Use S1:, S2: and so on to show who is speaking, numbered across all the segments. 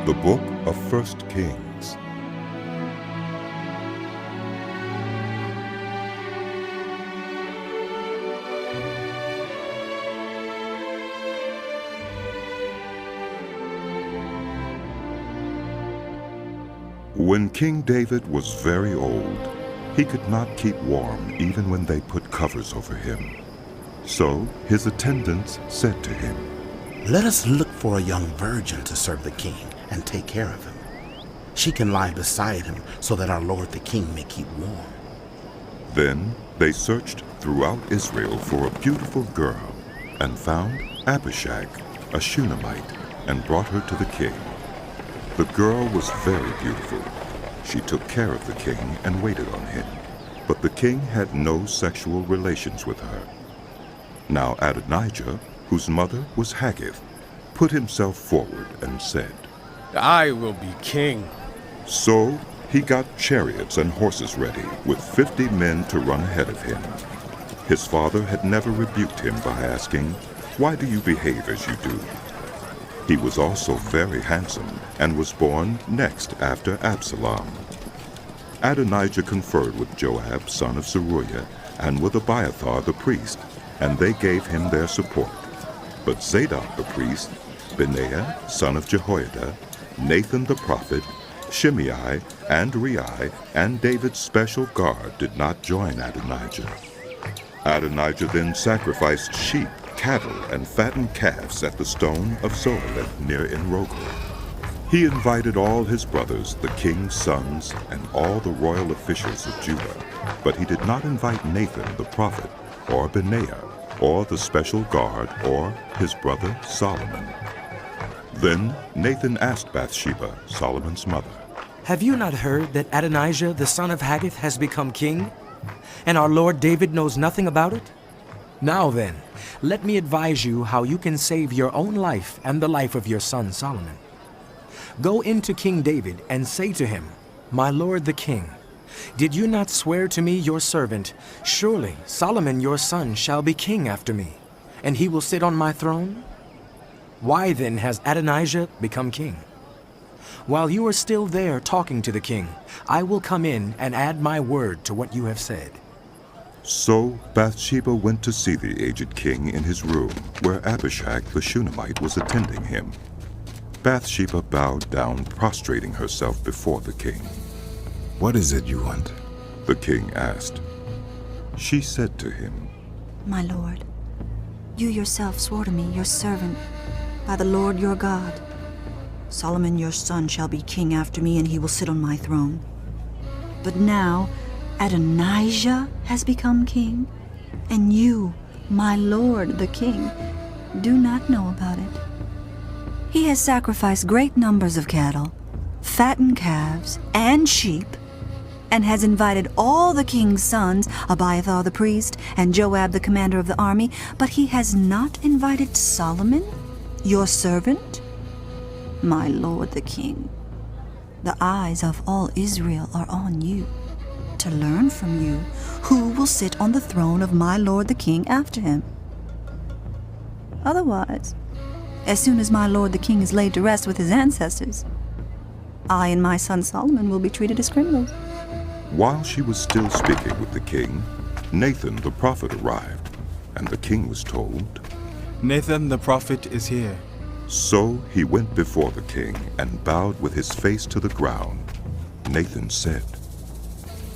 S1: The Book of 1 Kings. When King David was very old, he could not keep warm even when they put covers over him. So his attendants said to him,
S2: "Let us look for a young virgin to serve the king and take care of him. She can lie beside him so that our lord the king may keep warm."
S1: Then they searched throughout Israel for a beautiful girl and found Abishag, a Shunammite, and brought her to the king. The girl was very beautiful. She took care of the king and waited on him, but the king had no sexual relations with her. Now Adonijah, whose mother was Haggith, put himself forward and said,
S3: "I will be king."
S1: So he got chariots and horses ready, with 50 men to run ahead of him. His father had never rebuked him by asking, "Why do you behave as you do?" He was also very handsome, and was born next after Absalom. Adonijah conferred with Joab, son of Zeruiah, and with Abiathar the priest, and they gave him their support. But Zadok the priest, Benaiah, son of Jehoiada, Nathan the prophet, Shimei, and Rei, and David's special guard did not join Adonijah. Adonijah then sacrificed sheep, cattle, and fattened calves at the stone of Zoheleth near Enrogel. He invited all his brothers, the king's sons, and all the royal officials of Judah, but he did not invite Nathan the prophet, or Benaiah, or the special guard, or his brother Solomon. Then Nathan asked Bathsheba, Solomon's mother,
S4: "Have you not heard that Adonijah the son of Haggith has become king, and our lord David knows nothing about it? Now then, let me advise you how you can save your own life and the life of your son Solomon. Go into King David and say to him, 'My lord the king, did you not swear to me your servant, surely Solomon your son shall be king after me, and he will sit on my throne? Why then has Adonijah become king? While you are still there talking to the king, I will come in and add my word to what you have said.'"
S1: So Bathsheba went to see the aged king in his room, where Abishag the Shunammite was attending him. Bathsheba bowed down, prostrating herself before the king.
S5: "What is it you want?"
S1: The king asked. She said to him,
S6: "My lord, you yourself swore to me, your servant, by the Lord your God, Solomon your son shall be king after me, and he will sit on my throne. But now Adonijah has become king, and you, my lord the king, do not know about it. He has sacrificed great numbers of cattle, fattened calves, and sheep, and has invited all the king's sons, Abiathar the priest, and Joab the commander of the army, but he has not invited Solomon, your servant? My lord the king, the eyes of all Israel are on you, to learn from you who will sit on the throne of my lord the king after him. Otherwise, as soon as my lord the king is laid to rest with his ancestors, I and my son Solomon will be treated as criminals."
S1: While she was still speaking with the king, Nathan the prophet arrived, and the king was told.
S3: Nathan the prophet is here.
S1: So he went before the king and bowed with his face to the ground. Nathan said,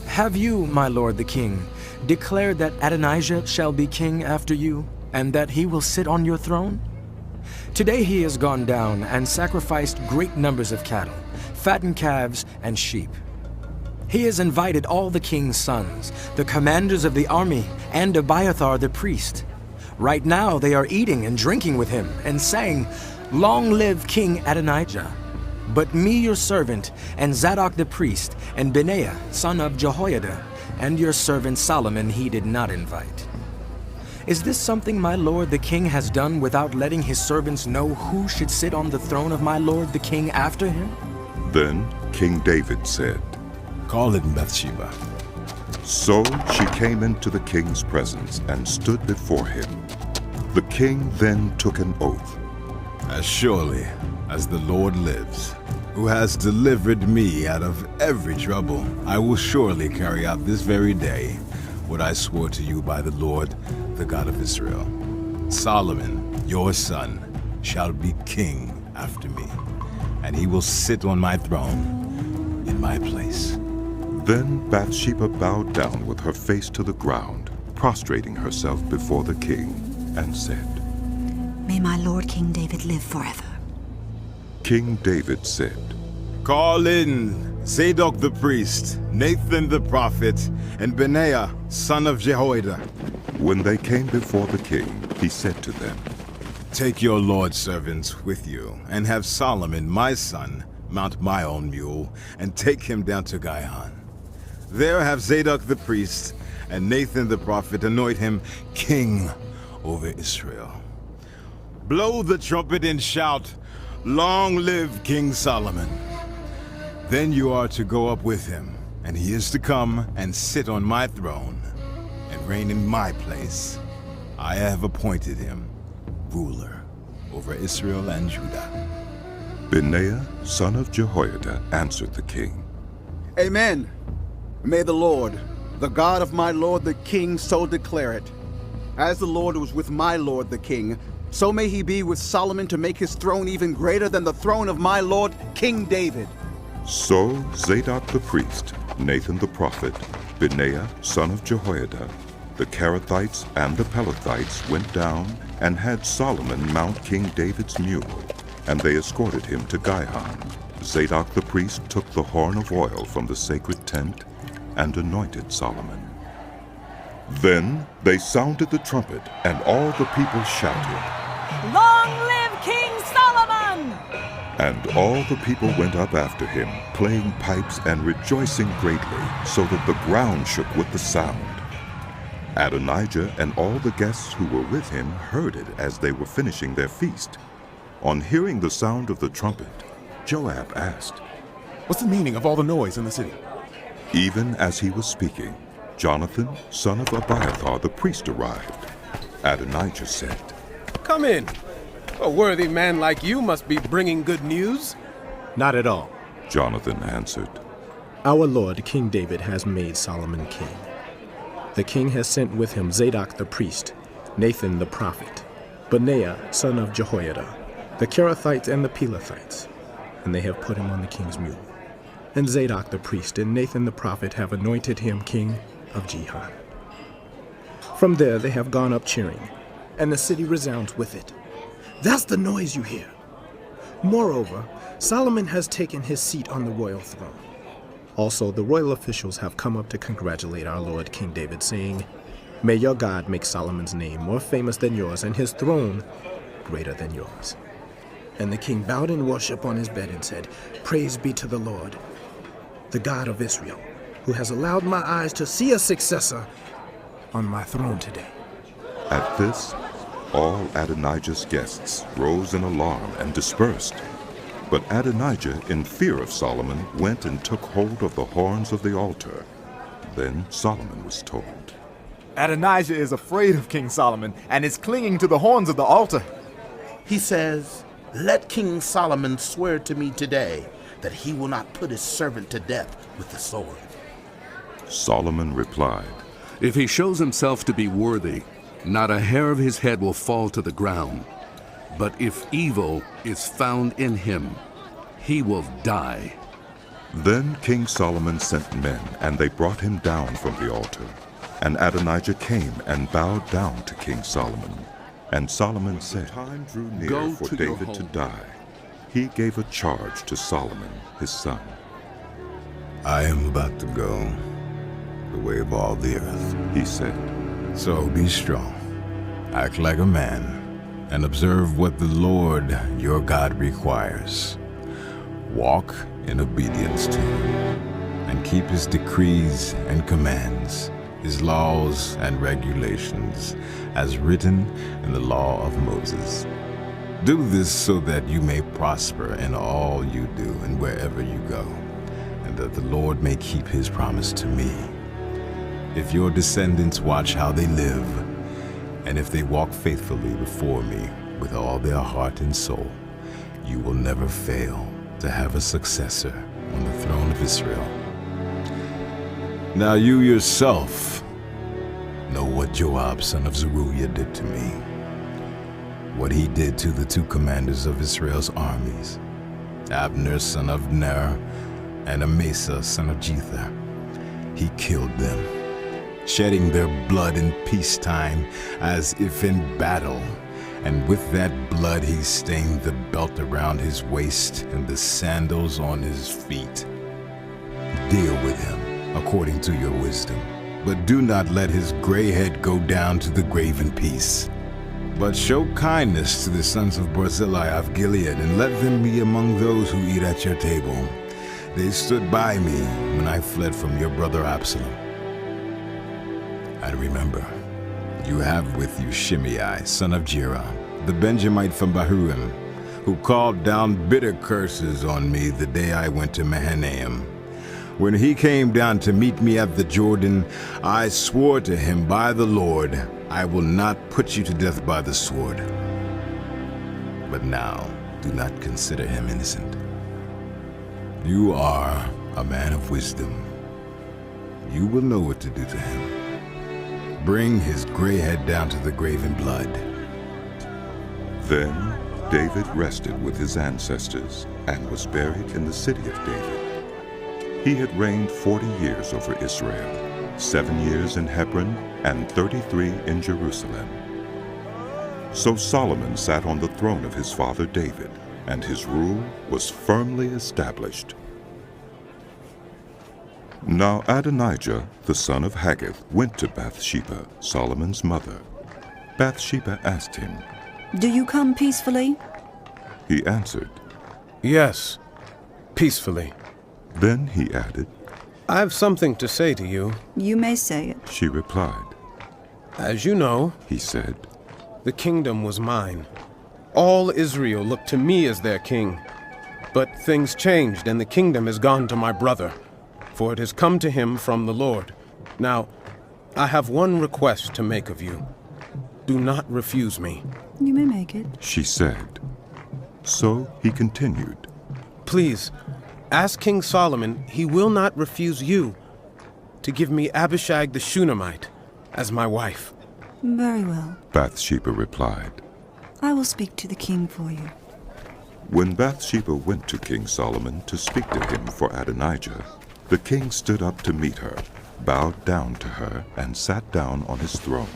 S4: "Have you, my lord the king, declared that Adonijah shall be king after you, and that he will sit on your throne? Today he has gone down and sacrificed great numbers of cattle, fattened calves, and sheep. He has invited all the king's sons, the commanders of the army, and Abiathar the priest. Right now they are eating and drinking with him, and saying, 'Long live King Adonijah.' But me your servant, and Zadok the priest, and Benaiah, son of Jehoiada, and your servant Solomon he did not invite. Is this something my lord the king has done without letting his servants know who should sit on the throne of my lord the king after him?"
S1: Then King David said,
S5: "Call in Bathsheba."
S1: So she came into the king's presence and stood before him. The king then took an oath.
S5: "As surely as the Lord lives, who has delivered me out of every trouble, I will surely carry out this very day what I swore to you by the Lord, the God of Israel. Solomon, your son, shall be king after me, and he will sit on my throne in my place.
S1: Then Bathsheba bowed down with her face to the ground, prostrating herself before the king, and said,
S6: May my lord King David live forever.
S1: King David said,
S5: Call in Zadok the priest, Nathan the prophet, and Benaiah, son of Jehoiada.
S1: When they came before the king, he said to them,
S5: Take your lord's servants with you, and have Solomon, my son, mount my own mule, and take him down to Gihon. There have Zadok the priest and Nathan the prophet anoint him king over Israel. Blow the trumpet and shout, Long live King Solomon! Then you are to go up with him, and he is to come and sit on my throne and reign in my place. I have appointed him ruler over Israel and Judah.
S1: Benaiah, son of Jehoiada, answered the king,
S7: Amen. May the Lord, the God of my lord the king, so declare it. As the Lord was with my lord the king, so may he be with Solomon to make his throne even greater than the throne of my lord King David.
S1: So Zadok the priest, Nathan the prophet, Benaiah, son of Jehoiada, the Kerethites and the Pelethites went down and had Solomon mount King David's mule, and they escorted him to Gihon. Zadok the priest took the horn of oil from the sacred tent and anointed Solomon. Then they sounded the trumpet, and all the people shouted,
S8: Long live King Solomon!
S1: And all the people went up after him, playing pipes and rejoicing greatly, so that the ground shook with the sound. Adonijah and all the guests who were with him heard it as they were finishing their feast. On hearing the sound of the trumpet, Joab asked,
S9: What's the meaning of all the noise in the city?
S1: Even as he was speaking, Jonathan, son of Abiathar the priest, arrived. Adonijah said,
S3: Come in. A worthy man like you must be bringing good news.
S10: Not at all.
S1: Jonathan answered,
S10: Our lord King David has made Solomon king. The king has sent with him Zadok the priest, Nathan the prophet, Benaiah son of Jehoiada, the Kerethites and the Pelethites, and they have put him on the king's mule. And Zadok the priest and Nathan the prophet have anointed him king of Gihon. From there they have gone up cheering, and the city resounds with it. That's the noise you hear. Moreover, Solomon has taken his seat on the royal throne. Also, the royal officials have come up to congratulate our lord King David, saying, May your God make Solomon's name more famous than yours, and his throne greater than yours. And the king bowed in worship on his bed and said, Praise be to the Lord, the God of Israel, who has allowed my eyes to see a successor on my throne today.
S1: At this, all Adonijah's guests rose in alarm and dispersed. But Adonijah, in fear of Solomon, went and took hold of the horns of the altar. Then Solomon was told,
S9: Adonijah is afraid of King Solomon and is clinging to the horns of the altar.
S2: He says, Let King Solomon swear to me today that he will not put his servant to death with the sword.
S1: Solomon replied,
S11: If he shows himself to be worthy, not a hair of his head will fall to the ground. But if evil is found in him, he will die.
S1: Then King Solomon sent men, and they brought him down from the altar. And Adonijah came and bowed down to King Solomon. And Solomon said, The time drew near
S11: Go
S1: for
S11: to your
S1: David to
S11: home.
S1: die. He gave a charge to Solomon, his son.
S5: I am about to go the way of all the earth,
S1: he said.
S5: So be strong, act like a man, and observe what the Lord your God requires. Walk in obedience to him, and keep his decrees and commands, his laws and regulations, as written in the law of Moses. Do this so that you may prosper in all you do and wherever you go, and that the Lord may keep his promise to me. If your descendants watch how they live, and if they walk faithfully before me with all their heart and soul, you will never fail to have a successor on the throne of Israel. Now you yourself know what Joab, son of Zeruiah, did to me, what he did to the two commanders of Israel's armies, Abner, son of Ner, and Amasa, son of Jether. He killed them, shedding their blood in peacetime as if in battle, and with that blood he stained the belt around his waist and the sandals on his feet. Deal with him according to your wisdom, but do not let his gray head go down to the grave in peace. But show kindness to the sons of Barzillai of Gilead, and let them be among those who eat at your table. They stood by me when I fled from your brother Absalom. And remember, you have with you Shimei, son of Gera, the Benjamite from Bahurim, who called down bitter curses on me the day I went to Mahanaim. When he came down to meet me at the Jordan, I swore to him by the Lord, I will not put you to death by the sword. But now, do not consider him innocent. You are a man of wisdom. You will know what to do to him. Bring his gray head down to the grave in blood.
S1: Then David rested with his ancestors and was buried in the city of David. He had reigned 40 years over Israel, 7 years in Hebron and 33 in Jerusalem. So Solomon sat on the throne of his father David, and his rule was firmly established. Now Adonijah, the son of Haggith, went to Bathsheba, Solomon's mother. Bathsheba asked him,
S6: Do you come peacefully?
S1: He answered,
S3: Yes, peacefully.
S1: Then he added,
S3: I have something to say to you.
S6: You may say it.
S1: She replied.
S3: As you know,
S1: He said,
S3: the kingdom was mine. All Israel looked to me as their king. But things changed, and the kingdom has gone to my brother, for it has come to him from the Lord. Now, I have one request to make of you. Do not refuse me.
S6: You may make it.
S1: She said. So he continued,
S3: Please, ask King Solomon he will not refuse you to give me Abishag the Shunammite as my wife.
S6: Very well.
S1: Bathsheba replied.
S6: I will speak to the king for you.
S1: When Bathsheba went to King Solomon to speak to him for Adonijah, the king stood up to meet her, bowed down to her, and sat down on his throne.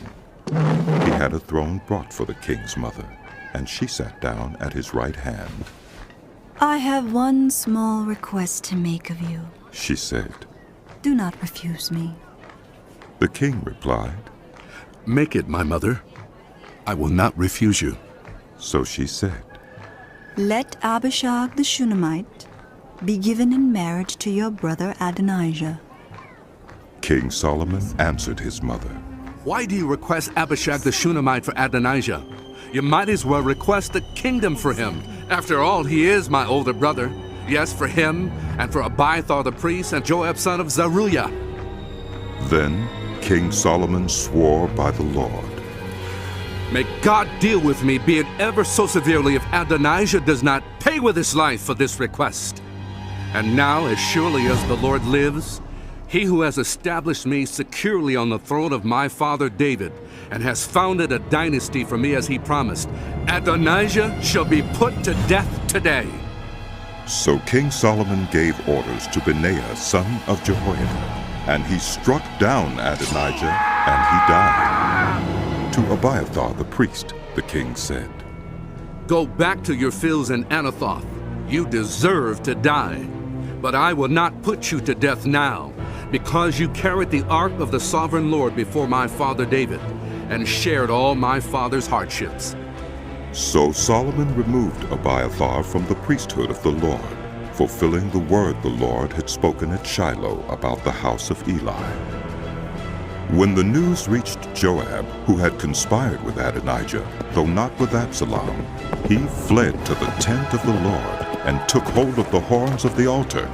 S1: He had a throne brought for the king's mother, and she sat down at his right hand.
S6: I have one small request to make of you.
S1: She said.
S6: Do not refuse me.
S1: The king replied.
S11: Make it, my mother. I will not refuse you.
S1: So she said.
S6: Let Abishag the Shunammite be given in marriage to your brother Adonijah.
S1: King Solomon answered his mother.
S11: Why do you request Abishag the Shunammite for Adonijah? You might as well request the kingdom for him. After all, he is my older brother. Yes, for him, and for Abiathar the priest, and Joab son of Zeruiah.
S1: Then King Solomon swore by the Lord.
S11: May God deal with me, be it ever so severely, if Adonijah does not pay with his life for this request. And now, as surely as the Lord lives, he who has established me securely on the throne of my father David, and has founded a dynasty for me as he promised, Adonijah shall be put to death today.
S1: So King Solomon gave orders to Benaiah, son of Jehoiada, and he struck down Adonijah, and he died. To Abiathar the priest, the king said,
S11: Go back to your fields in Anathoth. You deserve to die. But I will not put you to death now, because you carried the ark of the sovereign Lord before my father David, and shared all my father's hardships.
S1: So Solomon removed Abiathar from the priesthood of the Lord, fulfilling the word the Lord had spoken at Shiloh about the house of Eli. When the news reached Joab, who had conspired with Adonijah, though not with Absalom, he fled to the tent of the Lord and took hold of the horns of the altar.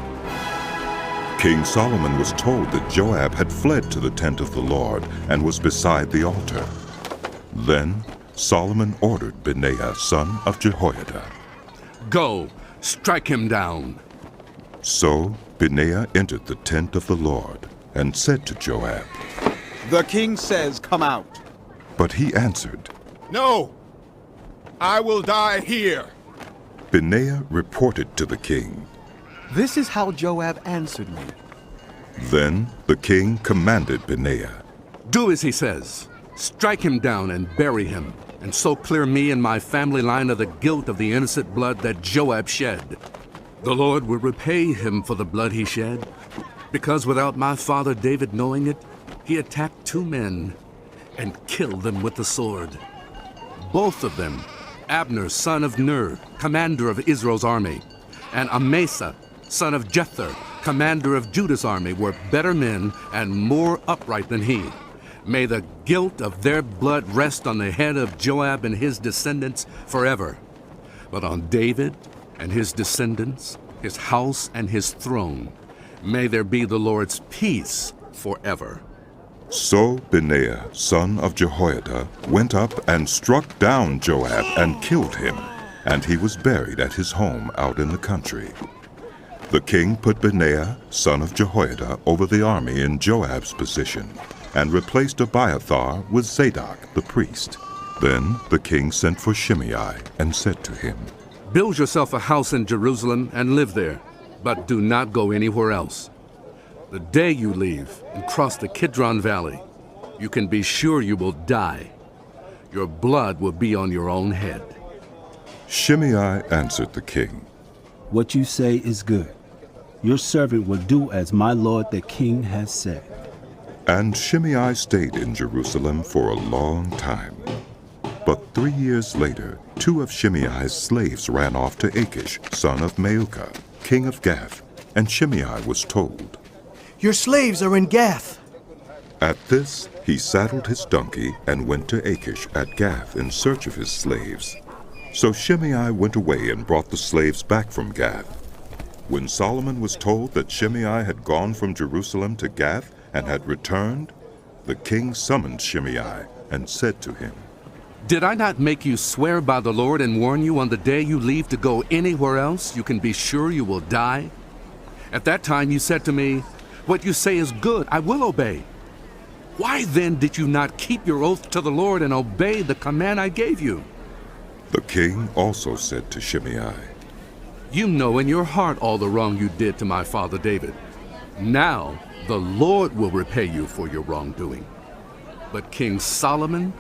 S1: King Solomon was told that Joab had fled to the tent of the Lord and was beside the altar. Then Solomon ordered Benaiah, son of Jehoiada,
S11: Go, Strike him down.
S1: So Benaiah entered the tent of the Lord and said to Joab,
S7: The king says, come out.
S1: But he answered,
S5: No! I will die here.
S1: Benaiah reported to the king.
S7: This is how Joab answered me.
S1: Then the king commanded Benaiah,
S11: Do as he says. Strike him down and bury him, and so clear me and my family line of the guilt of the innocent blood that Joab shed. The Lord will repay him for the blood he shed, because without my father David knowing it, he attacked 2 men and killed them with the sword. Both of them, Abner, son of Ner, commander of Israel's army, and Amasa, son of Jether, commander of Judah's army, were better men and more upright than he. May the guilt of their blood rest on the head of Joab and his descendants forever. But on David and his descendants, his house and his throne, may there be the Lord's peace forever.
S1: So Benaiah, son of Jehoiada, went up and struck down Joab and killed him, and he was buried at his home out in the country. The king put Benaiah, son of Jehoiada, over the army in Joab's position, and replaced Abiathar with Zadok the priest. Then the king sent for Shimei and said to him,
S11: Build yourself a house in Jerusalem and live there, but do not go anywhere else. The day you leave and cross the Kidron Valley, you can be sure you will die. Your blood will be on your own head.
S1: Shimei answered the king,
S12: What you say is good. Your servant will do as my lord the king has said.
S1: And Shimei stayed in Jerusalem for a long time. But 3 years later, 2 of Shimei's slaves ran off to Achish, son of Maacah, king of Gath, and Shimei was told,
S13: Your slaves are in Gath.
S1: At this, he saddled his donkey and went to Achish at Gath in search of his slaves. So Shimei went away and brought the slaves back from Gath. When Solomon was told that Shimei had gone from Jerusalem to Gath and had returned, the king summoned Shimei and said to him,
S11: Did I not make you swear by the Lord and warn you on the day you leave to go anywhere else you can be sure you will die? At that time you said to me, What you say is good, I will obey. Why then did you not keep your oath to the Lord and obey the command I gave you?
S1: The king also said to Shimei,
S11: You know in your heart all the wrong you did to my father David. Now the Lord will repay you for your wrongdoing. But King Solomon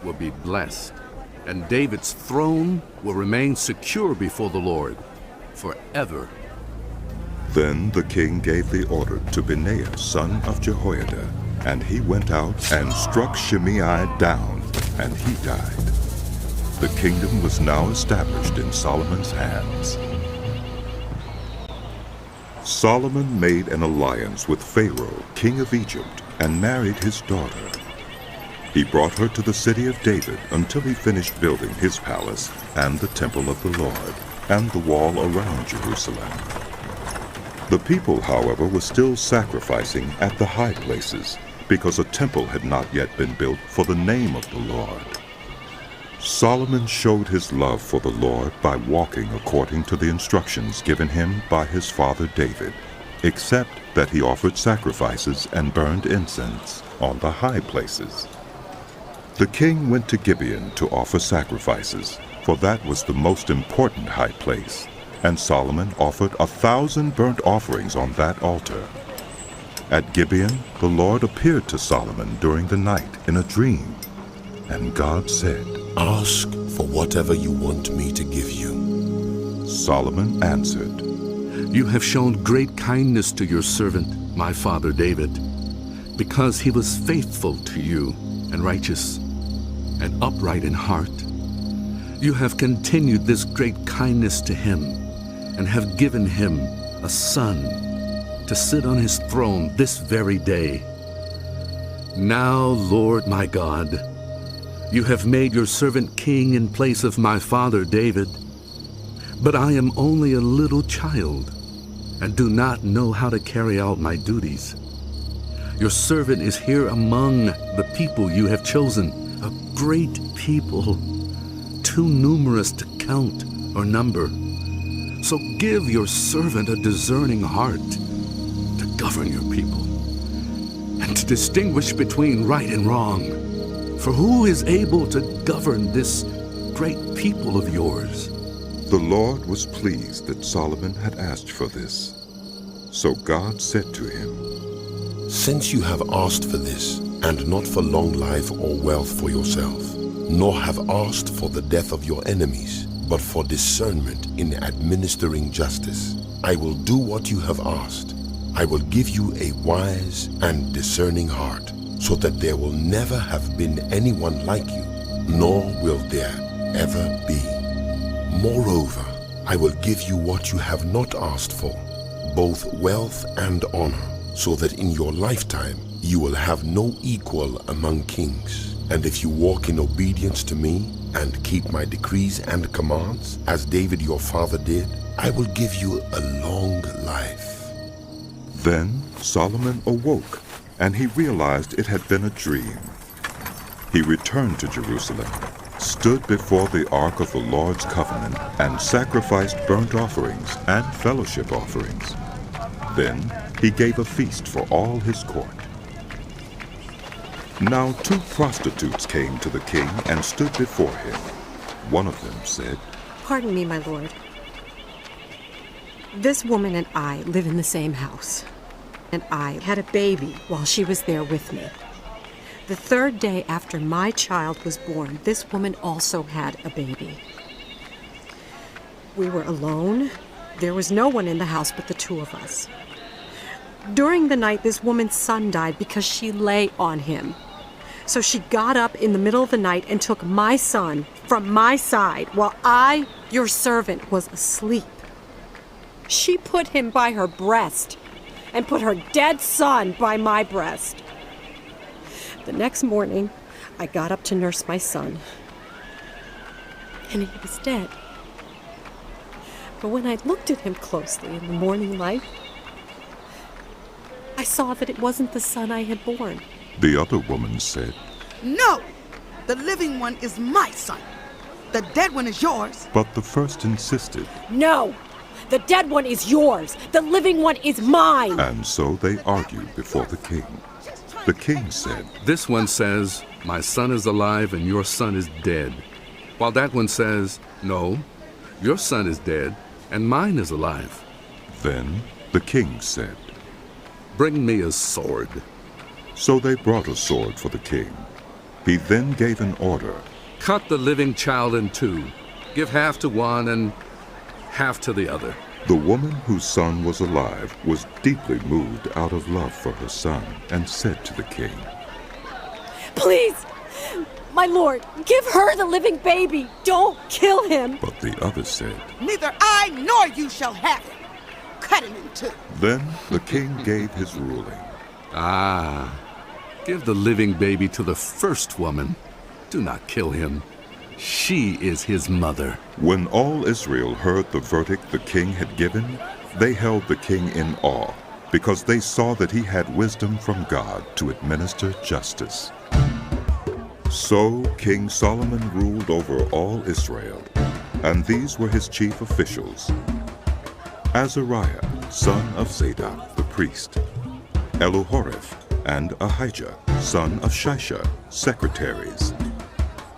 S11: will be blessed, and David's throne will remain secure before the Lord forever.
S1: Then the king gave the order to Benaiah, son of Jehoiada, and he went out and struck Shimei down, and he died. The kingdom was now established in Solomon's hands. Solomon made an alliance with Pharaoh, king of Egypt, and married his daughter. He brought her to the city of David until he finished building his palace and the temple of the Lord, and the wall around Jerusalem. The people, however, were still sacrificing at the high places, because a temple had not yet been built for the name of the Lord. Solomon showed his love for the Lord by walking according to the instructions given him by his father David, except that he offered sacrifices and burned incense on the high places. The king went to Gibeon to offer sacrifices, for that was the most important high place, and Solomon offered 1,000 burnt offerings on that altar. At Gibeon, the Lord appeared to Solomon during the night in a dream, and God said,
S14: Ask for whatever you want me to give you.
S1: Solomon answered,
S11: You have shown great kindness to your servant, my father David, because he was faithful to you and righteous and upright in heart. You have continued this great kindness to him and have given him a son to sit on his throne this very day. Now, Lord my God, you have made your servant king in place of my father David, but I am only a little child and do not know how to carry out my duties. Your servant is here among the people you have chosen, a great people, too numerous to count or number. So give your servant a discerning heart to govern your people and to distinguish between right and wrong. For who is able to govern this great people of yours?
S1: The Lord was pleased that Solomon had asked for this. So God said to him,
S14: Since you have asked for this, and not for long life or wealth for yourself, nor have asked for the death of your enemies, but for discernment in administering justice, I will do what you have asked. I will give you a wise and discerning heart, so that there will never have been anyone like you, nor will there ever be. Moreover, I will give you what you have not asked for, both wealth and honor, so that in your lifetime you will have no equal among kings. And if you walk in obedience to me and keep my decrees and commands, as David your father did, I will give you a long life.
S1: Then Solomon awoke, and he realized it had been a dream. He returned to Jerusalem, stood before the ark of the Lord's covenant, and sacrificed burnt offerings and fellowship offerings. Then he gave a feast for all his court. Now 2 prostitutes came to the king and stood before him. One of them said,
S15: Pardon me, my lord. This woman and I live in the same house, and I had a baby while she was there with me. The 3rd day after my child was born, this woman also had a baby. We were alone. There was no one in the house but the 2 of us. During the night, this woman's son died because she lay on him. So she got up in the middle of the night and took my son from my side while I, your servant, was asleep. She put him by her breast and put her dead son by my breast. The next morning, I got up to nurse my son, and he was dead. But when I looked at him closely in the morning light, I saw that it wasn't the son I had born.
S1: The other woman said,
S16: No! The living one is my son. The dead one is yours.
S1: But the first insisted.
S15: No! The dead one is yours. The living one is mine.
S1: And so they argued before the king. The king said,
S11: This one says, My son is alive and your son is dead. While that one says, No, your son is dead and mine is alive.
S1: Then the king said,
S11: Bring me a sword.
S1: So they brought a sword for the king. He then gave an order.
S11: Cut the living child in 2. Give half to one and half to the other.
S1: The woman whose son was alive was deeply moved out of love for her son and said to the king,
S15: Please, my lord, give her the living baby. Don't kill him.
S1: But the other said,
S16: Neither I nor you shall have him. Cut him in 2.
S1: Then the king gave his ruling.
S11: Give the living baby to the first woman. Do not kill him. She is his mother.
S1: When all Israel heard the verdict the king had given, they held the king in awe, because they saw that he had wisdom from God to administer justice. So King Solomon ruled over all Israel, and these were his chief officials: Azariah, son of Zadok the priest; Elohoreph and Ahijah, son of Shisha, secretaries;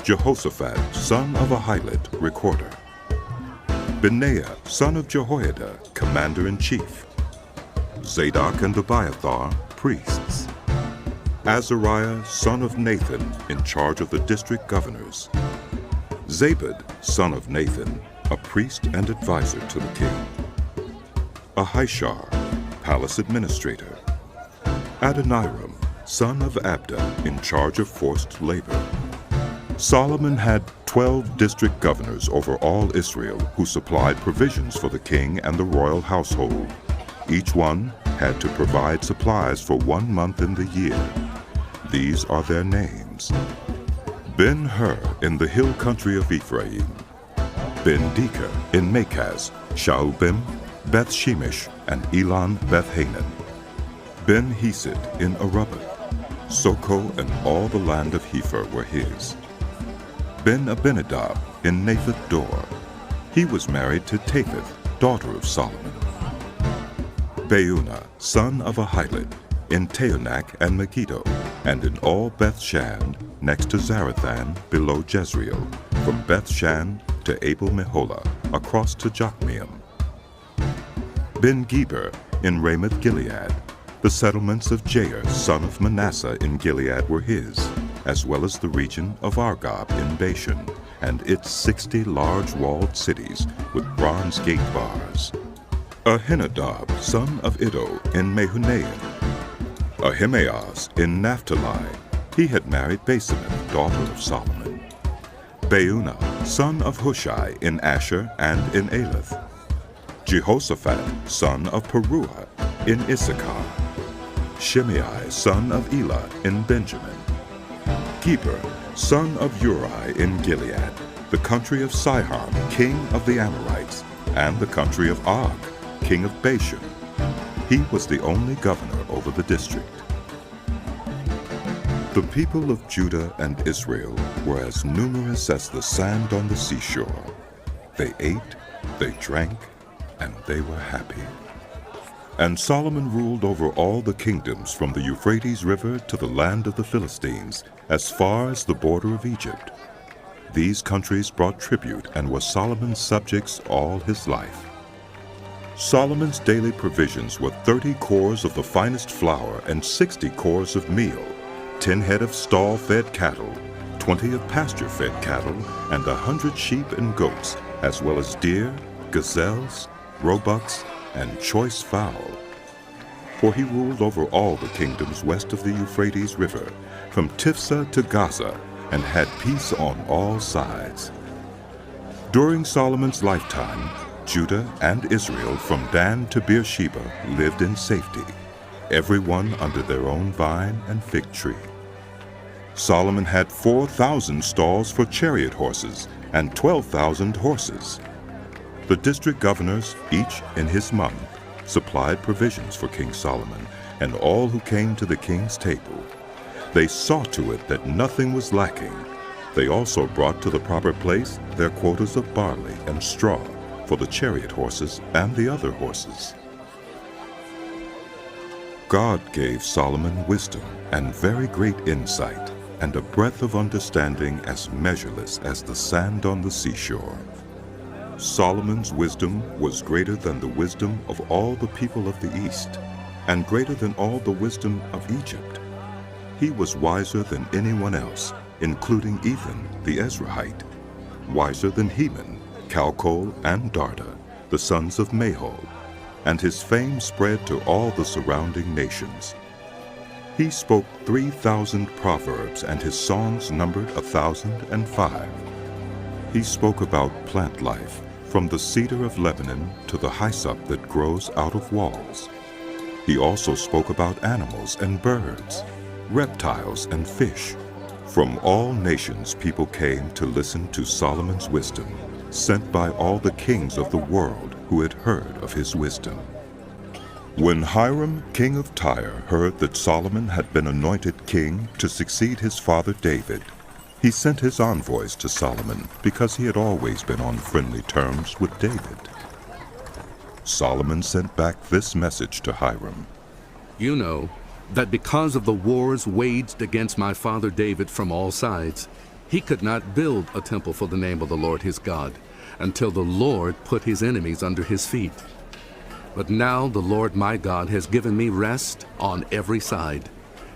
S1: Jehoshaphat, son of Ahilud, recorder; Benaiah, son of Jehoiada, commander-in-chief; Zadok and Abiathar, priests; Azariah, son of Nathan, in charge of the district governors; Zabud, son of Nathan, a priest and advisor to the king; Ahishar, palace administrator; Adoniram, son of Abda, in charge of forced labor. Solomon had 12 district governors over all Israel who supplied provisions for the king and the royal household. Each one had to provide supplies for 1 month in the year. These are their names: Ben-Hur in the hill country of Ephraim, Ben-Deker in Makaz, Shaalbim, Beth-Shemesh, and Elon Beth-Hanan; Ben-Hesed in Arubah. Soko and all the land of Hepher were his. Ben-Abinadab in Naphath Dor. He was married to Tapheth, daughter of Solomon. Beuna, son of Ahilud, in Taanach and Megiddo, and in all Bethshan, next to Zarathan, below Jezreel, from Bethshan to Abel-Meholah, across to Jokmeam. Ben-Geber, in Ramoth-Gilead. The settlements of Jair, son of Manasseh, in Gilead were his, as well as the region of Argob in Bashan, and its 60 large walled cities with bronze gate bars. Ahinadab, son of Iddo, in Mehunaim. Ahimaaz, in Naphtali. He had married Basemeth, daughter of Solomon. Beuna, son of Hushai, in Asher and in Elath. Jehoshaphat, son of Peruah, in Issachar. Shimei, son of Elah, in Benjamin. Geber, son of Uri, in Gilead, the country of Sihon, king of the Amorites, and the country of Og, king of Bashan. He was the only governor over the district. The people of Judah and Israel were as numerous as the sand on the seashore. They ate, they drank, and they were happy. And Solomon ruled over all the kingdoms from the Euphrates River to the land of the Philistines, as far as the border of Egypt. These countries brought tribute and were Solomon's subjects all his life. Solomon's daily provisions were 30 cores of the finest flour and 60 cores of meal, 10 head of stall-fed cattle, 20 of pasture-fed cattle, and 100 sheep and goats, as well as deer, gazelles, roebucks, and choice fowl. For he ruled over all the kingdoms west of the Euphrates River, from Tifsa to Gaza, and had peace on all sides. During Solomon's lifetime, Judah and Israel from Dan to Beersheba lived in safety, everyone under their own vine and fig tree. Solomon had 4,000 stalls for chariot horses and 12,000 horses. The district governors, each in his month, supplied provisions for King Solomon and all who came to the king's table. They saw to it that nothing was lacking. They also brought to the proper place their quotas of barley and straw for the chariot horses and the other horses. God gave Solomon wisdom and very great insight, and a breadth of understanding as measureless as the sand on the seashore. Solomon's wisdom was greater than the wisdom of all the people of the East, and greater than all the wisdom of Egypt. He was wiser than anyone else, including Ethan the Ezrahite, wiser than Heman, Calcol, and Darda, the sons of Mahol, and his fame spread to all the surrounding nations. He spoke 3,000 proverbs, and his songs numbered 1,005. He spoke about plant life, from the cedar of Lebanon to the hyssop that grows out of walls. He also spoke about animals and birds, reptiles and fish. From all nations people came to listen to Solomon's wisdom, sent by all the kings of the world who had heard of his wisdom. When Hiram, king of Tyre, heard that Solomon had been anointed king to succeed his father David, he sent his envoys to Solomon because he had always been on friendly terms with David. Solomon sent back this message to Hiram.
S11: You know that because of the wars waged against my father David from all sides, he could not build a temple for the name of the Lord his God until the Lord put his enemies under his feet. But now the Lord my God has given me rest on every side,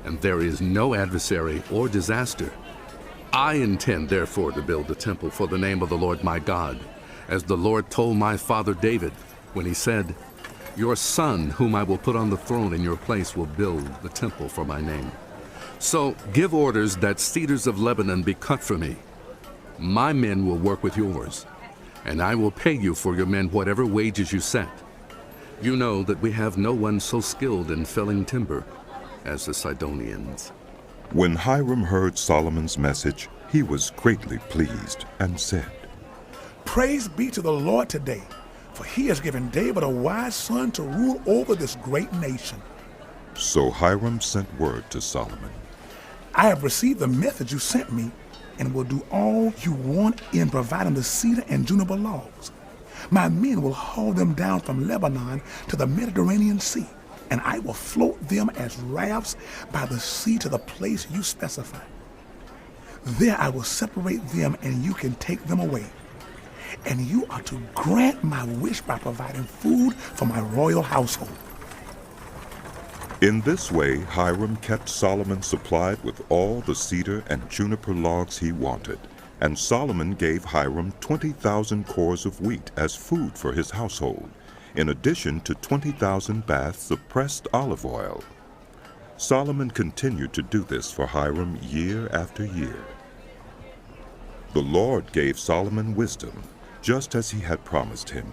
S11: and there is no adversary or disaster. I intend therefore to build a temple for the name of the Lord my God, as the Lord told my father David when he said, "Your son, whom I will put on the throne in your place, will build the temple for my name." So give orders that cedars of Lebanon be cut for me. My men will work with yours, and I will pay you for your men whatever wages you set. You know that we have no one so skilled in felling timber as the Sidonians.
S1: When Hiram heard Solomon's message, he was greatly pleased and said,
S17: "Praise be to the Lord today, for he has given David a wise son to rule over this great nation."
S1: So Hiram sent word to Solomon,
S17: "I have received the message you sent me and will do all you want in providing the cedar and juniper logs. My men will haul them down from Lebanon to the Mediterranean Sea, and I will float them as rafts by the sea to the place you specify. There I will separate them, and you can take them away. And you are to grant my wish by providing food for my royal household.
S1: In this way, Hiram kept Solomon supplied with all the cedar and juniper logs he wanted, and Solomon gave Hiram 20,000 cores of wheat as food for his household, in addition to 20,000 baths of pressed olive oil. Solomon continued to do this for Hiram year after year. The Lord gave Solomon wisdom, just as he had promised him.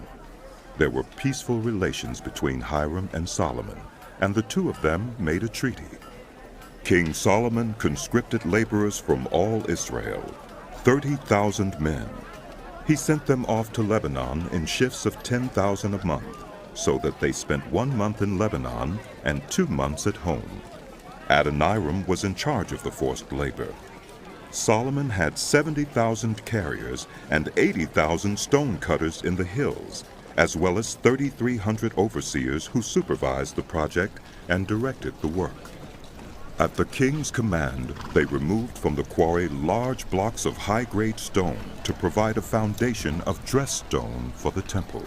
S1: There were peaceful relations between Hiram and Solomon, and the two of them made a treaty. King Solomon conscripted laborers from all Israel, 30,000 men. He sent them off to Lebanon in shifts of 10,000 a month, so that they spent 1 month in Lebanon and 2 months at home. Adoniram was in charge of the forced labor. Solomon had 70,000 carriers and 80,000 stone cutters in the hills, as well as 3,300 overseers who supervised the project and directed the work. At the king's command, they removed from the quarry large blocks of high-grade stone to provide a foundation of dressed stone for the temple.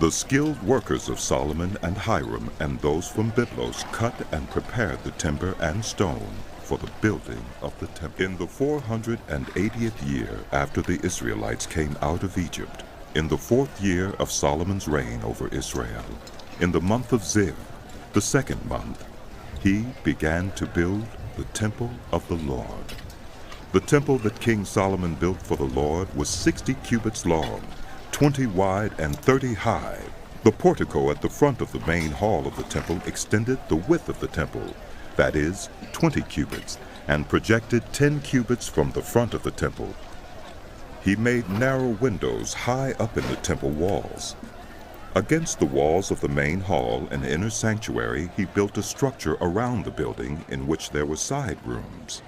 S1: The skilled workers of Solomon and Hiram and those from Byblos cut and prepared the timber and stone for the building of the temple. In the 480th year after the Israelites came out of Egypt, in the 4th year of Solomon's reign over Israel, in the month of Ziv, the 2nd month, he began to build the temple of the Lord. The temple that King Solomon built for the Lord was 60 cubits long, 20 wide and 30 high. The portico at the front of the main hall of the temple extended the width of the temple, that is, 20 cubits, and projected 10 cubits from the front of the temple. He made narrow windows high up in the temple walls. Against the walls of the main hall and inner sanctuary, he built a structure around the building in which there were side rooms.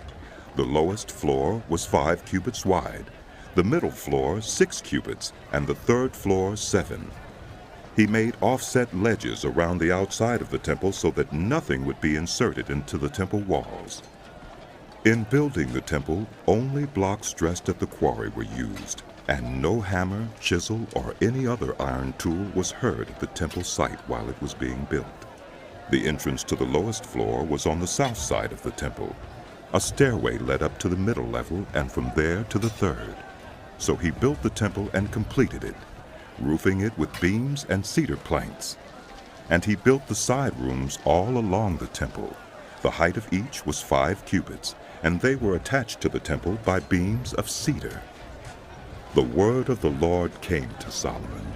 S1: The lowest floor was 5 cubits wide, the middle floor 6 cubits, and the 3rd floor 7. He made offset ledges around the outside of the temple so that nothing would be inserted into the temple walls. In building the temple, only blocks dressed at the quarry were used, and no hammer, chisel, or any other iron tool was heard at the temple site while it was being built. The entrance to the lowest floor was on the south side of the temple. A stairway led up to the middle level and from there to the 3rd. So he built the temple and completed it, roofing it with beams and cedar planks. And he built the side rooms all along the temple. The height of each was 5 cubits, and they were attached to the temple by beams of cedar. The word of the Lord came to Solomon.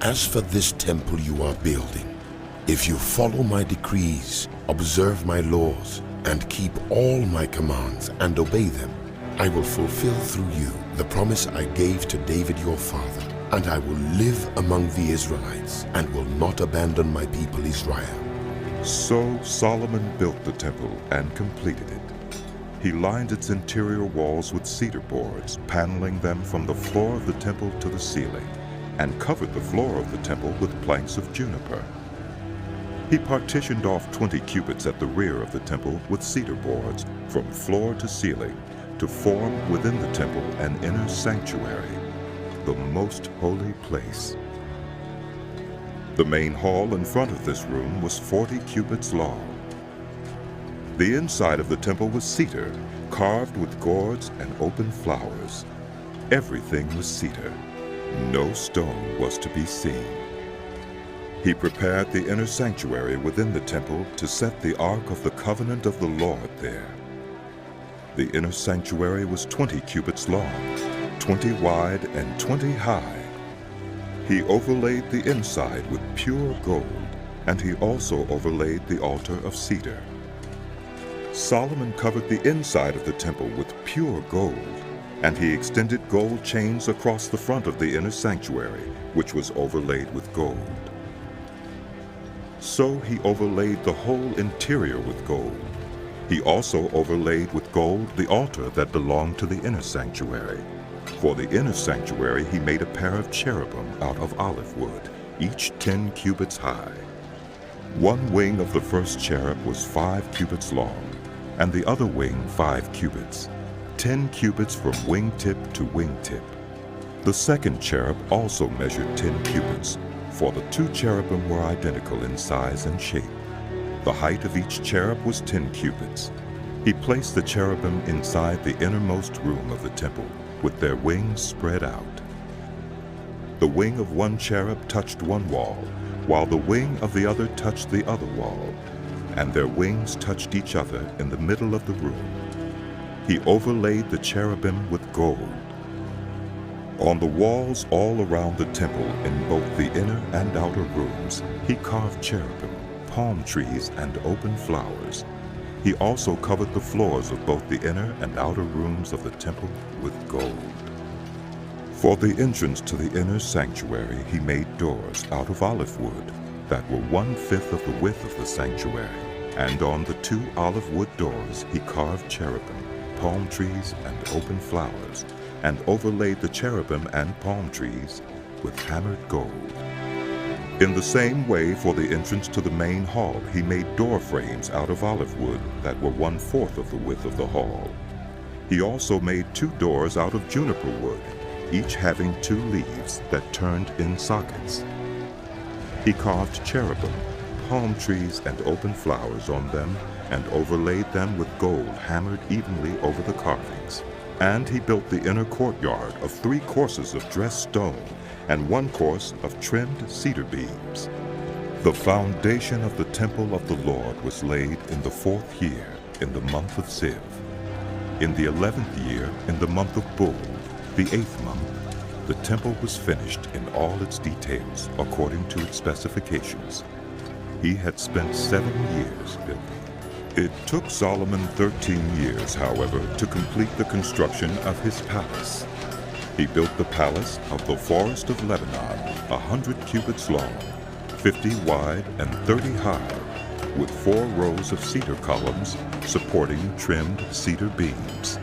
S14: As for this temple you are building, if you follow my decrees, observe my laws, and keep all my commands and obey them, I will fulfill through you the promise I gave to David your father, and I will live among the Israelites and will not abandon my people Israel.
S1: So Solomon built the temple and completed it. He lined its interior walls with cedar boards, paneling them from the floor of the temple to the ceiling, and covered the floor of the temple with planks of juniper. He partitioned off 20 cubits at the rear of the temple with cedar boards from floor to ceiling to form within the temple an inner sanctuary, the most holy place. The main hall in front of this room was 40 cubits long. The inside of the temple was cedar, carved with gourds and open flowers. Everything was cedar. No stone was to be seen. He prepared the inner sanctuary within the temple to set the Ark of the Covenant of the Lord there. The inner sanctuary was 20 cubits long, 20 wide and 20 high. He overlaid the inside with pure gold, and he also overlaid the altar of cedar. Solomon covered the inside of the temple with pure gold, and he extended gold chains across the front of the inner sanctuary, which was overlaid with gold. So he overlaid the whole interior with gold. He also overlaid with gold the altar that belonged to the inner sanctuary. For the inner sanctuary he made a pair of cherubim out of olive wood, each 10 cubits high. One wing of the first cherub was 5 cubits long, and the other wing 5 cubits, 10 cubits from wingtip to wingtip. The second cherub also measured 10 cubits, for the 2 cherubim were identical in size and shape. The height of each cherub was 10 cubits. He placed the cherubim inside the innermost room of the temple, with their wings spread out. The wing of one cherub touched one wall, while the wing of the other touched the other wall, and their wings touched each other in the middle of the room. He overlaid the cherubim with gold. On the walls all around the temple, in both the inner and outer rooms, he carved cherubim, palm trees, and open flowers. He also covered the floors of both the inner and outer rooms of the temple with gold. For the entrance to the inner sanctuary he made doors out of olive wood that were 1/5 of the width of the sanctuary, and on the 2 olive wood doors he carved cherubim, palm trees, and open flowers, and overlaid the cherubim and palm trees with hammered gold. In the same way, for the entrance to the main hall, he made door frames out of olive wood that were 1/4 of the width of the hall. He also made 2 doors out of juniper wood, each having 2 leaves that turned in sockets. He carved cherubim, palm trees, and open flowers on them, and overlaid them with gold hammered evenly over the carvings. And he built the inner courtyard of 3 courses of dressed stone, and 1 course of trimmed cedar beams. The foundation of the temple of the Lord was laid in the 4th year, in the month of Ziv. In the 11th year, in the month of Bul, the 8th month, the temple was finished in all its details according to its specifications. He had spent 7 years building. It took Solomon 13 years, however, to complete the construction of his palace. He built the palace of the forest of Lebanon, 100 cubits long, 50 wide, and 30 high, with 4 rows of cedar columns supporting trimmed cedar beams.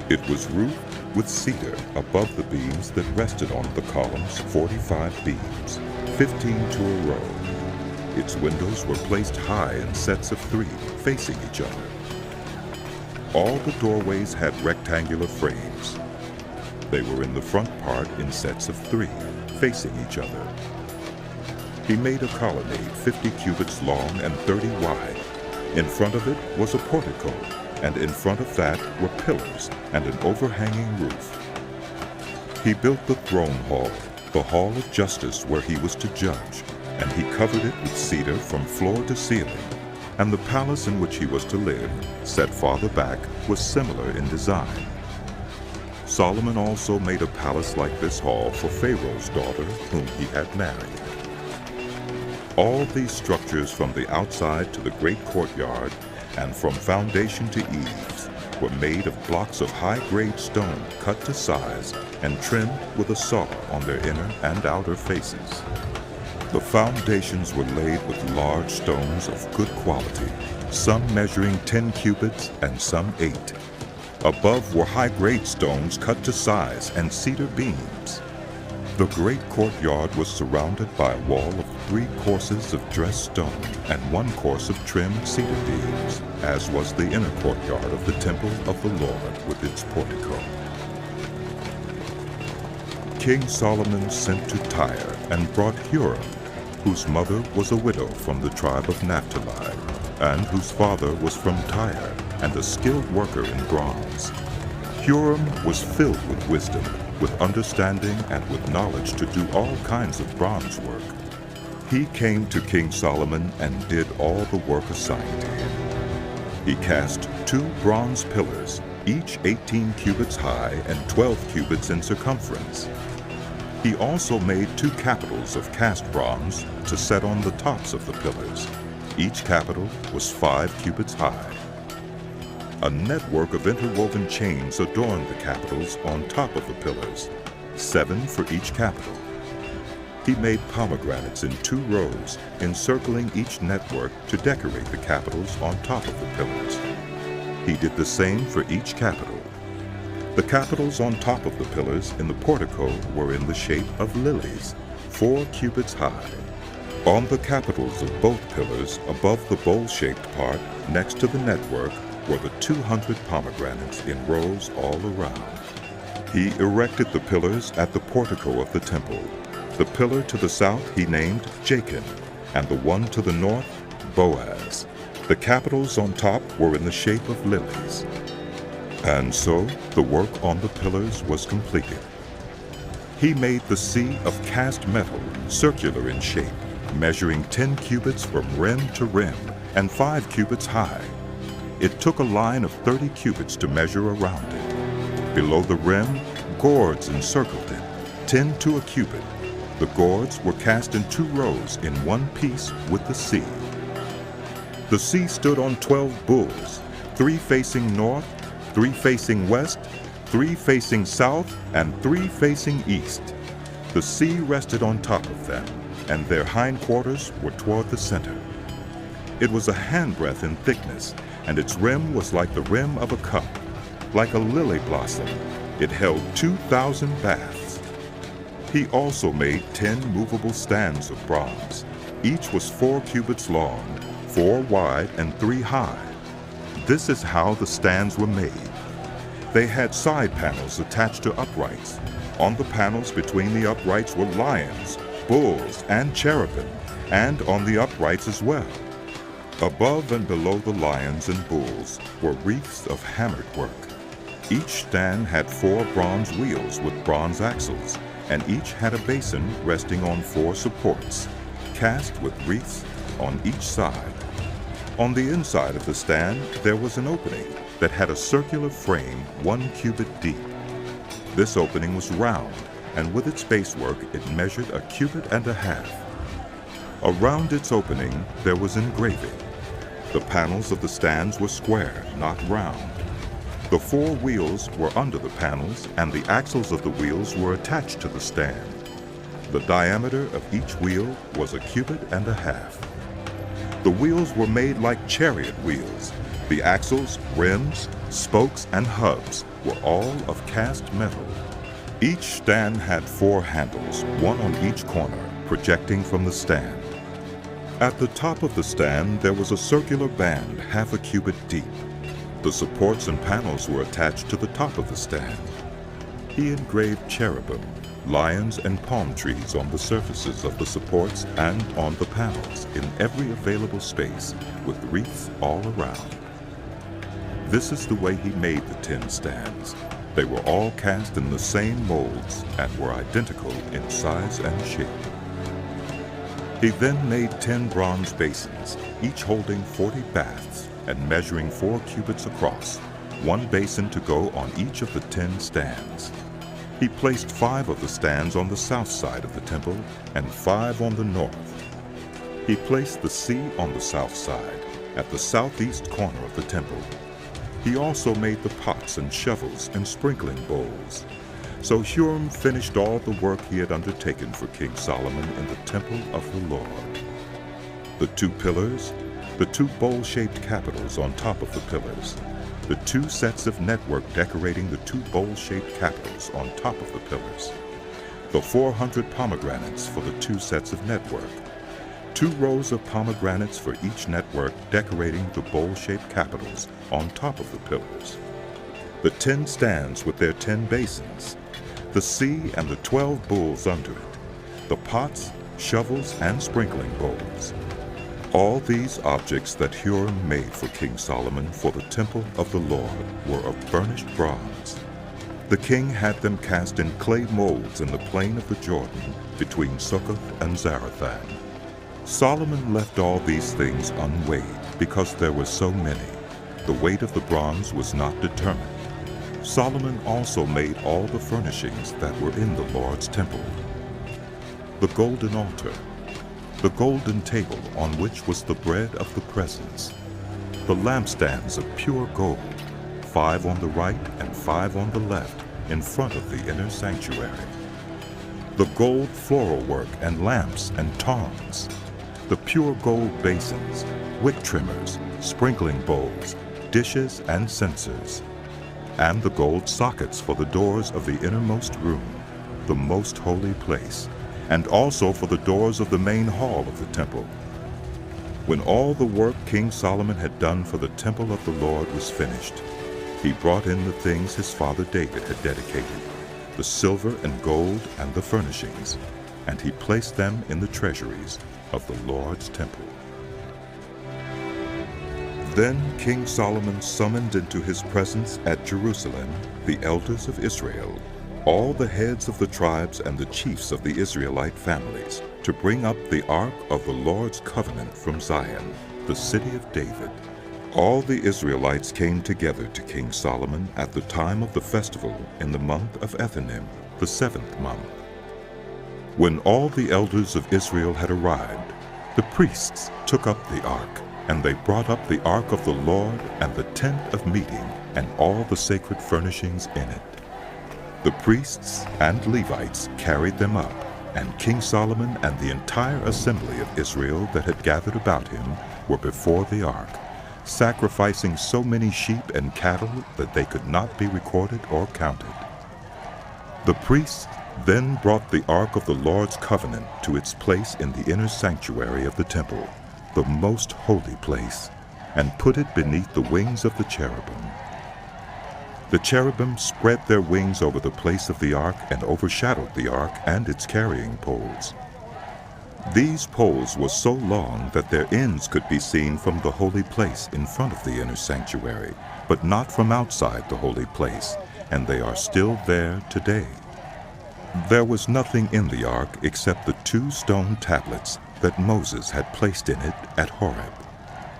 S1: It was roofed with cedar above the beams that rested on the columns, 45 beams, 15 to a row. Its windows were placed high in sets of 3, facing each other. All the doorways had rectangular frames. They were in the front part in sets of 3, facing each other. He made a colonnade 50 cubits long and 30 wide. In front of it was a portico, and in front of that were pillars and an overhanging roof. He built the throne hall, the hall of justice where he was to judge, and he covered it with cedar from floor to ceiling. And the palace in which he was to live, set farther back, was similar in design. Solomon also made a palace like this hall for Pharaoh's daughter, whom he had married. All these structures from the outside to the great courtyard, and from foundation to eaves, were made of blocks of high-grade stone cut to size and trimmed with a saw on their inner and outer faces. The foundations were laid with large stones of good quality, some measuring 10 cubits and some 8. Above were high-grade stones cut to size and cedar beams. The great courtyard was surrounded by a wall of 3 courses of dressed stone and 1 course of trimmed cedar beams, as was the inner courtyard of the temple of the Lord with its portico. King Solomon sent to Tyre and brought Huram, whose mother was a widow from the tribe of Naphtali, and whose father was from Tyre, and a skilled worker in bronze. Huram was filled with wisdom, with understanding, and with knowledge to do all kinds of bronze work. He came to King Solomon and did all the work assigned to him. He cast 2 bronze pillars, each 18 cubits high and 12 cubits in circumference. He also made 2 capitals of cast bronze to set on the tops of the pillars. Each capital was 5 cubits high. A network of interwoven chains adorned the capitals on top of the pillars, 7 for each capital. He made pomegranates in 2 rows, encircling each network to decorate the capitals on top of the pillars. He did the same for each capital. The capitals on top of the pillars in the portico were in the shape of lilies, 4 cubits high. On the capitals of both pillars, above the bowl-shaped part, next to the network, were the 200 pomegranates in rows all around. He erected the pillars at the portico of the temple. The pillar to the south he named Jachin, and the one to the north, Boaz. The capitals on top were in the shape of lilies. And so the work on the pillars was completed. He made the sea of cast metal, circular in shape, measuring 10 cubits from rim to rim, and 5 cubits high. It took a line of 30 cubits to measure around it. Below the rim, gourds encircled it, 10 to a cubit. The gourds were cast in 2 rows in one piece with the sea. The sea stood on 12 bulls, 3 facing north, 3 facing west, 3 facing south, and 3 facing east. The sea rested on top of them, and their hindquarters were toward the center. It was a handbreadth in thickness, and its rim was like the rim of a cup. Like a lily blossom, it held 2,000 baths. He also made 10 movable stands of bronze. Each was 4 cubits long, 4 wide, and 3 high. This is how the stands were made. They had side panels attached to uprights. On the panels between the uprights were lions, bulls, and cherubim, and on the uprights as well. Above and below the lions and bulls were wreaths of hammered work. Each stand had 4 bronze wheels with bronze axles, and each had a basin resting on 4 supports, cast with wreaths on each side. On the inside of the stand there was an opening that had a circular frame 1 cubit deep. This opening was round, and with its basework it measured 1.5 cubits. Around its opening there was engraving. The panels of the stands were square, not round. The 4 wheels were under the panels, and the axles of the wheels were attached to the stand. The diameter of each wheel was 1.5 cubits. The wheels were made like chariot wheels. The axles, rims, spokes, and hubs were all of cast metal. Each stand had 4 handles, 1 on each corner, projecting from the stand. At the top of the stand there was a circular band 0.5 cubit deep. The supports and panels were attached to the top of the stand. He engraved cherubim, lions, and palm trees on the surfaces of the supports and on the panels in every available space, with wreaths all around. This is the way he made the 10 stands. They were all cast in the same molds and were identical in size and shape. He then made 10 bronze basins, each holding 40 baths and measuring 4 cubits across, 1 basin to go on each of the 10 stands. He placed 5 of the stands on the south side of the temple and 5 on the north. He placed the sea on the south side, at the southeast corner of the temple. He also made the pots and shovels and sprinkling bowls. So Huram finished all the work he had undertaken for King Solomon in the temple of the Lord. The 2 pillars, the 2 bowl-shaped capitals on top of the pillars, the 2 sets of network decorating the 2 bowl-shaped capitals on top of the pillars, the 400 pomegranates for the 2 sets of network, 2 rows of pomegranates for each network decorating the bowl-shaped capitals on top of the pillars, the 10 stands with their 10 basins, the sea and the 12 bulls under it, the pots, shovels, and sprinkling bowls. All these objects that Huram made for King Solomon for the temple of the Lord were of burnished bronze. The king had them cast in clay molds in the plain of the Jordan between Succoth and Zarethan. Solomon left all these things unweighed because there were so many. The weight of the bronze was not determined. Solomon also made all the furnishings that were in the Lord's temple: the golden altar, the golden table on which was the bread of the presence, the lampstands of pure gold, 5 on the right and 5 on the left in front of the inner sanctuary, the gold floral work and lamps and tongs, the pure gold basins, wick trimmers, sprinkling bowls, dishes, and censers, and the gold sockets for the doors of the innermost room, the most holy place, and also for the doors of the main hall of the temple. When all the work King Solomon had done for the temple of the Lord was finished, he brought in the things his father David had dedicated, the silver and gold and the furnishings, and he placed them in the treasuries of the Lord's temple. Then King Solomon summoned into his presence at Jerusalem the elders of Israel, all the heads of the tribes and the chiefs of the Israelite families, to bring up the ark of the Lord's covenant from Zion, the city of David. All the Israelites came together to King Solomon at the time of the festival in the month of Ethanim, the 7th month. When all the elders of Israel had arrived, the priests took up the ark, and they brought up the ark of the Lord and the tent of meeting and all the sacred furnishings in it. The priests and Levites carried them up, and King Solomon and the entire assembly of Israel that had gathered about him were before the ark, sacrificing so many sheep and cattle that they could not be recorded or counted. The priests then brought the ark of the Lord's covenant to its place in the inner sanctuary of the temple, the most holy place, and put it beneath the wings of the cherubim. The cherubim spread their wings over the place of the ark and overshadowed the ark and its carrying poles. These poles were so long that their ends could be seen from the holy place in front of the inner sanctuary, but not from outside the holy place, and they are still there today. There was nothing in the ark except the 2 stone tablets that Moses had placed in it at Horeb,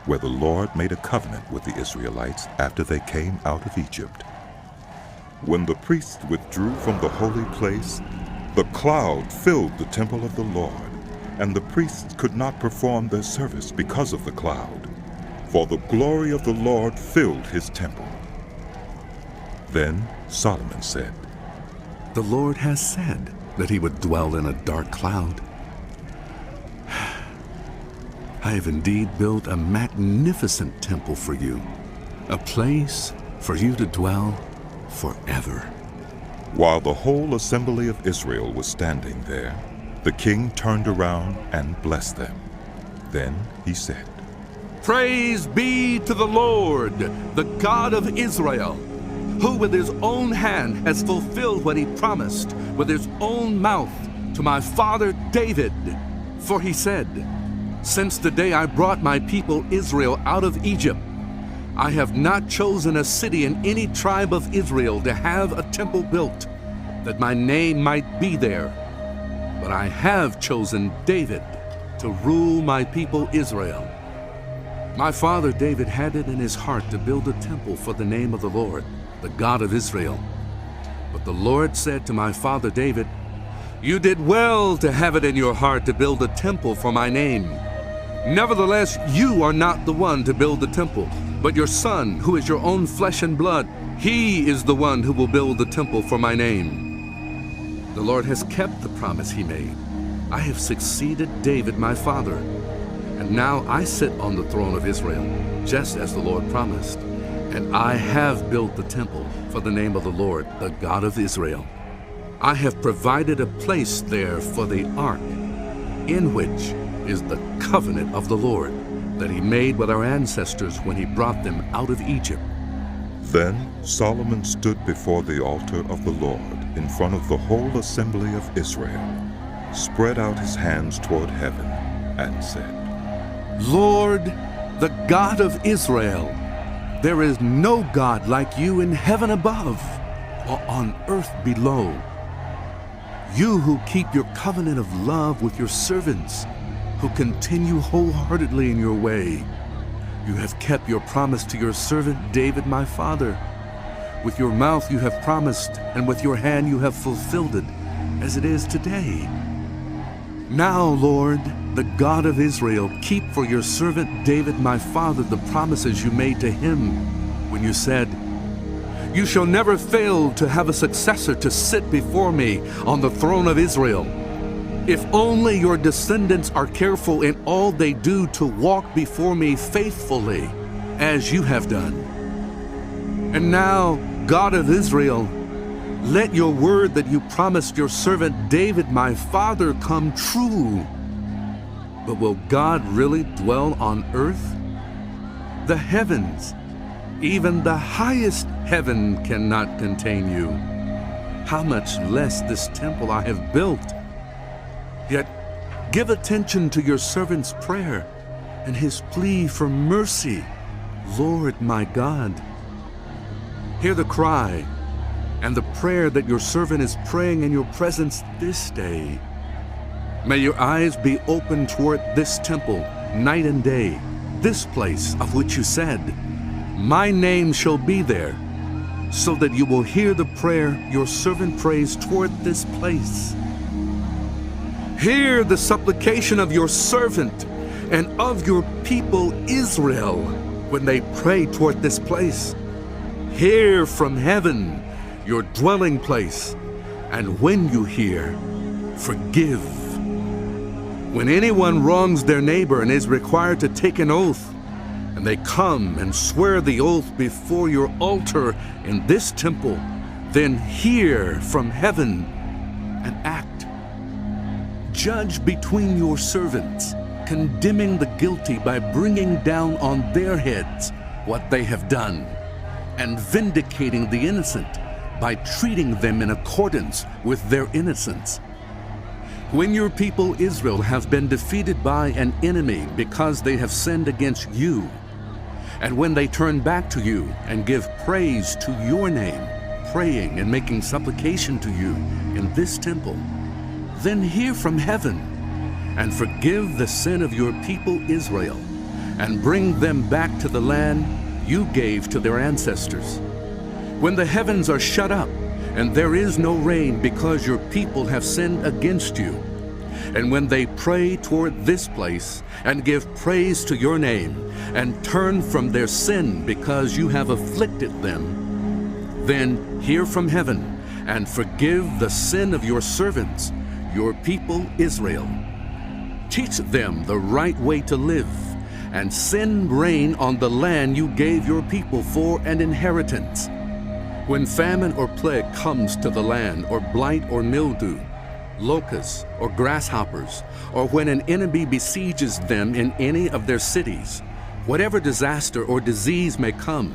S1: where the Lord made a covenant with the Israelites after they came out of Egypt. When the priests withdrew from the holy place, the cloud filled the temple of the Lord, and the priests could not perform their service because of the cloud, for the glory of the Lord filled his temple. Then Solomon said,
S11: "The Lord has said that he would dwell in a dark cloud. I have indeed built a magnificent temple for you, a place for you to dwell forever."
S1: While the whole assembly of Israel was standing there, the king turned around and blessed them. Then he said,
S11: "Praise be to the Lord, the God of Israel, who with his own hand has fulfilled what he promised with his own mouth to my father David. For he said, 'Since the day I brought my people Israel out of Egypt, I have not chosen a city in any tribe of Israel to have a temple built, that my name might be there. But I have chosen David to rule my people Israel.' My father David had it in his heart to build a temple for the name of the Lord, the God of Israel. But the Lord said to my father David, 'You did well to have it in your heart to build a temple for my name. Nevertheless, you are not the one to build the temple, but your son, who is your own flesh and blood. He is the one who will build the temple for my name.' The Lord has kept the promise he made. I have succeeded David my father, and now I sit on the throne of Israel, just as the Lord promised. And I have built the temple for the name of the Lord, the God of Israel. I have provided a place there for the ark, in which is the covenant of the Lord that he made with our ancestors when he brought them out of Egypt."
S1: Then Solomon stood before the altar of the Lord in front of the whole assembly of Israel, spread out his hands toward heaven, and said,
S11: "Lord, the God of Israel, there is no God like you in heaven above or on earth below. You who keep your covenant of love with your servants, who continue wholeheartedly in your way. You have kept your promise to your servant David my father. With your mouth you have promised, and with your hand you have fulfilled it, as it is today. Now, Lord, the God of Israel, keep for your servant David my father the promises you made to him when you said, 'You shall never fail to have a successor to sit before me on the throne of Israel.' If only your descendants are careful in all they do to walk before me faithfully, as you have done. And now God of Israel, let your word that you promised your servant David, my father, come true. But will God really dwell on earth? The heavens, even the highest heaven, cannot contain you. How much less this temple I have built? Yet give attention to your servant's prayer and his plea for mercy, Lord my God. Hear the cry and the prayer that your servant is praying in your presence this day. May your eyes be open toward this temple night and day, this place of which you said, my name shall be there, so that you will hear the prayer your servant prays toward this place. Hear the supplication of your servant and of your people Israel when they pray toward this place. Hear from heaven, your dwelling place, and when you hear, forgive. When anyone wrongs their neighbor and is required to take an oath, and they come and swear the oath before your altar in this temple, then hear from heaven and act. Judge between your servants, condemning the guilty by bringing down on their heads what they have done, and vindicating the innocent by treating them in accordance with their innocence. When your people Israel have been defeated by an enemy because they have sinned against you, and when they turn back to you and give praise to your name, praying and making supplication to you in this temple, then hear from heaven and forgive the sin of your people Israel, and bring them back to the land you gave to their ancestors. When the heavens are shut up, and there is no rain because your people have sinned against you, and when they pray toward this place and give praise to your name, and turn from their sin because you have afflicted them, then hear from heaven and forgive the sin of your servants, your people Israel. Teach them the right way to live, and send rain on the land you gave your people for an inheritance. When famine or plague comes to the land, or blight or mildew, locusts or grasshoppers, or when an enemy besieges them in any of their cities, whatever disaster or disease may come,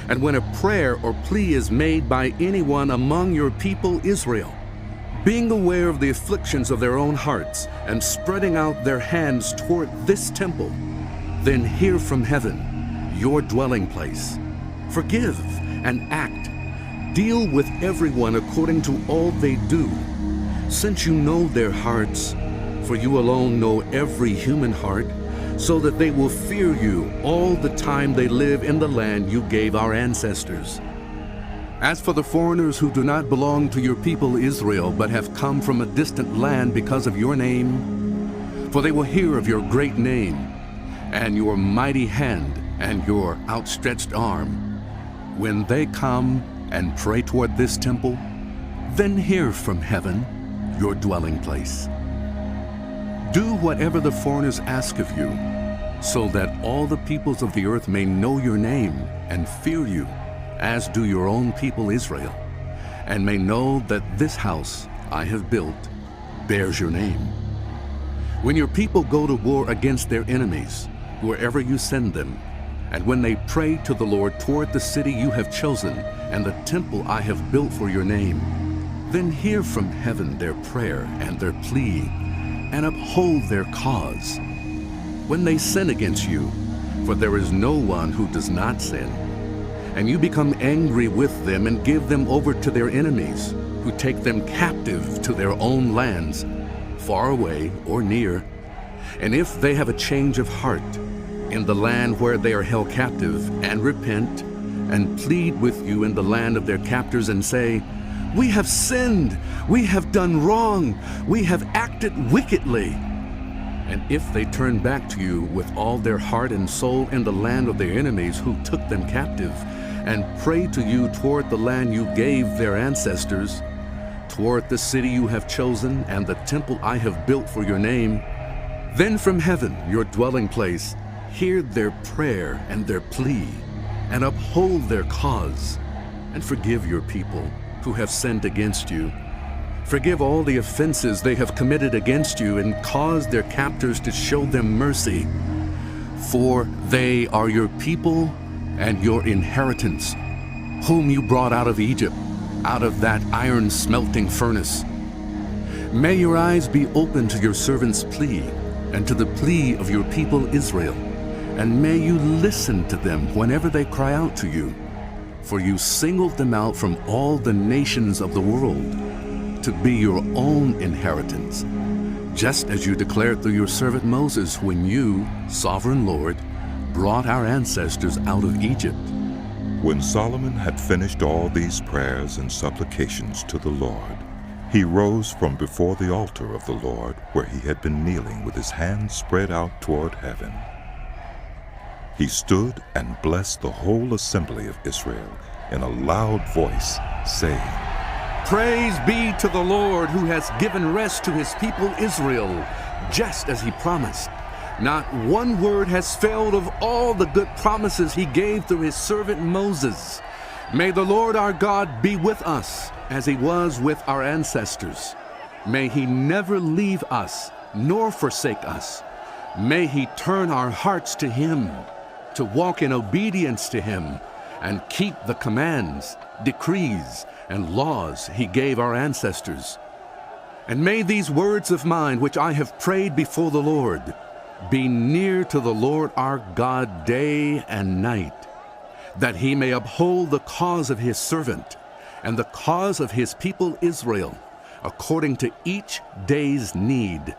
S11: and when a prayer or plea is made by anyone among your people Israel, being aware of the afflictions of their own hearts, and spreading out their hands toward this temple, then hear from heaven, your dwelling place. Forgive and act. Deal with everyone according to all they do, since you know their hearts, for you alone know every human heart, so that they will fear you all the time they live in the land you gave our ancestors. As for the foreigners who do not belong to your people Israel, but have come from a distant land because of your name, for they will hear of your great name, and your mighty hand, and your outstretched arm, when they come and pray toward this temple, then hear from heaven, your dwelling place. Do whatever the foreigners ask of you, so that all the peoples of the earth may know your name and fear you, as do your own people Israel, and may know that this house I have built bears your name. When your people go to war against their enemies, wherever you send them, and when they pray to the Lord toward the city you have chosen and the temple I have built for your name, then hear from heaven their prayer and their plea, and uphold their cause. When they sin against you, for there is no one who does not sin, and you become angry with them and give them over to their enemies, who take them captive to their own lands, far away or near, and if they have a change of heart in the land where they are held captive, and repent, and plead with you in the land of their captors, and say, we have sinned, we have done wrong, we have acted wickedly. And if they turn back to you with all their heart and soul in the land of their enemies who took them captive, and pray to you toward the land you gave their ancestors, toward the city you have chosen and the temple I have built for your name, then from heaven, your dwelling place, hear their prayer and their plea, and uphold their cause. and forgive your people who have sinned against you. Forgive all the offenses they have committed against you, and cause their captors to show them mercy. For they are your people and your inheritance, whom you brought out of Egypt, out of that iron smelting furnace. May your eyes be open to your servant's plea, and to the plea of your people Israel, and may you listen to them whenever they cry out to you. For you singled them out from all the nations of the world to be your own inheritance, just as you declared through your servant Moses when you, sovereign Lord, brought our ancestors out of Egypt.
S1: When Solomon had finished all these prayers and supplications to the Lord, he rose from before the altar of the Lord, where he had been kneeling with his hands spread out toward heaven. He stood and blessed the whole assembly of Israel in a loud voice, saying,
S11: Praise be to the Lord, who has given rest to his people Israel, just as he promised. Not one word has failed of all the good promises he gave through his servant Moses. May the Lord our God be with us, as he was with our ancestors. May he never leave us, nor forsake us. May he turn our hearts to him, to walk in obedience to him, and keep the commands, decrees, and laws he gave our ancestors. And may these words of mine, which I have prayed before the Lord, be near to the Lord our God day and night, that he may uphold the cause of his servant and the cause of his people Israel, according to each day's need,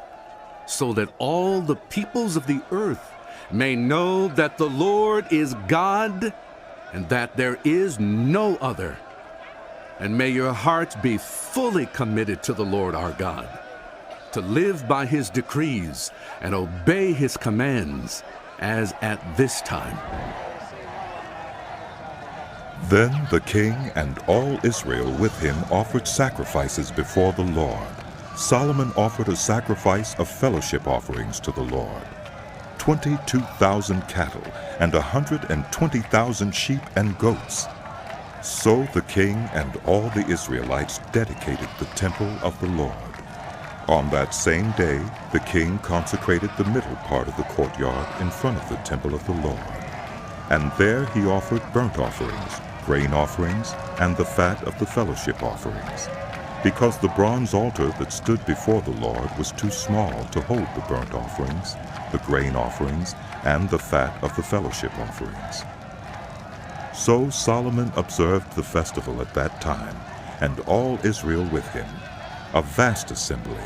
S11: so that all the peoples of the earth may know that the Lord is God, and that there is no other. And may your hearts be fully committed to the Lord our God, to live by his decrees and obey his commands, as at this time.
S1: Then the king and all Israel with him offered sacrifices before the Lord. Solomon offered a sacrifice of fellowship offerings to the Lord, 22,000 cattle and 120,000 sheep and goats. So the king and all the Israelites dedicated the temple of the Lord. On that same day, the king consecrated the middle part of the courtyard in front of the temple of the Lord. And there he offered burnt offerings, grain offerings, and the fat of the fellowship offerings, because the bronze altar that stood before the Lord was too small to hold the burnt offerings, the grain offerings, and the fat of the fellowship offerings. So Solomon observed the festival at that time, and all Israel with him, a vast assembly,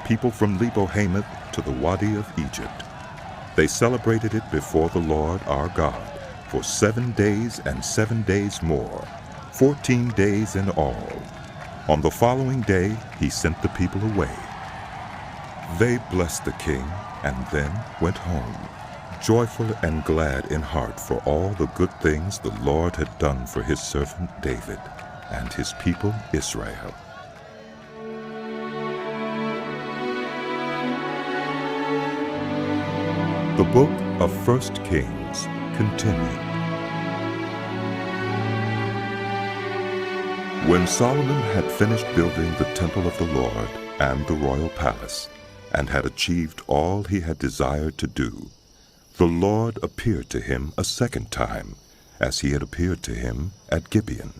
S1: people from Lebo Hamath to the Wadi of Egypt. They celebrated it before the Lord our God for 7 days and 7 days more, 14 days in all. On the following day he sent the people away. They blessed the king and then went home, joyful and glad in heart for all the good things the Lord had done for his servant David and his people Israel. The book of 1 Kings continued. When Solomon had finished building the temple of the Lord and the royal palace, and had achieved all he had desired to do, the Lord appeared to him a second time, as he had appeared to him at Gibeon.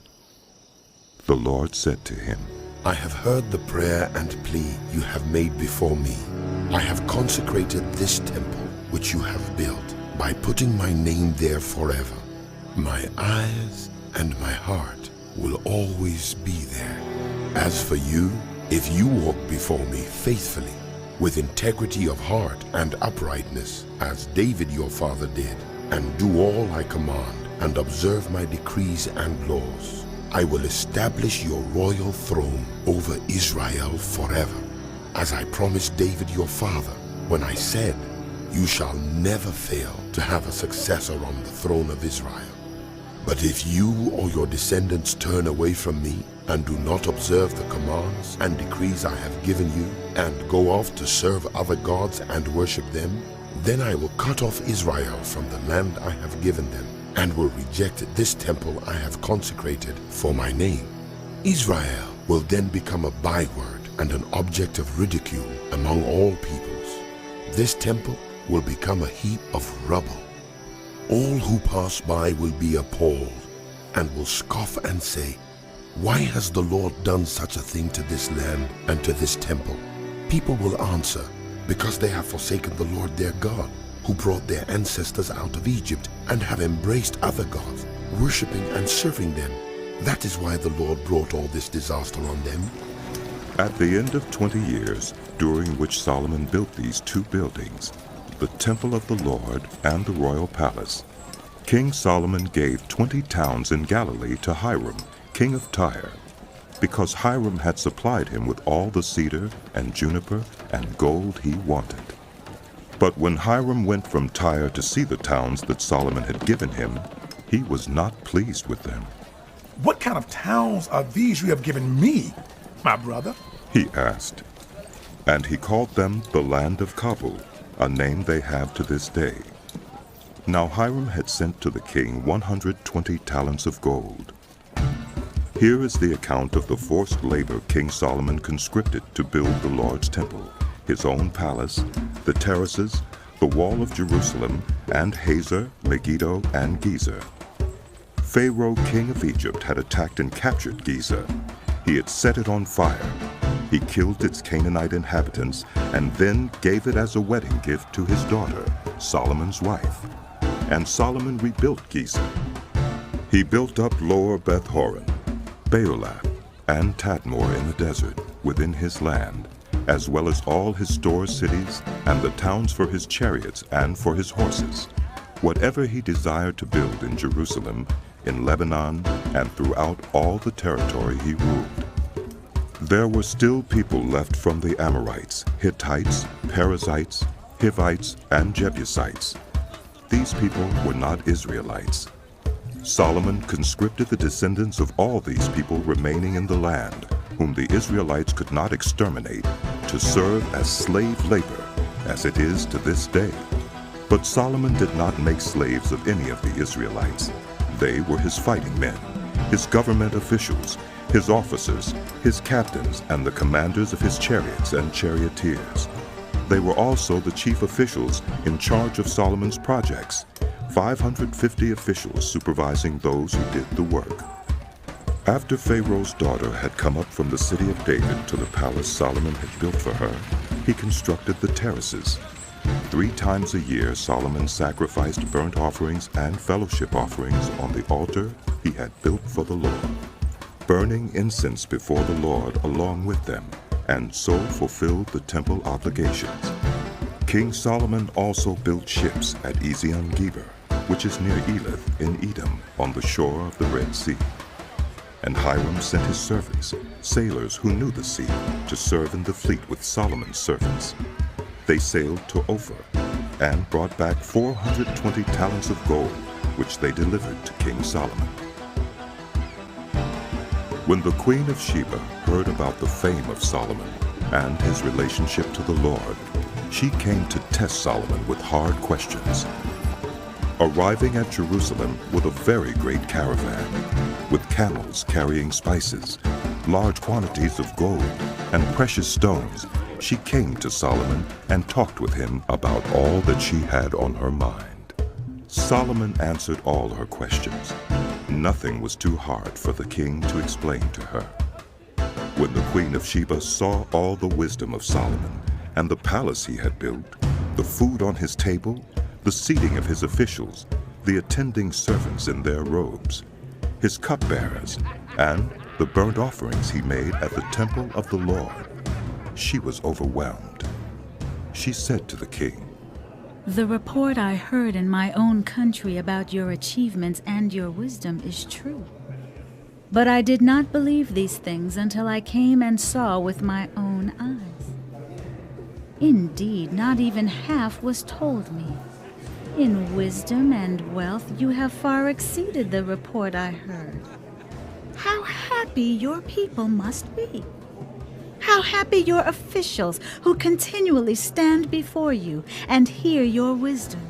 S1: The Lord said to him,
S14: I have heard the prayer and plea you have made before me. I have consecrated this temple which you have built by putting my name there forever. My eyes and my heart will always be there. As for you, if you walk before me faithfully, with integrity of heart and uprightness, as David your father did, and do all I command, and observe my decrees and laws, I will establish your royal throne over Israel forever, as I promised David your father, when I said, you shall never fail to have a successor on the throne of Israel. But if you or your descendants turn away from me, and do not observe the commands and decrees I have given you, and go off to serve other gods and worship them, then I will cut off Israel from the land I have given them, and will reject this temple I have consecrated for my name. Israel will then become a byword and an object of ridicule among all peoples. This temple will become a heap of rubble. All who pass by will be appalled and will scoff and say, "Why has the Lord done such a thing to this land and to this temple?" People will answer, "Because they have forsaken the Lord their God, who brought their ancestors out of Egypt, and have embraced other gods, worshipping and serving them. That is why the Lord brought all this disaster on them."
S1: At the end of 20 years, during which Solomon built these two buildings, the temple of the Lord and the royal palace, King Solomon gave 20 towns in Galilee to Hiram, king of Tyre, because Hiram had supplied him with all the cedar and juniper and gold he wanted. But when Hiram went from Tyre to see the towns that Solomon had given him, he was not pleased with them.
S17: "What kind of towns are these you have given me, my brother?"
S1: he asked. And he called them the land of Kabul, a name they have to this day. Now Hiram had sent to the king 120 talents of gold. Here is the account of the forced labor King Solomon conscripted to build the Lord's temple, his own palace, the terraces, the wall of Jerusalem, and Hazor, Megiddo, and Gezer. Pharaoh, king of Egypt, had attacked and captured Gezer. He had set it on fire. He killed its Canaanite inhabitants and then gave it as a wedding gift to his daughter, Solomon's wife. And Solomon rebuilt Gezer. He built up Lower Beth-horon, Baalah, and Tadmor in the desert within his land, as well as all his store cities and the towns for his chariots and for his horses. Whatever he desired to build in Jerusalem, in Lebanon, and throughout all the territory he ruled. There were still people left from the Amorites, Hittites, Perizzites, Hivites, and Jebusites. These people were not Israelites. Solomon conscripted the descendants of all these people remaining in the land, whom the Israelites could not exterminate, to serve as slave labor, as it is to this day. But Solomon did not make slaves of any of the Israelites. They were his fighting men, his government officials, his officers, his captains, and the commanders of his chariots and charioteers. They were also the chief officials in charge of Solomon's projects, 550 officials supervising those who did the work. After Pharaoh's daughter had come up from the city of David to the palace Solomon had built for her, he constructed the terraces. 3 times a year Solomon sacrificed burnt offerings and fellowship offerings on the altar he had built for the Lord, burning incense before the Lord along with them, and so fulfilled the temple obligations. King Solomon also built ships at Ezion-Geber, which is near Elath in Edom, on the shore of the Red Sea. And Hiram sent his servants, sailors who knew the sea, to serve in the fleet with Solomon's servants. They sailed to Ophir and brought back 420 talents of gold, which they delivered to King Solomon. When the Queen of Sheba heard about the fame of Solomon and his relationship to the Lord, she came to test Solomon with hard questions. Arriving at Jerusalem with a very great caravan, with camels carrying spices, large quantities of gold, and precious stones, she came to Solomon and talked with him about all that she had on her mind. Solomon answered all her questions. Nothing was too hard for the king to explain to her. When the Queen of Sheba saw all the wisdom of Solomon and the palace he had built, the food on his table, the seating of his officials, the attending servants in their robes, his cupbearers, and the burnt offerings he made at the temple of the Lord, she was overwhelmed. She said to the king,
S18: "The report I heard in my own country about your achievements and your wisdom is true. But I did not believe these things until I came and saw with my own eyes. Indeed, not even half was told me. In wisdom and wealth you have far exceeded the report I heard. How happy your people must be! How happy your officials who continually stand before you and hear your wisdom.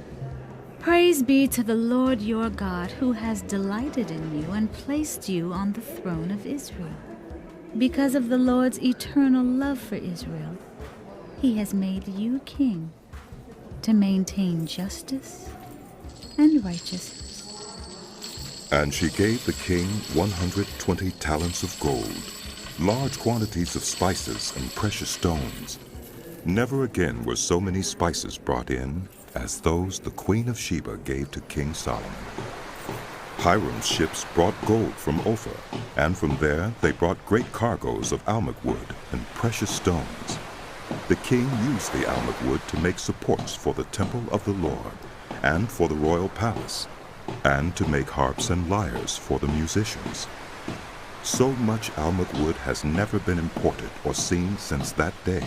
S18: Praise be to the Lord your God, who has delighted in you and placed you on the throne of Israel. Because of the Lord's eternal love for Israel, he has made you king to maintain justice and righteousness.
S1: And she gave the king 120 talents of gold, large quantities of spices and precious stones. Never again were so many spices brought in as those the Queen of Sheba gave to King Solomon. Hiram's ships brought gold from Ophir, and from there they brought great cargoes of almug wood and precious stones. The king used the almug wood to make supports for the temple of the Lord and for the royal palace, and to make harps and lyres for the musicians. So much almug wood has never been imported or seen since that day.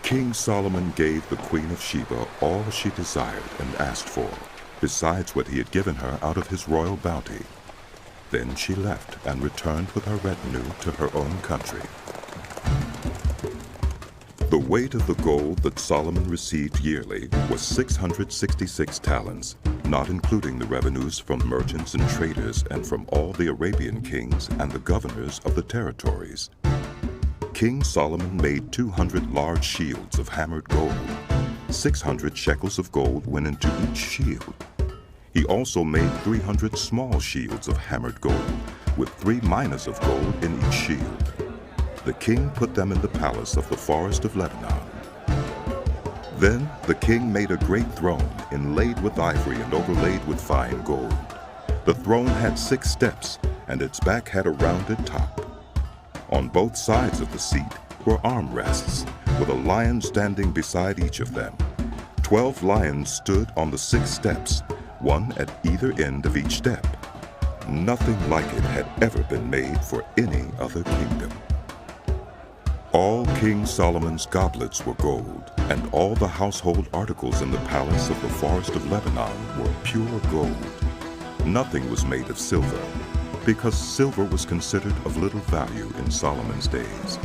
S1: King Solomon gave the Queen of Sheba all she desired and asked for, besides what he had given her out of his royal bounty. Then she left and returned with her retinue to her own country. The weight of the gold that Solomon received yearly was 666 talents, not including the revenues from merchants and traders and from all the Arabian kings and the governors of the territories. King Solomon made 200 large shields of hammered gold. 600 shekels of gold went into each shield. He also made 300 small shields of hammered gold, with 3 minas of gold in each shield. The king put them in the palace of the forest of Lebanon. Then the king made a great throne, inlaid with ivory and overlaid with fine gold. The throne had 6 steps, and its back had a rounded top. On both sides of the seat were armrests, with a lion standing beside each of them. 12 lions stood on the 6 steps, one at either end of each step. Nothing like it had ever been made for any other kingdom. All King Solomon's goblets were gold, and all the household articles in the palace of the forest of Lebanon were pure gold. Nothing was made of silver, because silver was considered of little value in Solomon's days.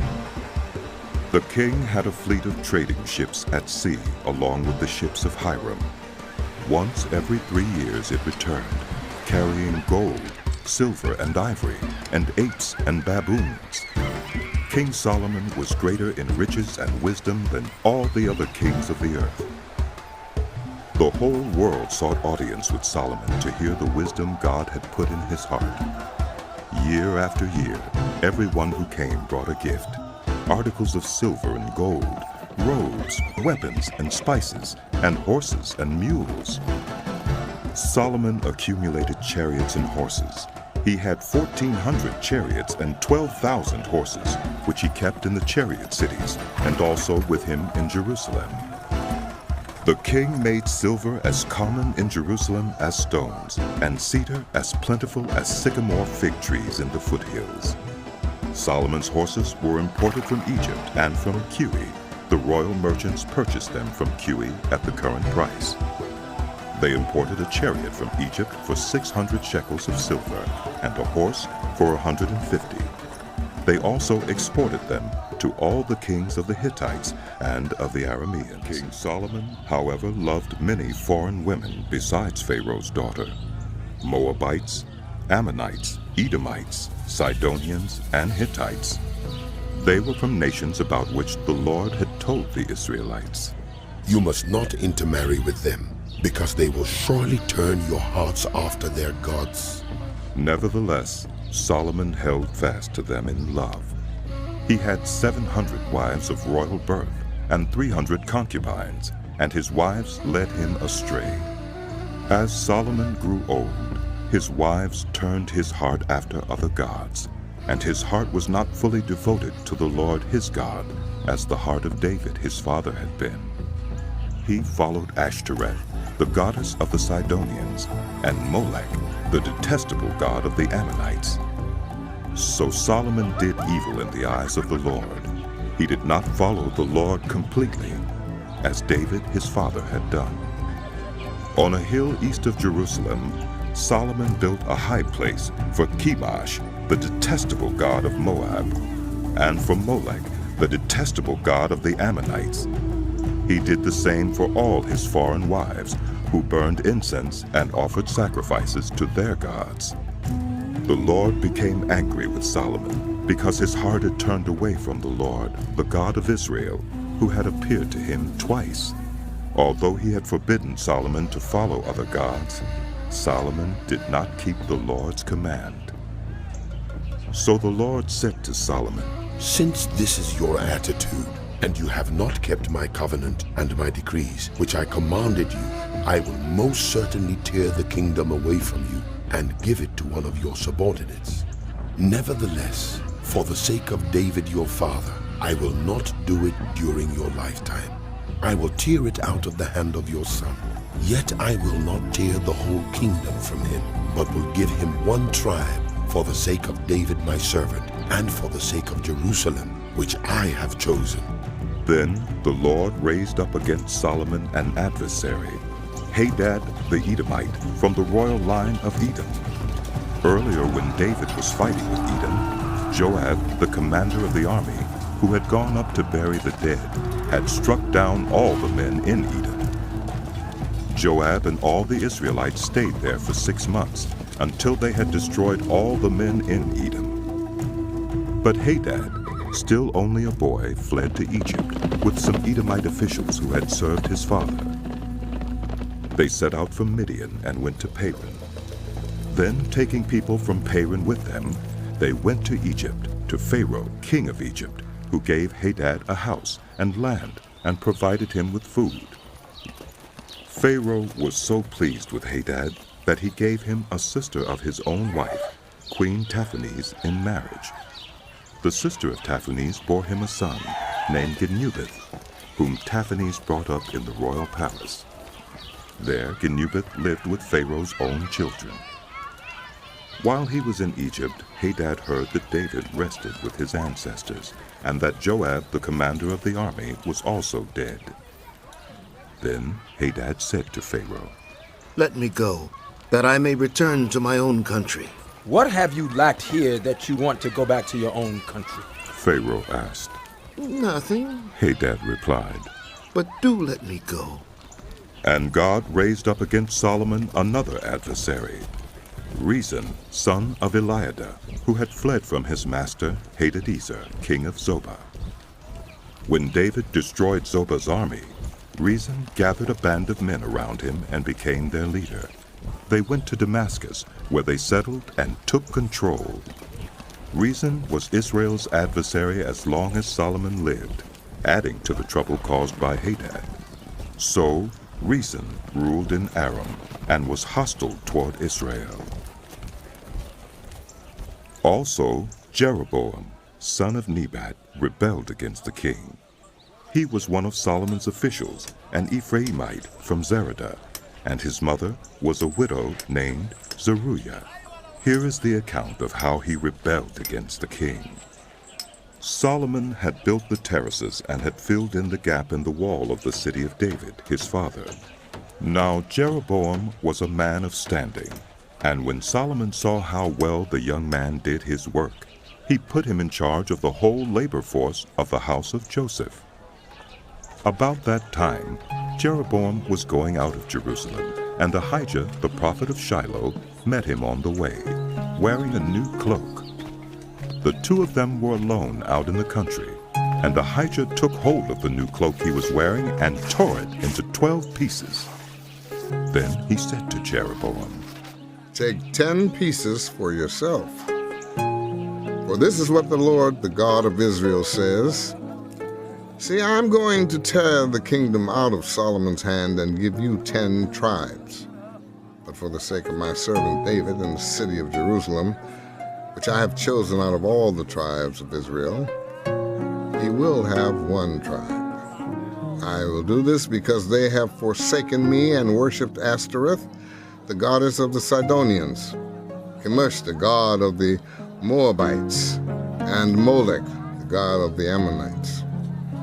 S1: The king had a fleet of trading ships at sea along with the ships of Hiram. Once every 3 years it returned, carrying gold, silver and ivory, and apes and baboons. King Solomon was greater in riches and wisdom than all the other kings of the earth. The whole world sought audience with Solomon to hear the wisdom God had put in his heart. Year after year, everyone who came brought a gift, articles of silver and gold, robes, weapons and spices, and horses and mules. Solomon accumulated chariots and horses. He had 1,400 chariots and 12,000 horses, which he kept in the chariot cities, and also with him in Jerusalem. The king made silver as common in Jerusalem as stones, and cedar as plentiful as sycamore fig trees in the foothills. Solomon's horses were imported from Egypt and from Kiwi. The royal merchants purchased them from Kiwi at the current price. They imported a chariot from Egypt for 600 shekels of silver, and a horse for 150. They also exported them to all the kings of the Hittites and of the Arameans. King Solomon, however, loved many foreign women besides Pharaoh's daughter: Moabites, Ammonites, Edomites, Sidonians, and Hittites. They were from nations about which the Lord had told the Israelites,
S14: "You must not intermarry with them, because they will surely turn your hearts after their gods."
S1: Nevertheless, Solomon held fast to them in love. He had 700 wives of royal birth and 300 concubines, and his wives led him astray. As Solomon grew old, his wives turned his heart after other gods, and his heart was not fully devoted to the Lord his God, as the heart of David his father had been. He followed Ashtoreth, the goddess of the Sidonians, and Molech, the detestable god of the Ammonites. So Solomon did evil in the eyes of the Lord. He did not follow the Lord completely, as David his father had done. On a hill east of Jerusalem, Solomon built a high place for Chemosh, the detestable god of Moab, and for Molech, the detestable god of the Ammonites. He did the same for all his foreign wives, who burned incense and offered sacrifices to their gods. The Lord became angry with Solomon because his heart had turned away from the Lord, the God of Israel, who had appeared to him twice. Although he had forbidden Solomon to follow other gods, Solomon did not keep the Lord's command. So the Lord said to Solomon,
S14: "Since this is your attitude, and you have not kept my covenant and my decrees, which I commanded you, I will most certainly tear the kingdom away from you and give it to one of your subordinates. Nevertheless, for the sake of David your father, I will not do it during your lifetime. I will tear it out of the hand of your son. Yet I will not tear the whole kingdom from him, but will give him one tribe for the sake of David my servant, and for the sake of Jerusalem, which I have chosen."
S1: Then the Lord raised up against Solomon an adversary, Hadad the Edomite, from the royal line of Edom. Earlier, when David was fighting with Edom, Joab, the commander of the army, who had gone up to bury the dead, had struck down all the men in Edom. Joab and all the Israelites stayed there for 6 months, until they had destroyed all the men in Edom. But Hadad, still only a boy, fled to Egypt with some Edomite officials who had served his father. They set out from Midian and went to Paran. Then, taking people from Paran with them, they went to Egypt, to Pharaoh, king of Egypt, who gave Hadad a house and land and provided him with food. Pharaoh was so pleased with Hadad that he gave him a sister of his own wife, Queen Taphanes, in marriage. The sister of Taphanes bore him a son named Genubith, whom Taphanes brought up in the royal palace. There Genubith lived with Pharaoh's own children. While he was in Egypt, Hadad heard that David rested with his ancestors, and that Joab, the commander of the army, was also dead. Then Hadad said to Pharaoh,
S19: "Let me go, that I may return to my own country."
S20: "What have you lacked here that you want to go back to your own country?"
S1: Pharaoh asked.
S19: "Nothing,"
S1: Hadad replied.
S19: "But do let me go."
S1: And God raised up against Solomon another adversary, Rezon, son of Eliada, who had fled from his master Hadadezer, king of Zobah. When David destroyed Zobah's army, Rezon gathered a band of men around him and became their leader. They went to Damascus, where they settled and took control. Rezon was Israel's adversary as long as Solomon lived, adding to the trouble caused by Hadad. So Rezon ruled in Aram and was hostile toward Israel. Also, Jeroboam, son of Nebat, rebelled against the king. He was one of Solomon's officials, an Ephraimite from Zeradah, and his mother was a widow named Zeruiah. Here is the account of how he rebelled against the king. Solomon had built the terraces and had filled in the gap in the wall of the city of David, his father. Now Jeroboam was a man of standing, and when Solomon saw how well the young man did his work, he put him in charge of the whole labor force of the house of Joseph. About that time, Jeroboam was going out of Jerusalem, and Ahijah, the prophet of Shiloh, met him on the way, wearing a new cloak. The two of them were alone out in the country, and Ahijah took hold of the new cloak he was wearing and tore it into 12 pieces. Then he said to Jeroboam,
S21: "Take 10 pieces for yourself. For this is what the Lord, the God of Israel, says. See, I'm going to tear the kingdom out of Solomon's hand and give you 10 tribes. But for the sake of my servant David and the city of Jerusalem, which I have chosen out of all the tribes of Israel, he will have 1 tribe. I will do this because they have forsaken me and worshipped Ashtoreth, the goddess of the Sidonians, Chemosh, the god of the Moabites, and Molech, the god of the Ammonites,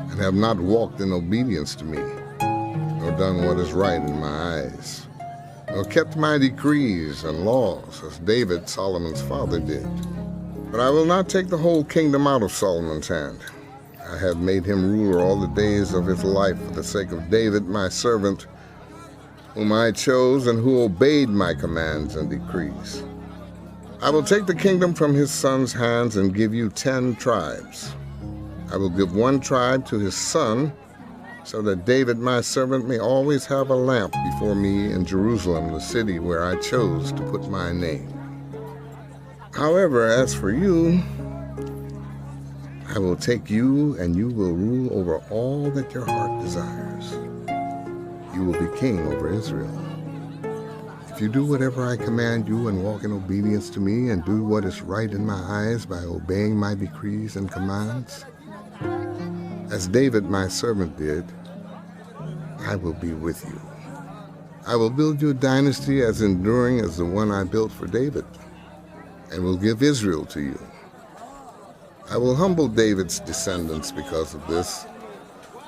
S21: and have not walked in obedience to me, nor done what is right in my eyes, nor kept my decrees and laws, as David, Solomon's father, did. But I will not take the whole kingdom out of Solomon's hand. I have made him ruler all the days of his life for the sake of David, my servant, whom I chose and who obeyed my commands and decrees. I will take the kingdom from his son's hands and give you 10 tribes. I will give 1 tribe to his son, so that David my servant may always have a lamp before me in Jerusalem, the city where I chose to put my name. However, as for you, I will take you, and you will rule over all that your heart desires. You will be king over Israel. If you do whatever I command you and walk in obedience to me and do what is right in my eyes by obeying my decrees and commands, as David my servant did, I will be with you. I will build you a dynasty as enduring as the one I built for David, and will give Israel to you. I will humble David's descendants because of this,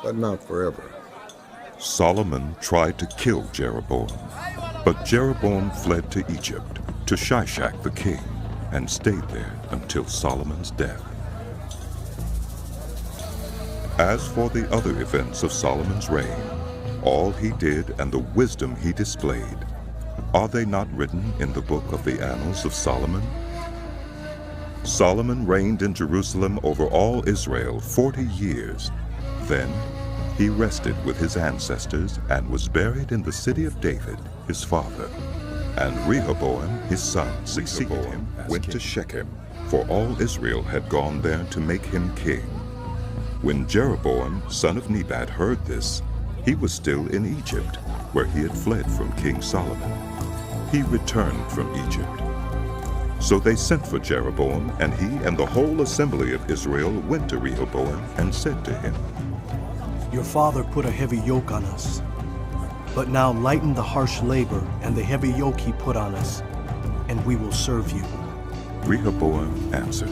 S21: but not forever.
S1: Solomon tried to kill Jeroboam, but Jeroboam fled to Egypt, to Shishak the king, and stayed there until Solomon's death. As for the other events of Solomon's reign, all he did and the wisdom he displayed, are they not written in the book of the Annals of Solomon? Solomon reigned in Jerusalem over all Israel 40 years. Then he rested with his ancestors and was buried in the city of David, his father. And Rehoboam, his son, succeeded him, went to Shechem, for all Israel had gone there to make him king. When Jeroboam, son of Nebat, heard this, he was still in Egypt, where he had fled from King Solomon. He returned from Egypt. So they sent for Jeroboam, and he and the whole assembly of Israel went to Rehoboam and said to him,
S13: Your father put a heavy yoke on us, but now lighten the harsh labor and the heavy yoke he put on us, and we will serve you.
S1: Rehoboam answered,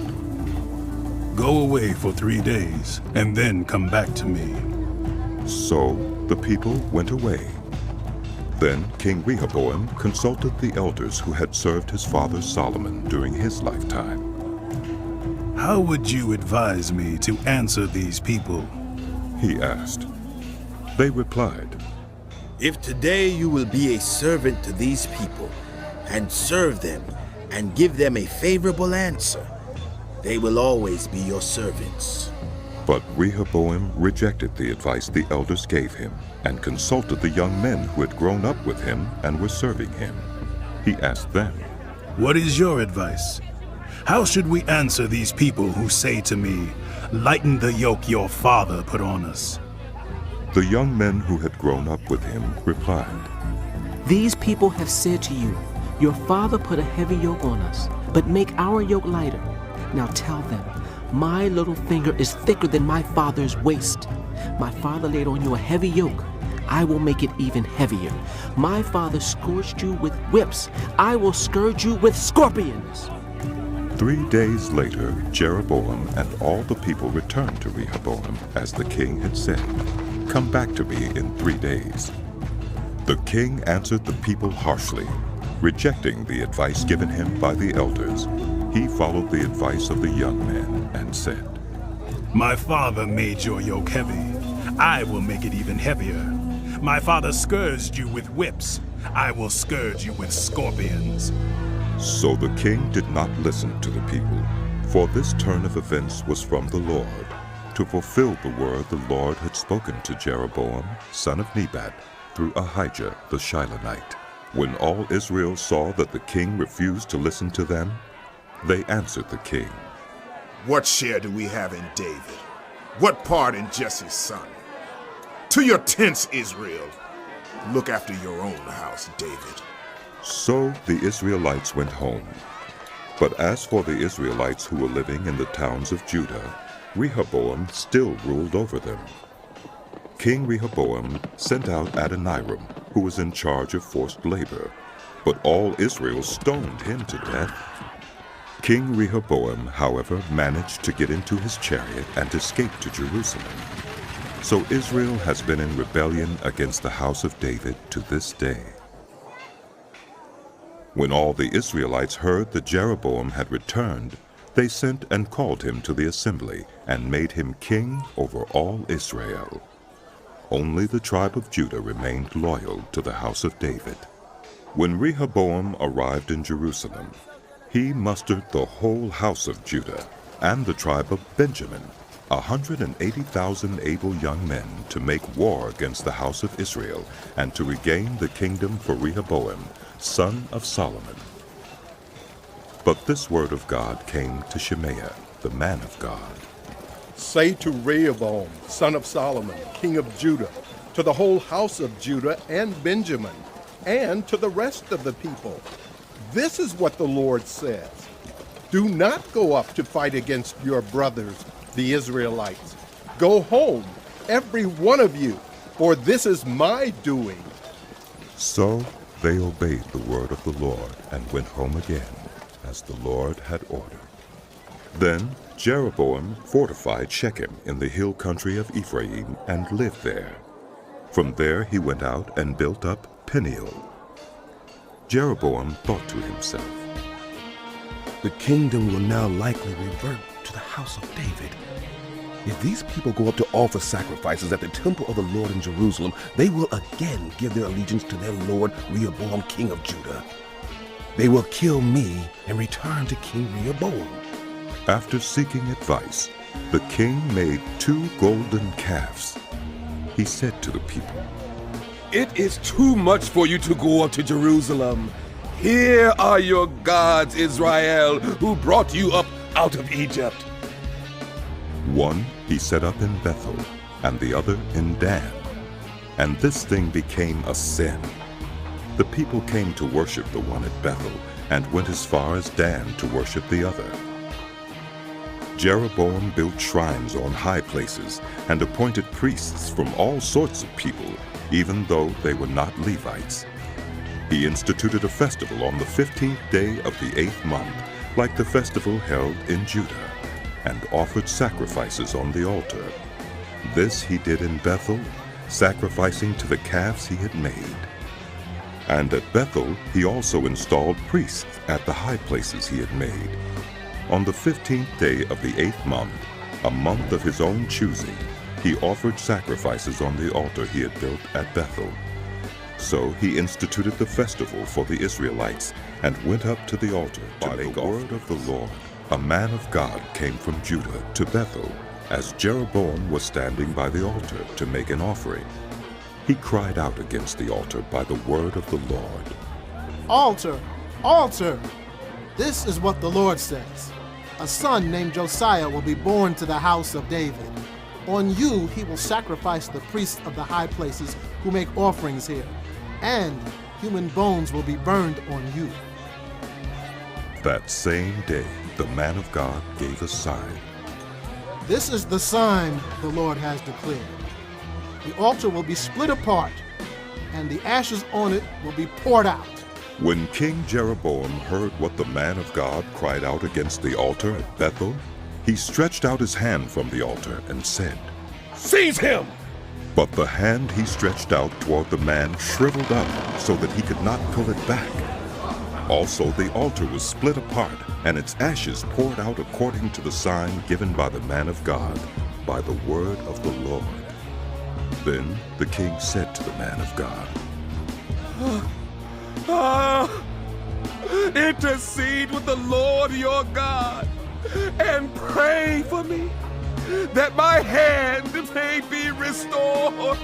S4: Go away for 3 days, and then come back to me.
S1: So the people went away. Then King Rehoboam consulted the elders who had served his father Solomon during his lifetime.
S4: How would you advise me to answer these people?
S1: He asked. They replied,
S19: If today you will be a servant to these people, and serve them, and give them a favorable answer, they will always be your servants.
S1: But Rehoboam rejected the advice the elders gave him, and consulted the young men who had grown up with him and were serving him. He asked them,
S4: What is your advice? How should we answer these people who say to me, Lighten the yoke your father put on us?
S1: The young men who had grown up with him replied,
S22: These people have said to you, Your father put a heavy yoke on us, but make our yoke lighter. Now tell them, my little finger is thicker than my father's waist. My father laid on you a heavy yoke. I will make it even heavier. My father scourged you with whips. I will scourge you with scorpions.
S1: 3 days later, Jeroboam and all the people returned to Rehoboam, as the king had said, Come back to me in 3 days. The king answered the people harshly, rejecting the advice given him by the elders. He followed the advice of the young men and said,
S4: My father made your yoke heavy. I will make it even heavier. My father scourged you with whips. I will scourge you with scorpions.
S1: So the king did not listen to the people, for this turn of events was from the Lord, to fulfill the word the Lord had spoken to Jeroboam, son of Nebat, through Ahijah the Shilonite. When all Israel saw that the king refused to listen to them, they answered the king,
S23: What share do we have in David? What part in Jesse's son? To your tents, Israel. Look after your own house, David.
S1: So the Israelites went home. But as for the Israelites who were living in the towns of Judah, Rehoboam still ruled over them. King Rehoboam sent out Adoniram, who was in charge of forced labor, but all Israel stoned him to death. King Rehoboam, however, managed to get into his chariot and escape to Jerusalem. So Israel has been in rebellion against the house of David to this day. When all the Israelites heard that Jeroboam had returned, they sent and called him to the assembly and made him king over all Israel. Only the tribe of Judah remained loyal to the house of David. When Rehoboam arrived in Jerusalem, he mustered the whole house of Judah and the tribe of Benjamin, 180,000 able young men, to make war against the house of Israel and to regain the kingdom for Rehoboam, son of Solomon. But this word of God came to Shemaiah, the man of God.
S8: Say to Rehoboam, son of Solomon, king of Judah, to the whole house of Judah and Benjamin, and to the rest of the people, this is what the Lord says. Do not go up to fight against your brothers, the Israelites. Go home, every one of you, for this is my doing.
S1: So they obeyed the word of the Lord and went home again, as the Lord had ordered. Then Jeroboam fortified Shechem in the hill country of Ephraim and lived there. From there he went out and built up Peniel. Jeroboam thought to himself,
S9: the kingdom will now likely revert to the house of David. If these people go up to offer sacrifices at the temple of the Lord in Jerusalem, they will again give their allegiance to their lord Rehoboam, king of Judah. They will kill me and return to King Rehoboam.
S1: After seeking advice, the king made 2 golden calves. He said to the people,
S9: It is too much for you to go up to Jerusalem. Here are your gods, Israel, who brought you up out of Egypt.
S1: One he set up in Bethel, and the other in Dan. And this thing became a sin. The people came to worship the one at Bethel, and went as far as Dan to worship the other. Jeroboam built shrines on high places, and appointed priests from all sorts of people, even though they were not Levites. He instituted a festival on the 15th day of the 8th month, like the festival held in Judah, and offered sacrifices on the altar. This he did in Bethel, sacrificing to the calves he had made. And at Bethel he also installed priests at the high places he had made. On the 15th day of the 8th month, a month of his own choosing, he offered sacrifices on the altar he had built at Bethel. So he instituted the festival for the Israelites, and went up to the altar to make the word of the Lord. A man of God came from Judah to Bethel, as Jeroboam was standing by the altar to make an offering. He cried out against the altar by the word of the Lord.
S10: Altar! Altar! This is what the Lord says. A son named Josiah will be born to the house of David. On you he will sacrifice the priests of the high places who make offerings here, and human bones will be burned on you.
S1: That same day the man of God gave a sign.
S10: This is the sign the Lord has declared. The altar will be split apart, and the ashes on it will be poured out.
S1: When King Jeroboam heard what the man of God cried out against the altar at Bethel, he stretched out his hand from the altar and said,
S9: Seize him!
S1: But the hand he stretched out toward the man shriveled up so that he could not pull it back. Also the altar was split apart, and its ashes poured out according to the sign given by the man of God, by the word of the Lord. Then the king said to the man of God,
S9: Intercede with the Lord your God, and pray for me, that my hand may be restored.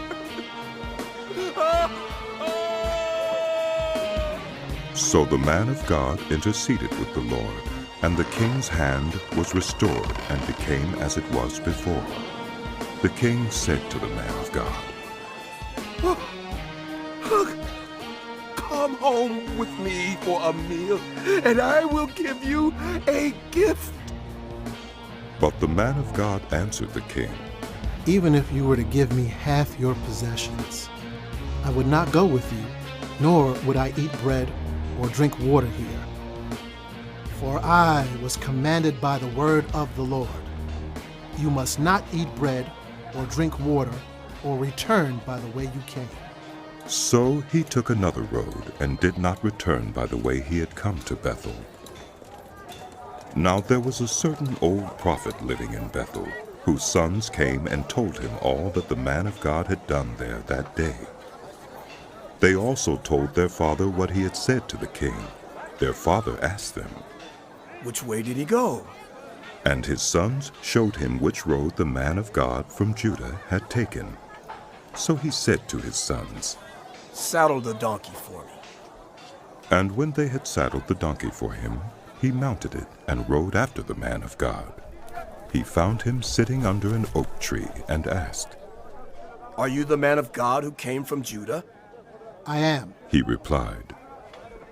S1: So the man of God interceded with the Lord, and the king's hand was restored and became as it was before. The king said to the man of God,
S9: Come home with me for a meal, and I will give you a gift.
S1: But the man of God answered the king,
S10: Even if you were to give me half your possessions, I would not go with you, nor would I eat bread or drink water here. For I was commanded by the word of the Lord, you must not eat bread or drink water or return by the way you came.
S1: So he took another road and did not return by the way he had come to Bethel. Now there was a certain old prophet living in Bethel, whose sons came and told him all that the man of God had done there that day. They also told their father what he had said to the king. Their father asked them,
S2: "Which way did he go?"
S1: And his sons showed him which road the man of God from Judah had taken. So he said to his sons,
S2: "Saddle the donkey for me."
S1: And when they had saddled the donkey for him, he mounted it and rode after the man of God. He found him sitting under an oak tree and asked,
S2: "Are you the man of God who came from Judah?"
S10: "I am,"
S1: he replied.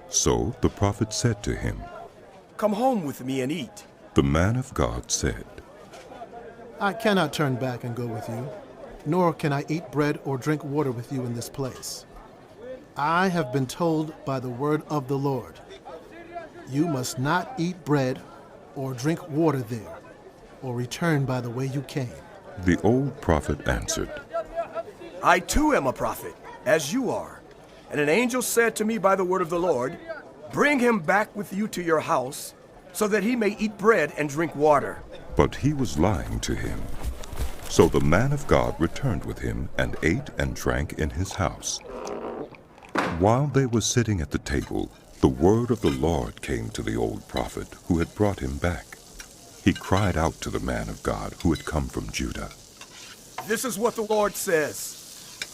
S1: So the prophet said to him,
S2: "Come home with me and eat."
S1: The man of God said,
S10: "I cannot turn back and go with you, nor can I eat bread or drink water with you in this place. I have been told by the word of the Lord, you must not eat bread or drink water there, or return by the way you came."
S1: The old prophet answered,
S2: "I too am a prophet, as you are. And an angel said to me by the word of the Lord, bring him back with you to your house, so that he may eat bread and drink water."
S1: But he was lying to him. So the man of God returned with him and ate and drank in his house. While they were sitting at the table, the word of the Lord came to the old prophet who had brought him back. He cried out to the man of God who had come from Judah.
S2: "This is what the Lord says.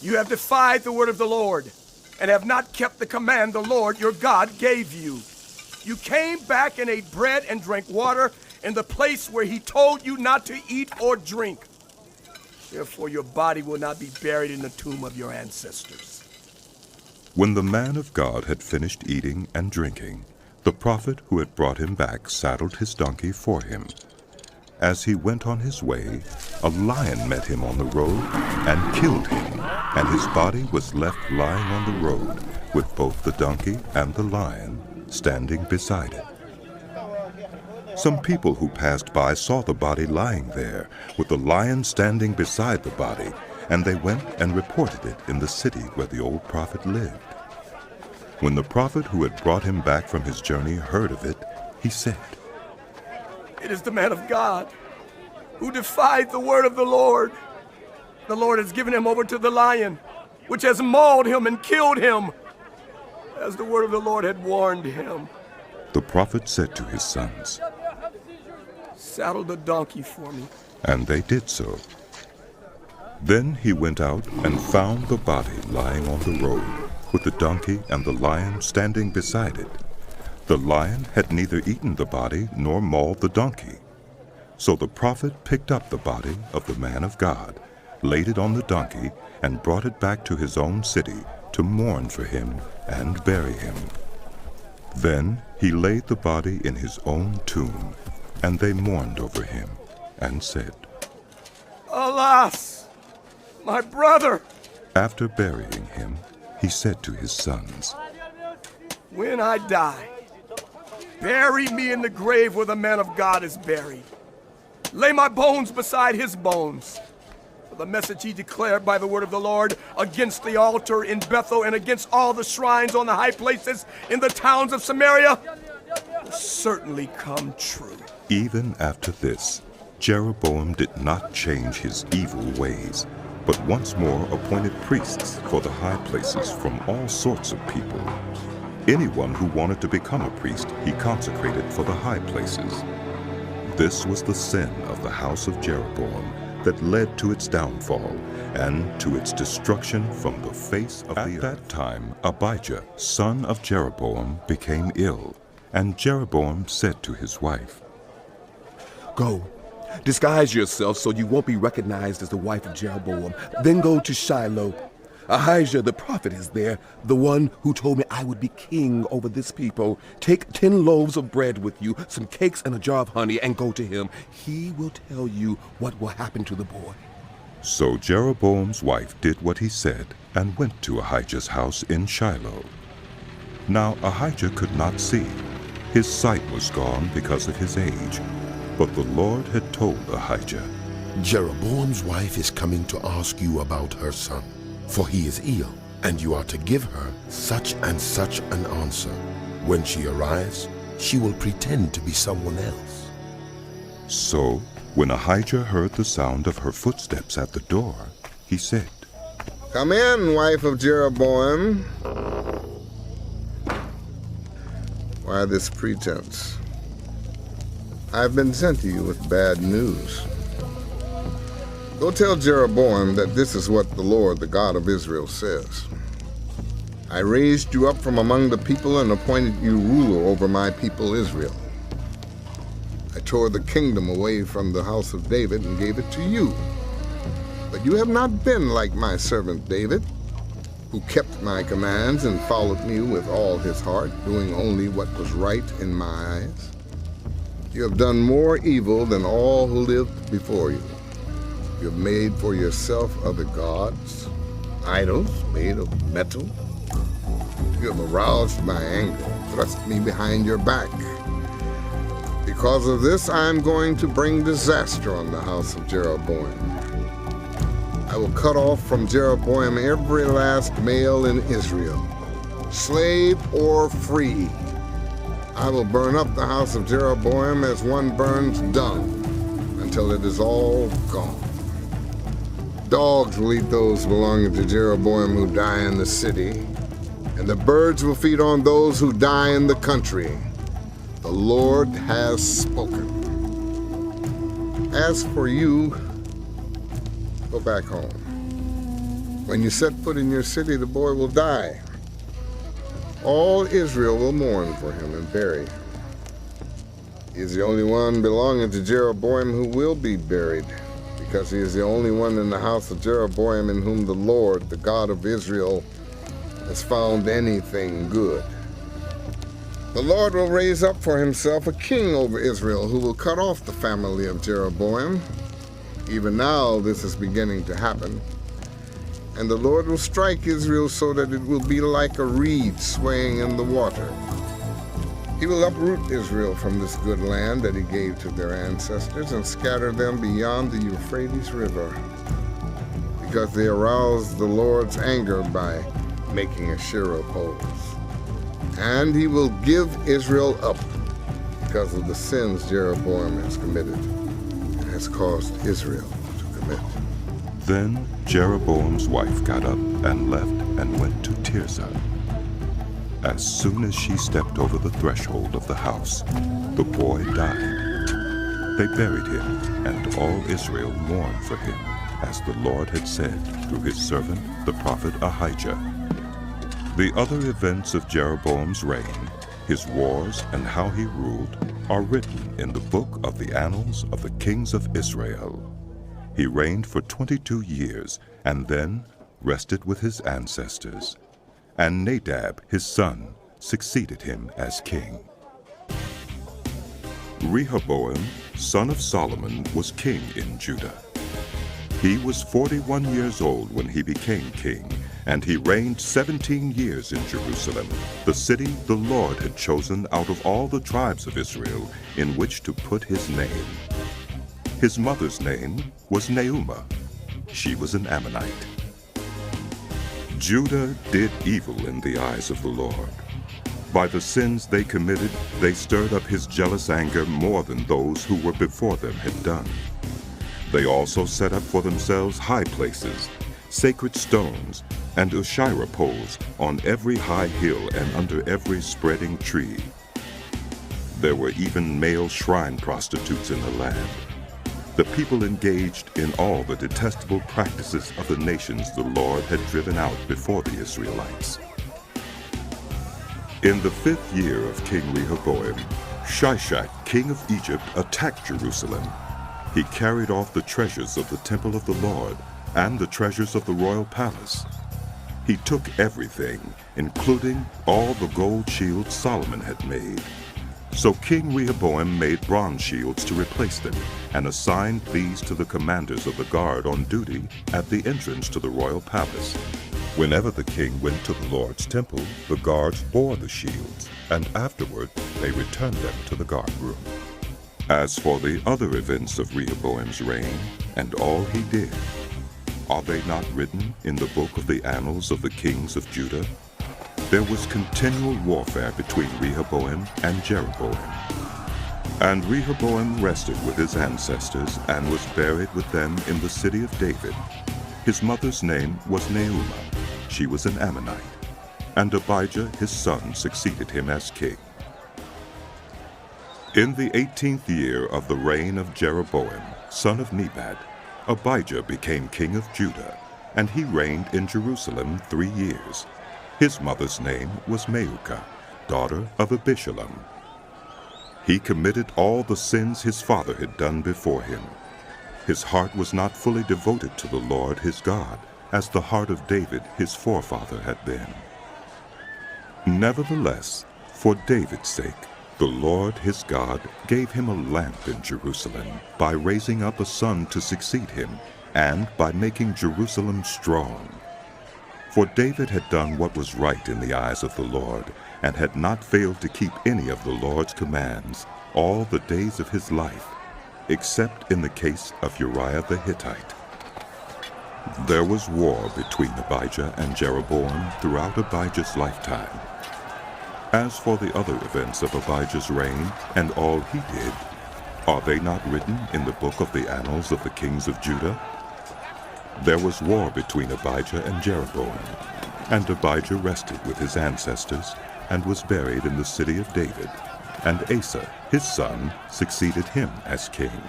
S2: You have defied the word of the Lord, and have not kept the command the Lord your God gave you. You came back and ate bread and drank water in the place where he told you not to eat or drink. Therefore your body will not be buried in the tomb of your ancestors."
S1: When the man of God had finished eating and drinking, the prophet who had brought him back saddled his donkey for him. As he went on his way, a lion met him on the road and killed him, and his body was left lying on the road, with both the donkey and the lion standing beside it. Some people who passed by saw the body lying there, with the lion standing beside the body, and they went and reported it in the city where the old prophet lived. When the prophet who had brought him back from his journey heard of it, he said,
S2: "It is the man of God who defied the word of the Lord. The Lord has given him over to the lion, which has mauled him and killed him, as the word of the Lord had warned him."
S1: The prophet said to his sons,
S2: "Saddle the donkey for me."
S1: and they did so. Then he went out and found the body lying on the road, with the donkey and the lion standing beside it. The lion had neither eaten the body nor mauled the donkey. So the prophet picked up the body of the man of God, laid it on the donkey, and brought it back to his own city to mourn for him and bury him. Then he laid the body in his own tomb, and they mourned over him and said,
S2: "Alas, my brother!"
S1: After burying him, he said to his sons,
S2: "When I die, bury me in the grave where the man of God is buried. Lay my bones beside his bones. For the message he declared by the word of the Lord against the altar in Bethel and against all the shrines on the high places in the towns of Samaria will certainly come true."
S1: Even after this, Jeroboam did not change his evil ways, but once more appointed priests for the high places from all sorts of people. Anyone who wanted to become a priest, he consecrated for the high places. This was the sin of the house of Jeroboam that led to its downfall and to its destruction from the face of the earth. At that time, Abijah, son of Jeroboam, became ill, and Jeroboam said to his wife,
S9: "Go, disguise yourself so you won't be recognized as the wife of Jeroboam. Then go to Shiloh. Ahijah the prophet is there, the one who told me I would be king over this people. Take 10 loaves of bread with you, some cakes and a jar of honey, and go to him. He will tell you what will happen to the boy."
S1: So Jeroboam's wife did what he said and went to Ahijah's house in Shiloh. Now Ahijah could not see. His sight was gone because of his age. But the Lord had told Ahijah,
S14: "Jeroboam's wife is coming to ask you about her son, for he is ill, and you are to give her such and such an answer. When she arrives, she will pretend to be someone else."
S1: So When Ahijah heard the sound of her footsteps at the door, he said,
S21: "Come in, wife of Jeroboam." "Why this pretense? I've been sent to you with bad news. Go tell Jeroboam that this is what the Lord, the God of Israel, says. I raised you up from among the people and appointed you ruler over my people Israel. I tore the kingdom away from the house of David and gave it to you. But you have not been like my servant David, who kept my commands and followed me with all his heart, doing only what was right in my eyes. You have done more evil than all who lived before you. You have made for yourself other gods, idols made of metal. You have aroused my anger, thrust me behind your back. Because of this, I am going to bring disaster on the house of Jeroboam. I will cut off from Jeroboam every last male in Israel, slave or free. I will burn up the house of Jeroboam as one burns dung, until it is all gone. Dogs will eat those belonging to Jeroboam who die in the city, and the birds will feed on those who die in the country. The Lord has spoken. As for you, go back home. When you set foot in your city, the boy will die. All Israel will mourn for him and bury him. He is the only one belonging to Jeroboam who will be buried, because he is the only one in the house of Jeroboam in whom the Lord, the God of Israel, has found anything good. The Lord will raise up for himself a king over Israel who will cut off the family of Jeroboam. Even now this is beginning to happen. And the Lord will strike Israel so that it will be like a reed swaying in the water. He will uproot Israel from this good land that he gave to their ancestors and scatter them beyond the Euphrates River, because they aroused the Lord's anger by making Asherah poles. And he will give Israel up because of the sins Jeroboam has committed and has caused Israel to commit.
S1: Then Jeroboam's wife got up and left and went to Tirzah. As soon as she stepped over the threshold of the house, the boy died. They buried him, and all Israel mourned for him, as the Lord had said through his servant, the prophet Ahijah. The other events of Jeroboam's reign, his wars, and how he ruled, are written in the book of the annals of the kings of Israel. He reigned for 22 years, and then rested with his ancestors. And Nadab, his son, succeeded him as king. Rehoboam, son of Solomon, was king in Judah. He was 41 years old when he became king, and he reigned 17 years in Jerusalem, the city the Lord had chosen out of all the tribes of Israel in which to put his name. His mother's name was Naamah. She was an Ammonite. Judah did evil in the eyes of the Lord. By the sins they committed, they stirred up his jealous anger more than those who were before them had done. They also set up for themselves high places, sacred stones, and Asherah poles on every high hill and under every spreading tree. There were even male shrine prostitutes in the land. The people engaged in all the detestable practices of the nations the Lord had driven out before the Israelites. In the 5th year of King Rehoboam, Shishak, king of Egypt, attacked Jerusalem. He carried off the treasures of the temple of the Lord and the treasures of the royal palace. He took everything, including all the gold shields Solomon had made. So King Rehoboam made bronze shields to replace them, and assigned these to the commanders of the guard on duty at the entrance to the royal palace. Whenever the king went to the Lord's temple, the guards bore the shields, and afterward they returned them to the guard room. As for the other events of Rehoboam's reign, and all he did, are they not written in the book of the annals of the kings of Judah? There was continual warfare between Rehoboam and Jeroboam. And Rehoboam rested with his ancestors and was buried with them in the city of David. His mother's name was Naamah. She was an Ammonite. And Abijah his son succeeded him as king. In the 18th year of the reign of Jeroboam, son of Nebat, Abijah became king of Judah, and he reigned in Jerusalem 3 years. His mother's name was Maacah, daughter of Abishalom. He committed all the sins his father had done before him. His heart was not fully devoted to the Lord his God, as the heart of David his forefather had been. Nevertheless, for David's sake, the Lord his God gave him a lamp in Jerusalem by raising up a son to succeed him, and by making Jerusalem strong. For David had done what was right in the eyes of the Lord, and had not failed to keep any of the Lord's commands all the days of his life, except in the case of Uriah the Hittite. There was war between Abijah and Jeroboam throughout Abijah's lifetime. As for the other events of Abijah's reign and all he did, are they not written in the book of the annals of the kings of Judah? There was war between Abijah and Jeroboam, and Abijah rested with his ancestors and was buried in the city of David, and Asa, his son, succeeded him as king.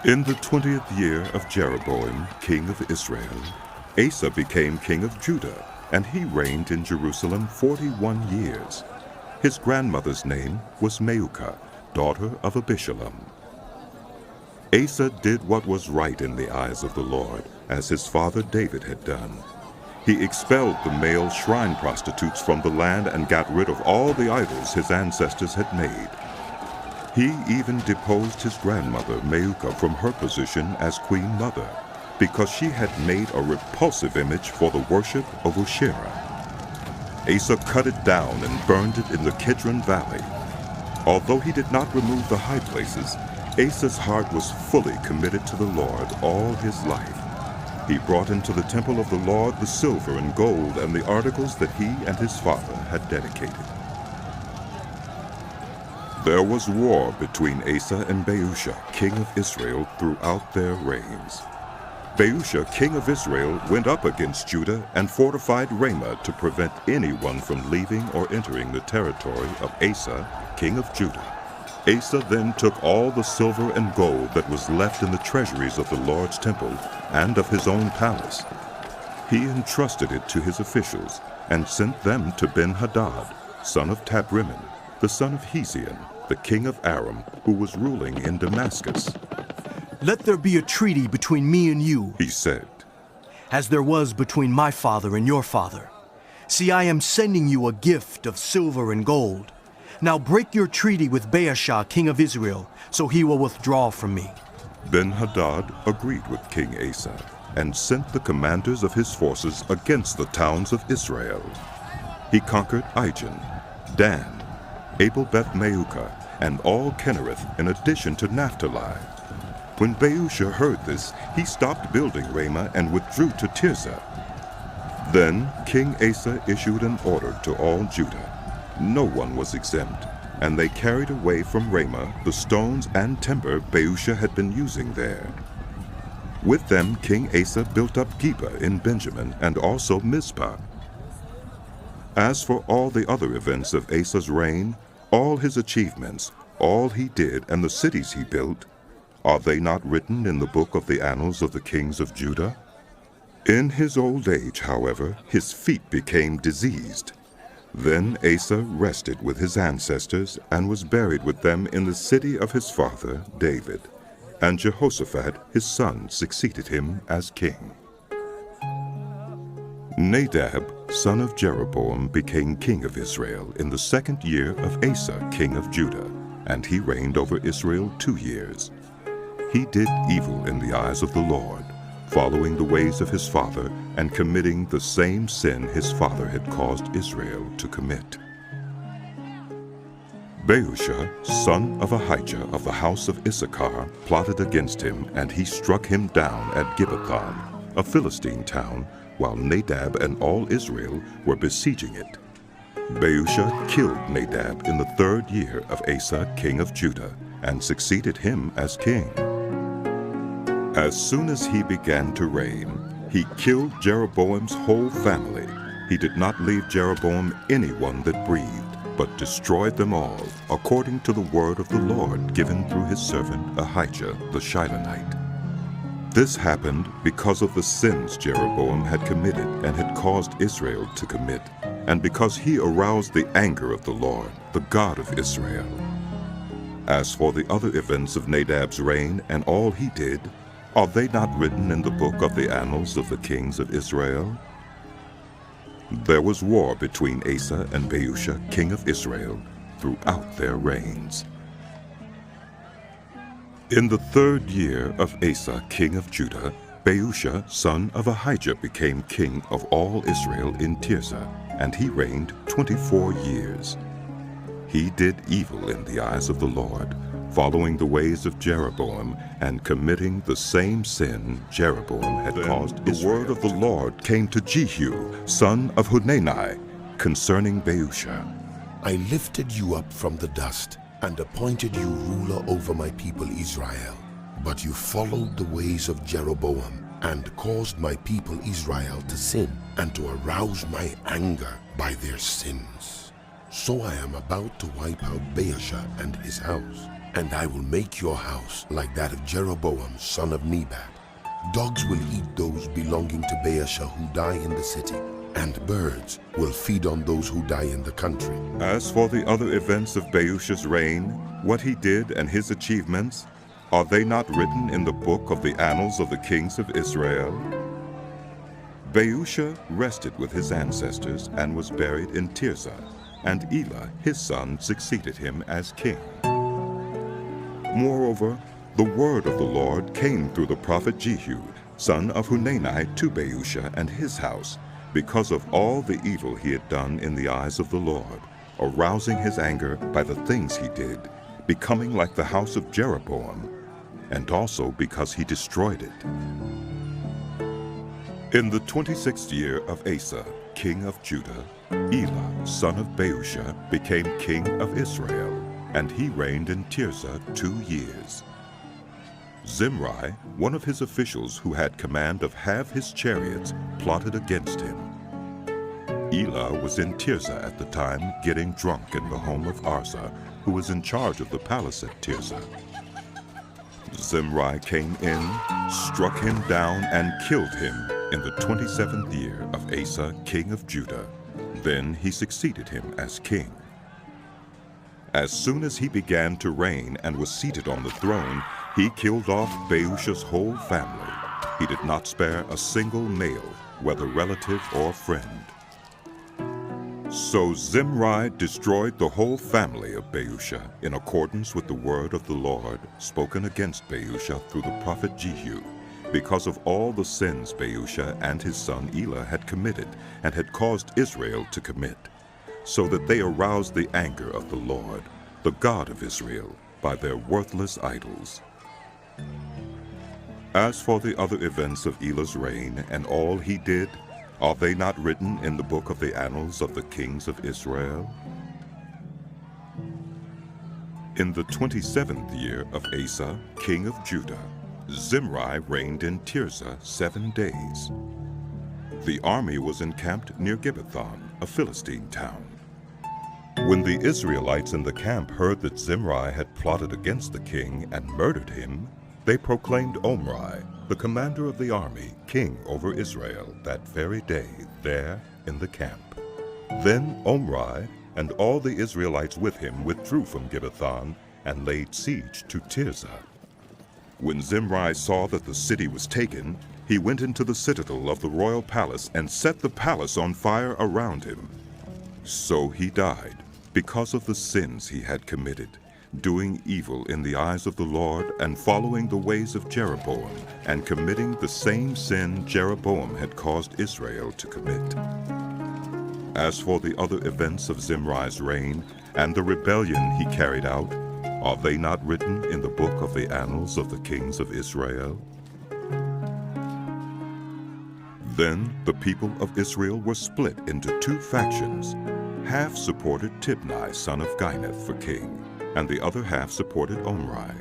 S1: In the 20th year of Jeroboam, king of Israel, Asa became king of Judah, and he reigned in Jerusalem 41 years. His grandmother's name was Maacah, daughter of Abishalom. Asa did what was right in the eyes of the Lord, as his father David had done. He expelled the male shrine prostitutes from the land and got rid of all the idols his ancestors had made. He even deposed his grandmother Maacah from her position as queen mother, because she had made a repulsive image for the worship of Asherah. Asa cut it down and burned it in the Kidron Valley. Although he did not remove the high places, Asa's heart was fully committed to the Lord all his life. He brought into the temple of the Lord the silver and gold and the articles that he and his father had dedicated. There was war between Asa and Baasha, king of Israel, throughout their reigns. Baasha, king of Israel, went up against Judah and fortified Ramah to prevent anyone from leaving or entering the territory of Asa, king of Judah. Asa then took all the silver and gold that was left in the treasuries of the Lord's temple and of his own palace. He entrusted it to his officials and sent them to Ben-Hadad, son of Tabrimmon, the son of Hezion, the king of Aram, who was ruling in Damascus.
S13: Let there be a treaty between me and you,
S1: he said,
S13: as there was between my father and your father. See, I am sending you a gift of silver and gold. Now break your treaty with Baasha, king of Israel, so he will withdraw from me.
S1: Ben-Hadad agreed with King Asa and sent the commanders of his forces against the towns of Israel. He conquered Ijon, Dan, Abel-Beth-Maacah, and all Kinnereth, in addition to Naphtali. When Baasha heard this, he stopped building Ramah and withdrew to Tirzah. Then King Asa issued an order to all Judah. No one was exempt, and they carried away from Ramah the stones and timber Baasha had been using there. With them King Asa built up Geba in Benjamin and also Mizpah. As for all the other events of Asa's reign, all his achievements, all he did, and the cities he built, are they not written in the book of the annals of the kings of Judah? In his old age, however, his feet became diseased. Then Asa rested with his ancestors and was buried with them in the city of his father David. And Jehoshaphat his son succeeded him as king. Nadab, son of Jeroboam, became king of Israel in the 2nd year of Asa, king of Judah, and he reigned over Israel 2 years. He did evil in the eyes of the Lord, following the ways of his father and committing the same sin his father had caused Israel to commit. Baasha, son of Ahijah of the house of Issachar, plotted against him, and he struck him down at Gibbethon, a Philistine town, while Nadab and all Israel were besieging it. Baasha killed Nadab in the 3rd year of Asa, king of Judah, and succeeded him as king. As soon as he began to reign, he killed Jeroboam's whole family. He did not leave Jeroboam anyone that breathed, but destroyed them all, according to the word of the Lord given through his servant Ahijah the Shilonite. This happened because of the sins Jeroboam had committed and had caused Israel to commit, and because he aroused the anger of the Lord, the God of Israel. As for the other events of Nadab's reign and all he did, are they not written in the book of the annals of the kings of Israel? There was war between Asa and Baasha, king of Israel, throughout their reigns. In the 3rd year of Asa, king of Judah, Baasha, son of Ahijah, became king of all Israel in Tirzah, and he reigned 24 years. He did evil in the eyes of the Lord, following the ways of Jeroboam and committing the same sin Jeroboam had caused Israel. The word of the Lord came to Jehu, son of Hanani, concerning Baasha.
S14: I lifted you up from the dust and appointed you ruler over my people Israel. But you followed the ways of Jeroboam and caused my people Israel to sin and to arouse my anger by their sins. So I am about to wipe out Baasha and his house, and I will make your house like that of Jeroboam, son of Nebat. Dogs will eat those belonging to Baasha who die in the city, and birds will feed on those who die in the country.
S1: As for the other events of Baasha's reign, what he did and his achievements, are they not written in the book of the annals of the kings of Israel? Baasha rested with his ancestors and was buried in Tirzah, and Elah, his son, succeeded him as king. Moreover, the word of the Lord came through the prophet Jehu, son of Hanani, to Baasha and his house, because of all the evil he had done in the eyes of the Lord, arousing his anger by the things he did, becoming like the house of Jeroboam, and also because he destroyed it. In the 26th year of Asa, king of Judah, Elah, son of Baasha, became king of Israel, and he reigned in Tirzah 2 years. Zimri, one of his officials who had command of half his chariots, plotted against him. Elah was in Tirzah at the time, getting drunk in the home of Arza, who was in charge of the palace at Tirzah. Zimri came in, struck him down, and killed him in the 27th year of Asa, king of Judah. Then he succeeded him as king. As soon as he began to reign and was seated on the throne, he killed off Baasha's whole family. He did not spare a single male, whether relative or friend. So Zimri destroyed the whole family of Baasha in accordance with the word of the Lord spoken against Baasha through the prophet Jehu, because of all the sins Baasha and his son Elah had committed and had caused Israel to commit, so that they aroused the anger of the Lord, the God of Israel, by their worthless idols. As for the other events of Elah's reign and all he did, are they not written in the book of the annals of the kings of Israel? In the 27th year of Asa, king of Judah, Zimri reigned in Tirzah 7 days. The army was encamped near Gibbethon, a Philistine town. When the Israelites in the camp heard that Zimri had plotted against the king and murdered him, they proclaimed Omri, the commander of the army, king over Israel that very day there in the camp. Then Omri and all the Israelites with him withdrew from Gibbethon and laid siege to Tirzah. When Zimri saw that the city was taken, he went into the citadel of the royal palace and set the palace on fire around him. So he died because of the sins he had committed, doing evil in the eyes of the Lord and following the ways of Jeroboam and committing the same sin Jeroboam had caused Israel to commit. As for the other events of Zimri's reign and the rebellion he carried out, are they not written in the book of the annals of the kings of Israel? Then the people of Israel were split into 2 factions. half supported Tibni, son of Ginath, for king, and the other half supported Omri.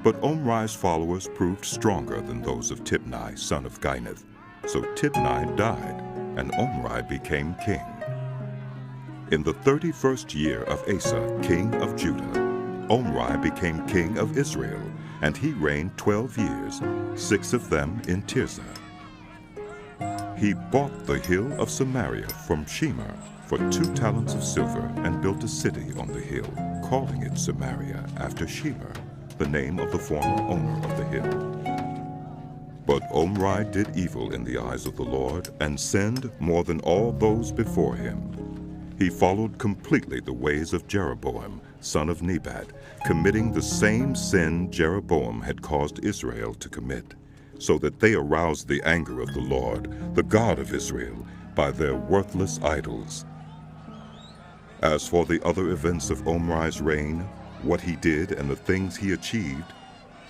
S1: But Omri's followers proved stronger than those of Tibni, son of Ginath. So Tibni died, and Omri became king. In the 31st year of Asa, king of Judah, Omri became king of Israel, and he reigned 12 years, 6 of them in Tirzah. He bought the hill of Samaria from Shemer for 2 talents of silver and built a city on the hill, calling it Samaria after Shemer, the name of the former owner of the hill. But Omri did evil in the eyes of the Lord and sinned more than all those before him. He followed completely the ways of Jeroboam, son of Nebat, committing the same sin Jeroboam had caused Israel to commit, so that they aroused the anger of the Lord, the God of Israel, by their worthless idols. As for the other events of Omri's reign, what he did and the things he achieved,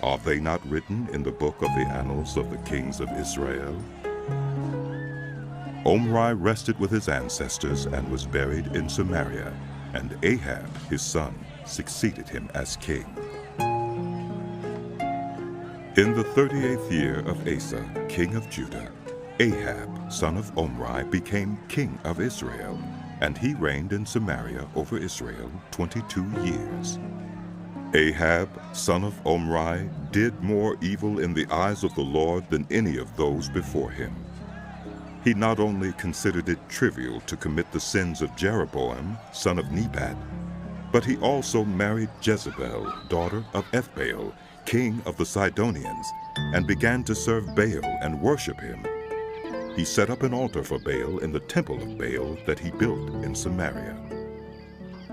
S1: are they not written in the book of the annals of the kings of Israel? Omri rested with his ancestors and was buried in Samaria, and Ahab, his son, succeeded him as king. In the 38th year of Asa, king of Judah, Ahab, son of Omri, became king of Israel, and he reigned in Samaria over Israel 22 years. Ahab, son of Omri, did more evil in the eyes of the Lord than any of those before him. He not only considered it trivial to commit the sins of Jeroboam, son of Nebat, but he also married Jezebel, daughter of Ethbaal, king of the Sidonians, and began to serve Baal and worship him. He set up an altar for Baal in the temple of Baal that he built in Samaria.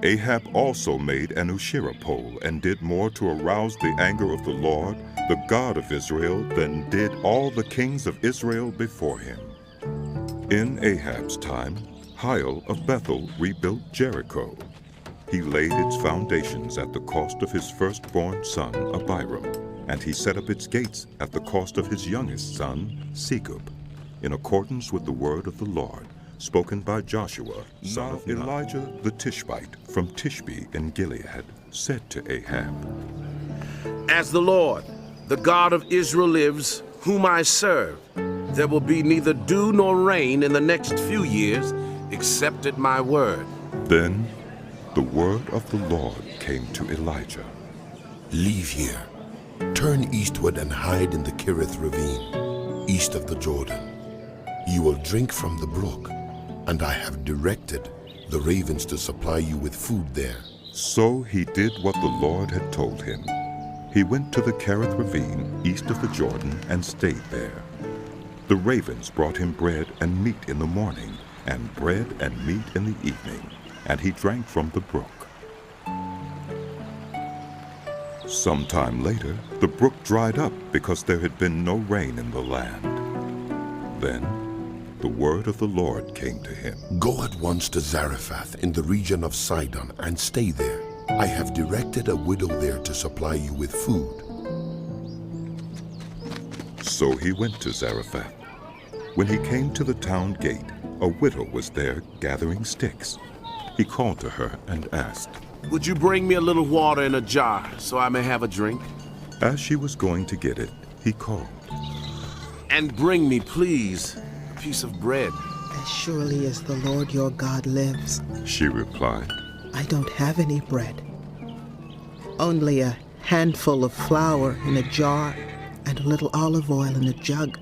S1: Ahab also made an Asherah pole and did more to arouse the anger of the Lord, the God of Israel, than did all the kings of Israel before him. In Ahab's time, Hiel of Bethel rebuilt Jericho. He laid its foundations at the cost of his firstborn son, Abiram, and he set up its gates at the cost of his youngest son, Segub, in accordance with the word of the Lord, spoken by Joshua, son of Nun. Elijah the Tishbite from Tishbe in Gilead said to Ahab,
S3: As the Lord, the God of Israel lives, whom I serve, there will be neither dew nor rain in the next few years, except at my word.
S1: Then the word of the Lord came to Elijah.
S14: Leave here, turn eastward and hide in the Kerith ravine, east of the Jordan. You will drink from the brook, and I have directed the ravens to supply you with food there.
S1: So he did what the Lord had told him. He went to the Kerith ravine, east of the Jordan, and stayed there. The ravens brought him bread and meat in the morning, and bread and meat in the evening, and he drank from the brook. Sometime later, the brook dried up because there had been no rain in the land. Then the word of the Lord came to him.
S14: Go at once to Zarephath in the region of Sidon and stay there. I have directed a widow there to supply you with food.
S1: So he went to Zarephath. When he came to the town gate, a widow was there gathering sticks. He called to her and asked,
S3: Would you bring me a little water in a jar so I may have a drink?
S1: As she was going to get it, he called,
S3: And bring me, please, a piece of bread.
S16: As surely as the Lord your God lives,
S1: she replied,
S16: I don't have any bread. Only a handful of flour in a jar and a little olive oil in a jug.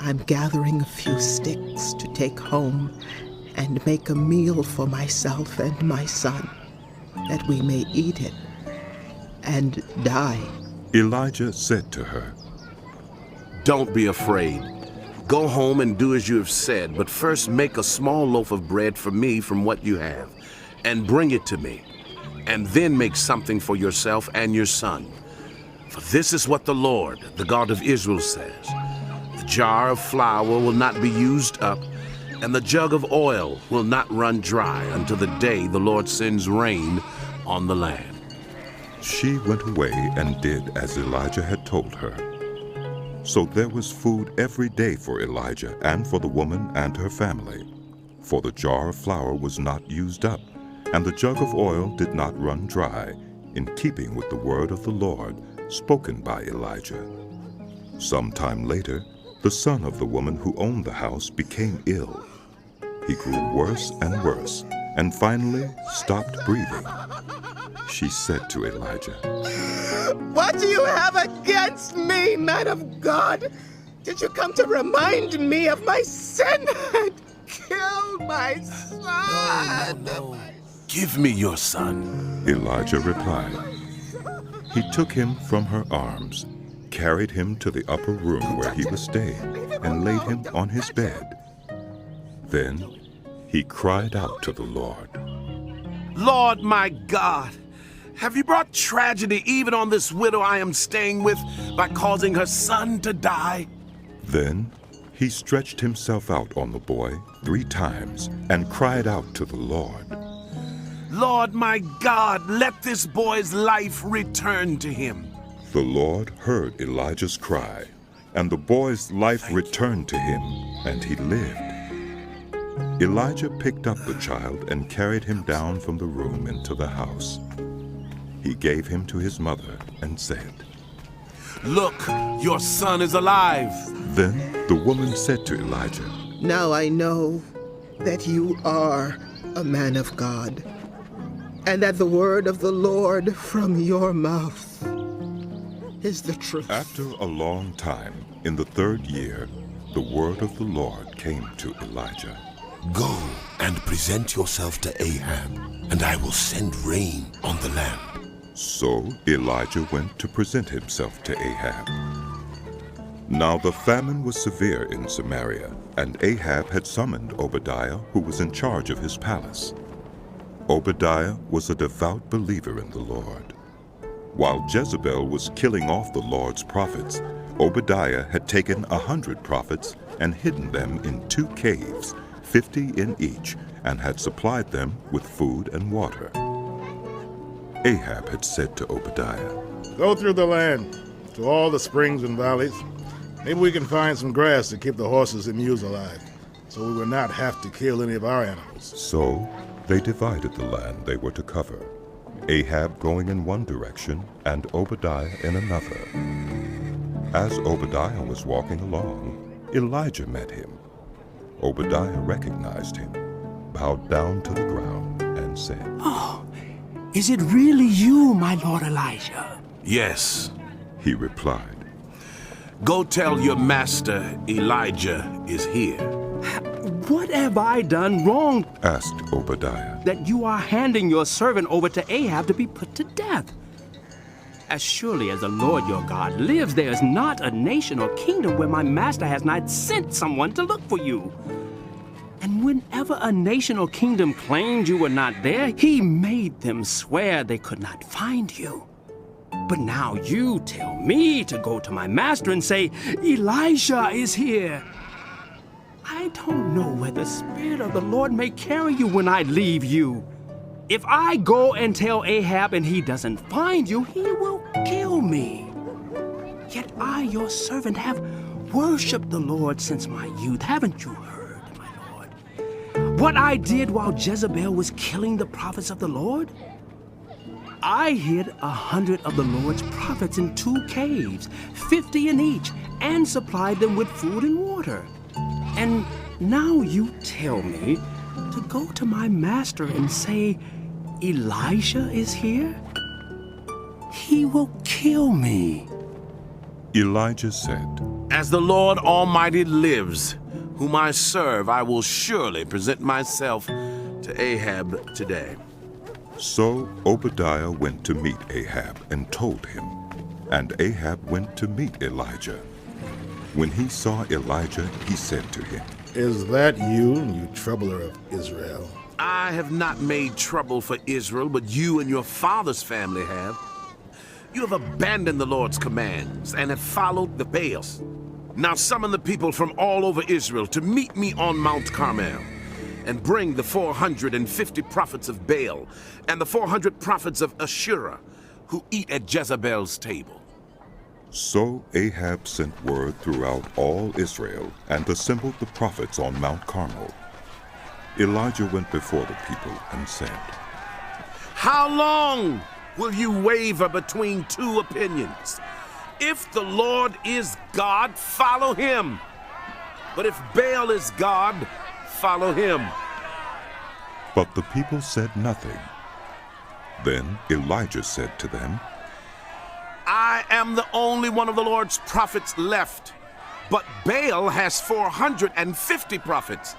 S16: I'm gathering a few sticks to take home and make a meal for myself and my son, that we may eat it and die.
S1: Elijah said to her,
S3: Don't be afraid. Go home and do as you have said, but first make a small loaf of bread for me from what you have, and bring it to me, and then make something for yourself and your son. For this is what the Lord, the God of Israel, says. The jar of flour will not be used up, and the jug of oil will not run dry until the day the Lord sends rain on the land.
S1: She went away and did as Elijah had told her. So there was food every day for Elijah and for the woman and her family. for the jar of flour was not used up, and the jug of oil did not run dry, in keeping with the word of the Lord spoken by Elijah. Some time later, the son of the woman who owned the house became ill. He grew worse and worse, and finally stopped breathing. She said to Elijah,
S16: "What do you have against me, man of God? Did you come to remind me of my sin and kill my son?"
S3: No. Give me your son,
S1: Elijah replied. He took him from her arms, carried him to the upper room where he was staying, and laid him on his bed. Then he cried out to the Lord,
S3: Lord my God, have you brought tragedy even on this widow I am staying with by causing her son to die?
S1: Then he stretched himself out on the boy 3 times and cried out to the Lord,
S3: Lord my God, let this boy's life return to him.
S1: The Lord heard Elijah's cry, and the boy's life returned to him, and he lived. Elijah picked up the child and carried him down from the room into the house. He gave him to his mother and said,
S3: Look, your son is alive.
S1: Then the woman said to Elijah,
S16: Now I know that you are a man of God, and that the word of the Lord from your mouth is the truth.
S1: After a long time, in the 3rd year, the word of the Lord came to Elijah.
S14: Go and present yourself to Ahab, and I will send rain on the land.
S1: So Elijah went to present himself to Ahab. Now the famine was severe in Samaria, and Ahab had summoned Obadiah, who was in charge of his palace. Obadiah was a devout believer in the Lord. While Jezebel was killing off the Lord's prophets, Obadiah had taken 100 prophets and hidden them in 2 caves, 50 in each, and had supplied them with food and water. Ahab had said to Obadiah,
S5: Go through the land, to all the springs and valleys. Maybe we can find some grass to keep the horses and mules alive, so we will not have to kill any of our animals.
S1: So they divided the land they were to cover, Ahab going in one direction and Obadiah in another. As Obadiah was walking along, Elijah met him. Obadiah recognized him, bowed down to the ground, and said,
S6: Oh, is it really you, my lord Elijah?
S3: Yes,
S1: he replied.
S3: Go tell your master Elijah is here.
S6: What have I done wrong?
S1: Asked Obadiah.
S6: That you are handing your servant over to Ahab to be put to death. As surely as the Lord your God lives, there is not a nation or kingdom where my master has not sent someone to look for you. And whenever a nation or kingdom claimed you were not there, he made them swear they could not find you. But now you tell me to go to my master and say, Elijah is here. I don't know where the Spirit of the Lord may carry you when I leave you. If I go and tell Ahab and he doesn't find you, he will kill me. Yet I, your servant, have worshipped the Lord since my youth. Haven't you heard, my Lord? What I did while Jezebel was killing the prophets of the Lord? I hid 100 of the Lord's prophets in 2 caves, 50 in each, and supplied them with food and water. And now you tell me to go to my master and say, Elijah is here? He will kill me.
S1: Elijah said,
S3: As the Lord Almighty lives, whom I serve, I will surely present myself to Ahab today.
S1: So Obadiah went to meet Ahab and told him, and Ahab went to meet Elijah. When he saw Elijah, he said to him,
S5: Is that you troubler of Israel?
S3: I have not made trouble for Israel, but you and your father's family have. You have abandoned the Lord's commands and have followed the Baals. Now summon the people from all over Israel to meet me on Mount Carmel, and bring the 450 prophets of Baal and the 400 prophets of Asherah who eat at Jezebel's table.
S1: So Ahab sent word throughout all Israel and assembled the prophets on Mount Carmel. Elijah went before the people and said,
S3: How long will you waver between two opinions? If the Lord is God, follow him. But if Baal is God, follow him.
S1: But the people said nothing. Then Elijah said to them,
S3: I am the only one of the Lord's prophets left, but Baal has 450 prophets.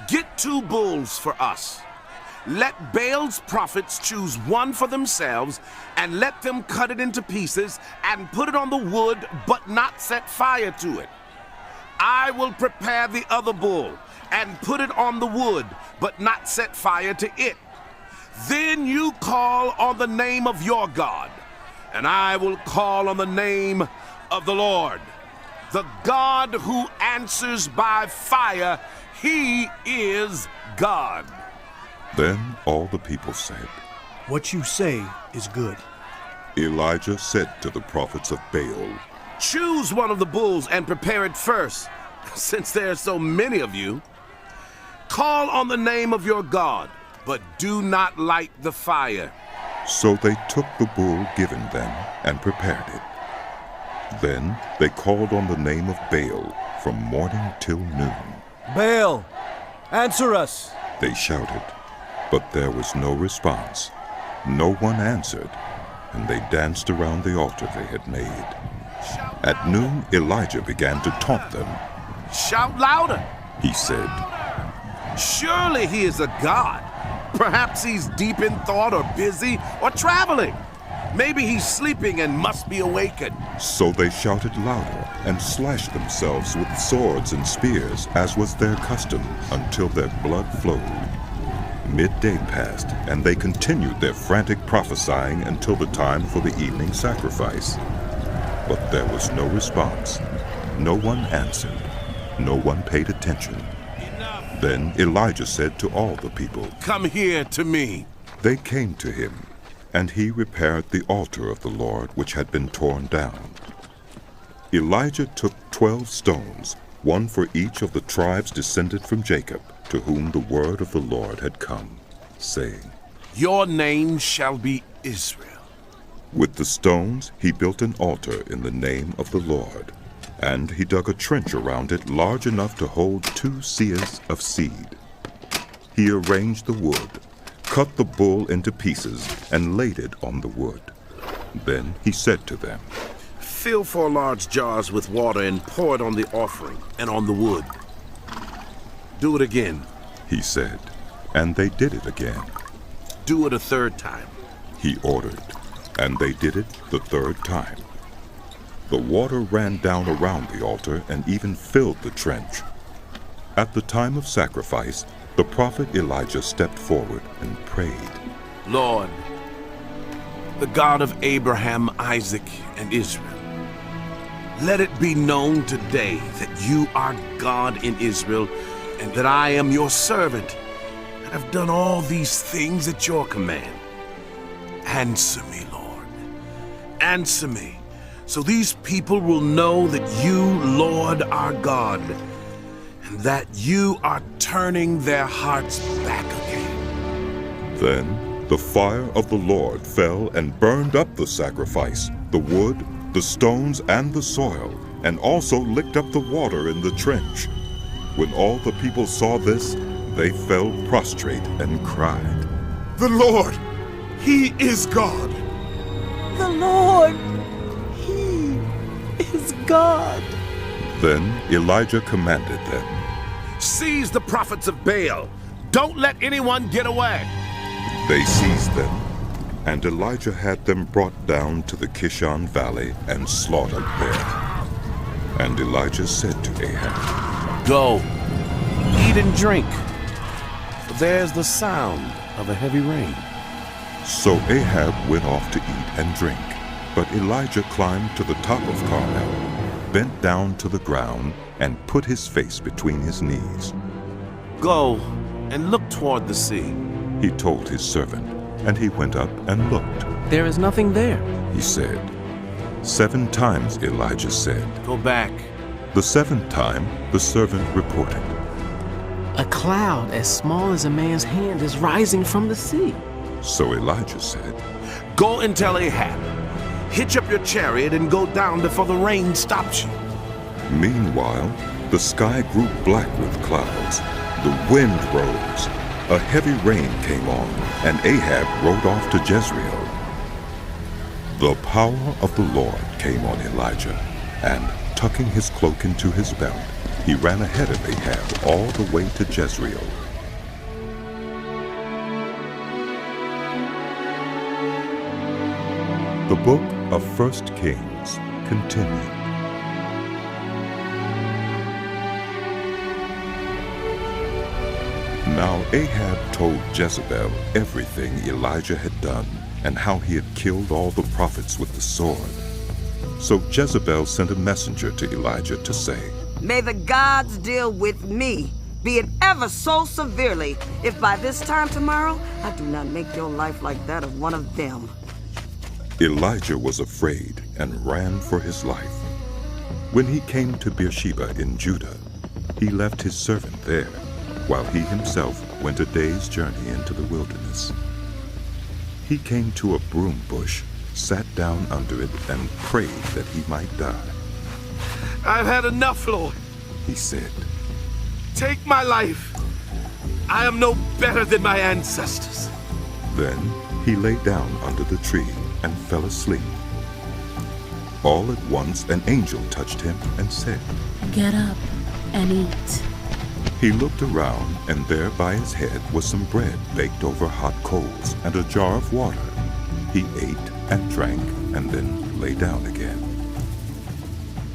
S3: Get 2 bulls for us. Let Baal's prophets choose one for themselves, and let them cut it into pieces and put it on the wood, but not set fire to it. I will prepare the other bull and put it on the wood, but not set fire to it. Then you call on the name of your God, and I will call on the name of the Lord. The God who answers by fire, he is God.
S1: Then all the people said,
S13: What you say is good.
S1: Elijah said to the prophets of Baal,
S3: Choose one of the bulls and prepare it first, since there are so many of you. Call on the name of your God, but do not light the fire.
S1: So they took the bull given them and prepared it. Then they called on the name of Baal from morning till noon.
S7: Baal, answer us!
S1: They shouted, but there was no response. No one answered, and they danced around the altar they had made. At noon, Elijah began to taunt them.
S3: Shout louder,
S1: he said.
S3: Surely he is a god. Perhaps he's deep in thought or busy or traveling. Maybe he's sleeping and must be awakened.
S1: So they shouted louder and slashed themselves with swords and spears, as was their custom, until their blood flowed. Midday passed, and they continued their frantic prophesying until the time for the evening sacrifice. But there was no response. No one answered. No one paid attention. Then Elijah said to all the people,
S3: Come here to me.
S1: They came to him, and he repaired the altar of the Lord which had been torn down. Elijah took 12 stones, one for each of the tribes descended from Jacob, to whom the word of the Lord had come, saying,
S3: Your name shall be Israel.
S1: With the stones he built an altar in the name of the Lord, and he dug a trench around it large enough to hold 2 seahs of seed. He arranged the wood, cut the bull into pieces, and laid it on the wood. Then he said to them,
S3: Fill 4 large jars with water and pour it on the offering and on the wood. Do it again,
S1: he said, and they did it again.
S3: Do it a 3rd time,
S1: he ordered, and they did it the 3rd time. The water ran down around the altar and even filled the trench. At the time of sacrifice, the prophet Elijah stepped forward and prayed,
S3: Lord, the God of Abraham, Isaac, and Israel, let it be known today that you are God in Israel, and that I am your servant, and have done all these things at your command. Answer me, Lord. Answer me, so these people will know that you, Lord, are God, and that you are turning their hearts back again.
S1: Then the fire of the Lord fell and burned up the sacrifice, the wood, the stones, and the soil, and also licked up the water in the trench. When all the people saw this, they fell prostrate and cried,
S23: The Lord, he is God.
S22: The Lord, he is God.
S1: Then Elijah commanded them,
S3: Seize the prophets of Baal. Don't let anyone get away.
S1: They seized them, and Elijah had them brought down to the Kishon Valley and slaughtered there. And Elijah said to Ahab,
S3: Go, eat and drink, for there's the sound of a heavy rain.
S1: So Ahab went off to eat and drink, but Elijah climbed to the top of Carmel, bent down to the ground, and put his face between his knees.
S3: Go and look toward the sea,
S1: he told his servant, and he went up and looked.
S22: There is nothing there,
S1: he said. 7 times Elijah said,
S3: Go back.
S1: The 7th time the servant reported,
S22: A cloud as small as a man's hand is rising from the sea.
S1: So Elijah said,
S3: Go and tell Ahab, hitch up your chariot and go down before the rain stops you.
S1: Meanwhile, the sky grew black with clouds. The wind rose. A heavy rain came on, and Ahab rode off to Jezreel. The power of the Lord came on Elijah, and tucking his cloak into his belt, he ran ahead of Ahab all the way to Jezreel. The book of 1 Kings continued. Now Ahab told Jezebel everything Elijah had done and how he had killed all the prophets with the sword. So Jezebel sent a messenger to Elijah to say,
S11: May the gods deal with me, be it ever so severely, if by this time tomorrow I do not make your life like that of one of them.
S1: Elijah was afraid and ran for his life. When he came to Beersheba in Judah, he left his servant there, while he himself went a day's journey into the wilderness. He came to a broom bush, sat down under it, and prayed that he might die.
S3: I've had enough, Lord,
S1: he said.
S3: Take my life. I am no better than my ancestors.
S1: Then he lay down under the tree and fell asleep. All at once an angel touched him and said,
S12: Get up and eat.
S1: He looked around, and there by his head was some bread baked over hot coals and a jar of water. He ate and drank and then lay down again.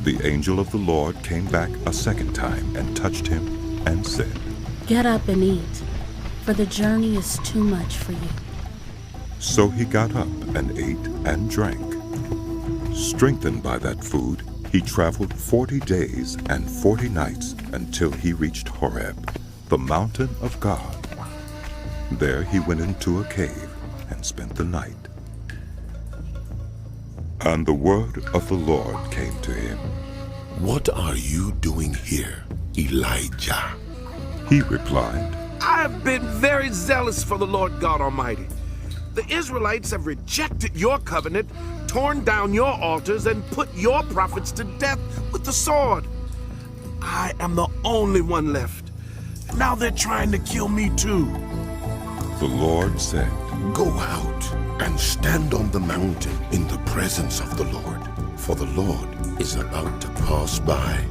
S1: The angel of the Lord came back a second time and touched him and said,
S12: Get up and eat, for the journey is too much for you.
S1: So he got up and ate and drank. Strengthened by that food, he traveled 40 days and 40 nights until he reached Horeb, the mountain of God. There he went into a cave and spent the night. And the word of the Lord came to him.
S14: What are you doing here, Elijah?
S1: He replied,
S3: I have been very zealous for the Lord God Almighty. The Israelites have rejected your covenant, torn down your altars, and put your prophets to death with the sword. I am the only one left. Now they're trying to kill me too.
S1: The Lord said,
S14: Go out and stand on the mountain in the presence of the Lord, for the Lord is about to pass by.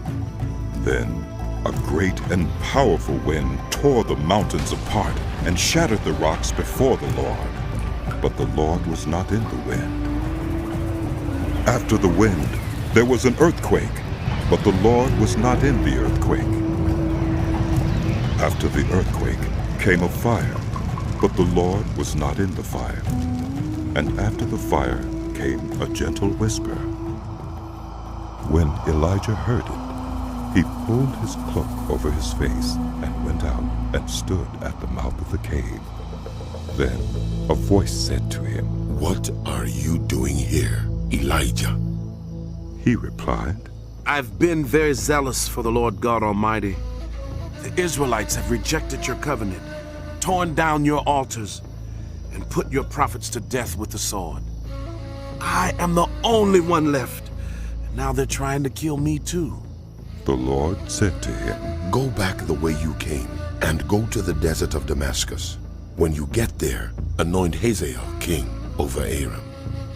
S1: Then a great and powerful wind tore the mountains apart and shattered the rocks before the Lord. But the Lord was not in the wind. After the wind, there was an earthquake, but the Lord was not in the earthquake. After the earthquake came a fire, but the Lord was not in the fire. And after the fire came a gentle whisper. When Elijah heard it, he pulled his cloak over his face and went out and stood at the mouth of the cave. Then a voice said to him,
S14: What are you doing here, Elijah?
S1: He replied,
S3: I've been very zealous for the Lord God Almighty. The Israelites have rejected your covenant, torn down your altars, and put your prophets to death with the sword. I am the only one left, and now they're trying to kill me too.
S1: The Lord said to him,
S14: Go back the way you came, and go to the desert of Damascus. When you get there, anoint Hazael king over Aram.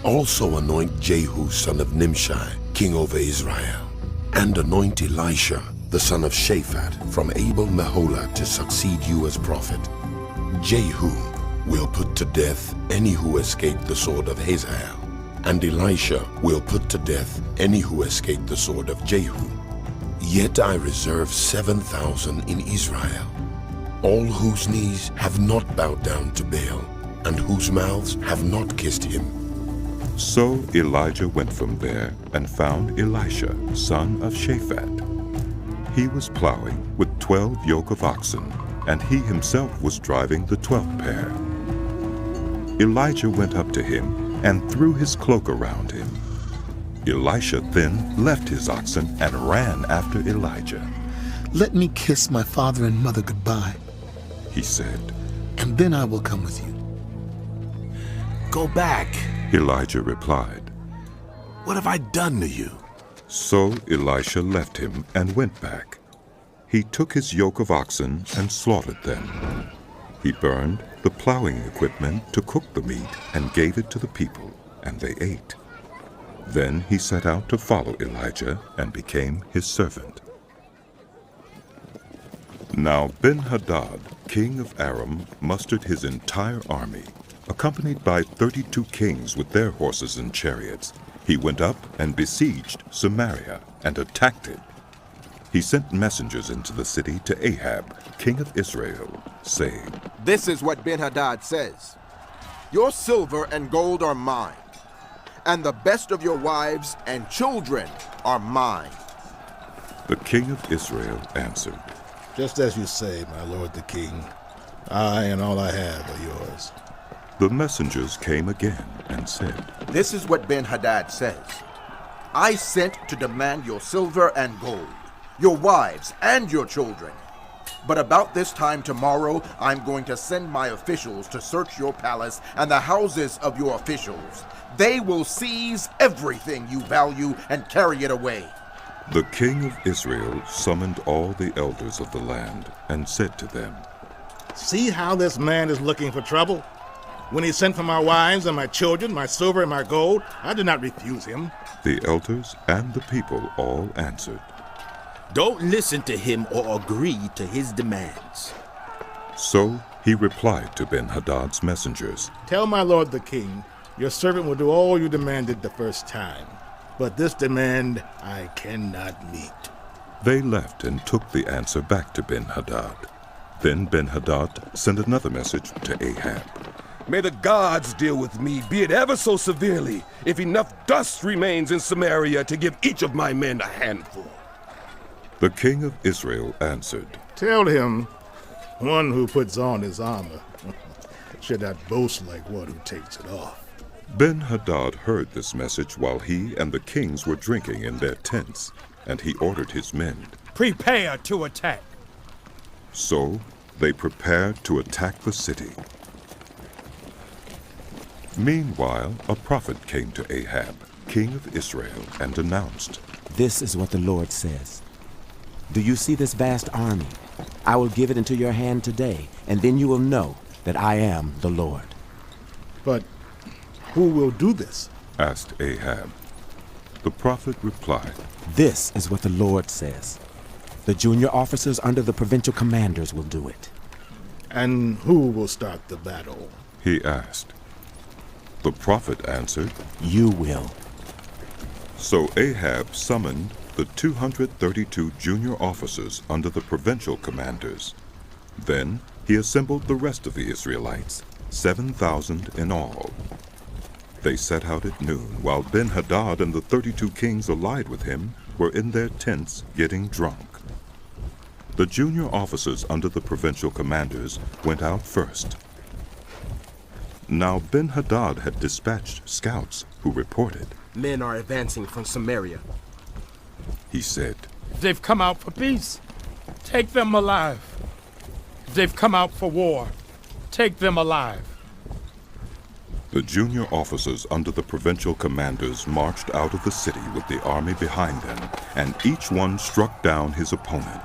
S14: Also anoint Jehu son of Nimshi king over Israel. And anoint Elisha the son of Shaphat from Abel-Meholah to succeed you as prophet. Jehu will put to death any who escape the sword of Hazael, and Elisha will put to death any who escape the sword of Jehu. Yet I reserve 7,000 in Israel, all whose knees have not bowed down to Baal, and whose mouths have not kissed him.
S1: So Elijah went from there and found Elisha, son of Shaphat. He was plowing with 12 yoke of oxen, and he himself was driving the 12th pair. Elijah went up to him and threw his cloak around him. Elisha then left his oxen and ran after Elijah.
S15: Let me kiss my father and mother goodbye,
S1: he said,
S15: and then I will come with you.
S3: Go back,
S1: Elijah replied.
S3: What have I done to you?
S1: So Elisha left him and went back. He took his yoke of oxen and slaughtered them. He burned the plowing equipment to cook the meat and gave it to the people, and they ate. Then he set out to follow Elijah and became his servant. Now Ben-Hadad, king of Aram, mustered his entire army. Accompanied by 32 kings with their horses and chariots, he went up and besieged Samaria and attacked it. He sent messengers into the city to Ahab, king of Israel, saying,
S17: This is what Ben-Hadad says. Your silver and gold are mine, and the best of your wives and children are mine.
S1: The king of Israel answered,
S5: Just as you say, my lord the king, I and all I have are yours.
S1: The messengers came again and said,
S17: This is what Ben-Hadad says. I sent to demand your silver and gold, your wives and your children. But about this time tomorrow, I'm going to send my officials to search your palace and the houses of your officials. They will seize everything you value and carry it away.
S1: The king of Israel summoned all the elders of the land and said to them,
S5: See how this man is looking for trouble? When he sent for my wives and my children, my silver and my gold, I did not refuse him.
S1: The elders and the people all answered,
S19: Don't listen to him or agree to his demands.
S1: So he replied to Ben-Hadad's messengers,
S5: Tell my lord the king, your servant will do all you demanded the first time, but this demand I cannot meet.
S1: They left and took the answer back to Ben-Hadad. Then Ben-Hadad sent another message to Ahab.
S18: May the gods deal with me, be it ever so severely, if enough dust remains in Samaria to give each of my men a handful.
S1: The king of Israel answered,
S5: Tell him, one who puts on his armor should not boast like one who takes it off.
S1: Ben-Hadad heard this message while he and the kings were drinking in their tents, and he ordered his men,
S24: Prepare to attack.
S1: So they prepared to attack the city. Meanwhile, a prophet came to Ahab, king of Israel, and announced,
S22: This is what the Lord says. Do you see this vast army? I will give it into your hand today, and then you will know that I am the Lord.
S5: But who will do this?
S1: Asked Ahab. The prophet replied,
S22: This is what the Lord says. The junior officers under the provincial commanders will do it.
S5: And who will start the battle?
S1: He asked. The prophet answered,
S22: You will.
S1: So Ahab summoned the 232 junior officers under the provincial commanders. Then he assembled the rest of the Israelites, 7,000 in all. They set out at noon, while Ben-Hadad and the 32 kings allied with him were in their tents getting drunk. The junior officers under the provincial commanders went out first. Now Ben-Hadad had dispatched scouts who reported,
S20: Men are advancing from Samaria.
S1: He said,
S24: They've come out for peace. Take them alive. They've come out for war. Take them alive.
S1: The junior officers under the provincial commanders marched out of the city with the army behind them, and each one struck down his opponent.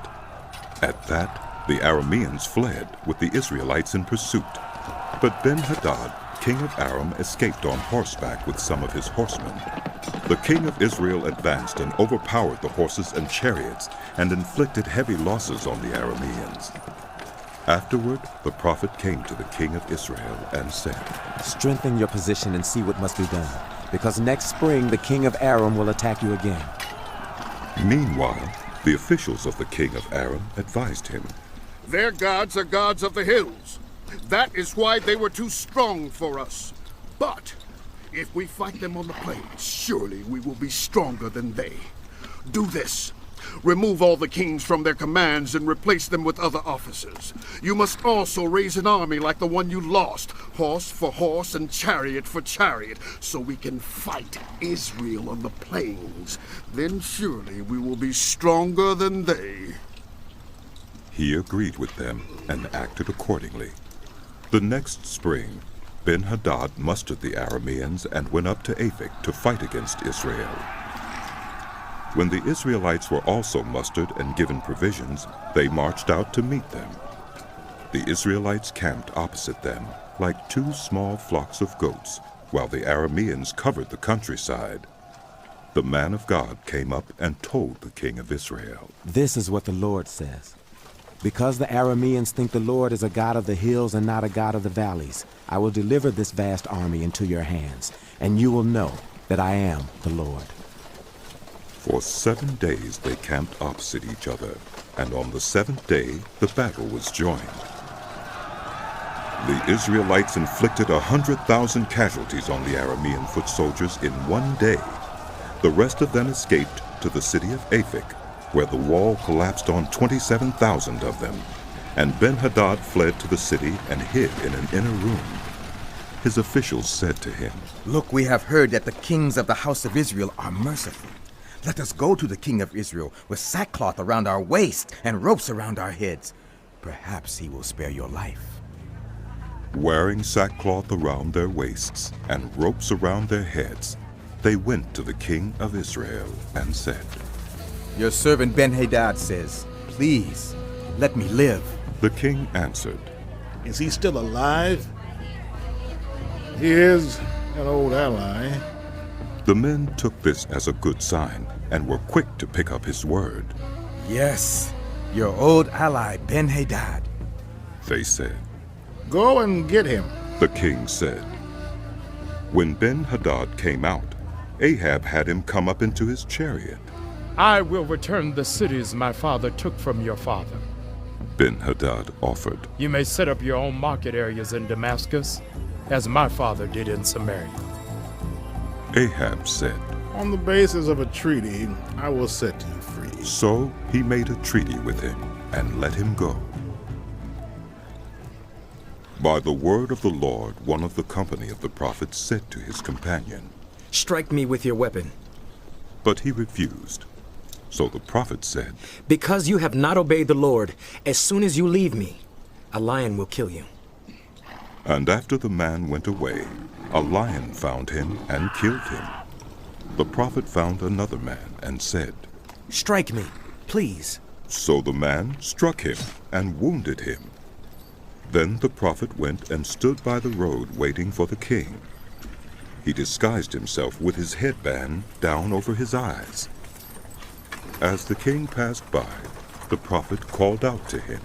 S1: At that, the Arameans fled with the Israelites in pursuit. But Ben-Hadad, king of Aram, escaped on horseback with some of his horsemen. The king of Israel advanced and overpowered the horses and chariots, and inflicted heavy losses on the Arameans. Afterward, the prophet came to the king of Israel and said,
S22: Strengthen your position and see what must be done, because next spring the king of Aram will attack you again.
S1: Meanwhile, the officials of the king of Aram advised him,
S25: Their gods are gods of the hills. That is why they were too strong for us. But if we fight them on the plains, surely we will be stronger than they. Do this. Remove all the kings from their commands and replace them with other officers. You must also raise an army like the one you lost, horse for horse and chariot for chariot, so we can fight Israel on the plains. Then surely we will be stronger than they.
S1: He agreed with them and acted accordingly. The next spring, Ben-Hadad mustered the Arameans and went up to Aphek to fight against Israel. When the Israelites were also mustered and given provisions, they marched out to meet them. The Israelites camped opposite them, like two small flocks of goats, while the Arameans covered the countryside. The man of God came up and told the king of Israel,
S2: "This is what the Lord says. Because the Arameans think the Lord is a God of the hills and not a God of the valleys, I will deliver this vast army into your hands, and you will know that I am the Lord."
S1: For 7 days they camped opposite each other, and on the 7th day the battle was joined. The Israelites inflicted 100,000 casualties on the Aramean foot soldiers in 1 day. The rest of them escaped to the city of Aphek, where the wall collapsed on 27,000 of them, and Ben-Hadad fled to the city and hid in an inner room. His officials said to him,
S20: "Look, we have heard that the kings of the house of Israel are merciful. Let us go to the king of Israel with sackcloth around our waist and ropes around our heads. Perhaps he will spare your life."
S1: Wearing sackcloth around their waists and ropes around their heads, they went to the king of Israel and said,
S20: "Your servant Ben-Hadad says, 'Please, let me live.'"
S1: The king answered,
S5: "Is he still alive?" "He is an old ally."
S1: The men took this as a good sign and were quick to pick up his word.
S20: "Yes, your old ally Ben-Hadad,"
S1: they said.
S5: "Go and get him,"
S1: the king said. When Ben-Hadad came out, Ahab had him come up into his chariot.
S24: "I will return the cities my father took from your father."
S1: Ben-Hadad offered,
S24: "You may set up your own market areas in Damascus, as my father did in Samaria."
S1: Ahab said,
S5: "On the basis of a treaty, I will set you free."
S1: So he made a treaty with him and let him go. By the word of the Lord, one of the company of the prophets said to his companion,
S4: "Strike me with your weapon."
S1: But he refused. So the prophet said,
S4: "Because you have not obeyed the Lord, as soon as you leave me, a lion will kill you."
S1: And after the man went away, a lion found him and killed him. The prophet found another man and said,
S4: "Strike me, please."
S1: So the man struck him and wounded him. Then the prophet went and stood by the road waiting for the king. He disguised himself with his headband down over his eyes. As the king passed by, the prophet called out to him,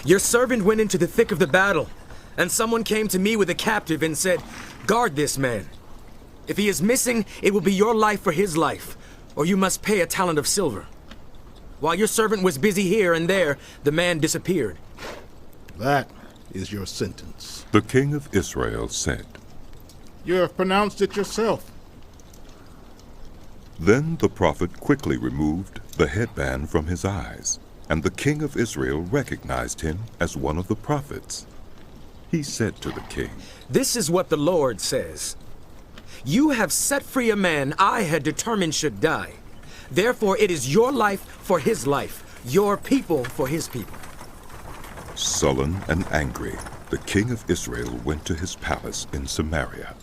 S4: "Your servant went into the thick of the battle, and someone came to me with a captive and said, 'Guard this man. If he is missing, it will be your life for his life, or you must pay a talent of silver.' While your servant was busy here and there, the man disappeared."
S5: "That is your sentence,"
S1: the king of Israel said.
S5: "You have pronounced it yourself."
S1: Then the prophet quickly removed the headband from his eyes, and the king of Israel recognized him as one of the prophets. He said to the king,
S4: "This is what the Lord says. You have set free a man I had determined should die. Therefore it is your life for his life, your people for his people."
S1: Sullen and angry, the king of Israel went to his palace in Samaria.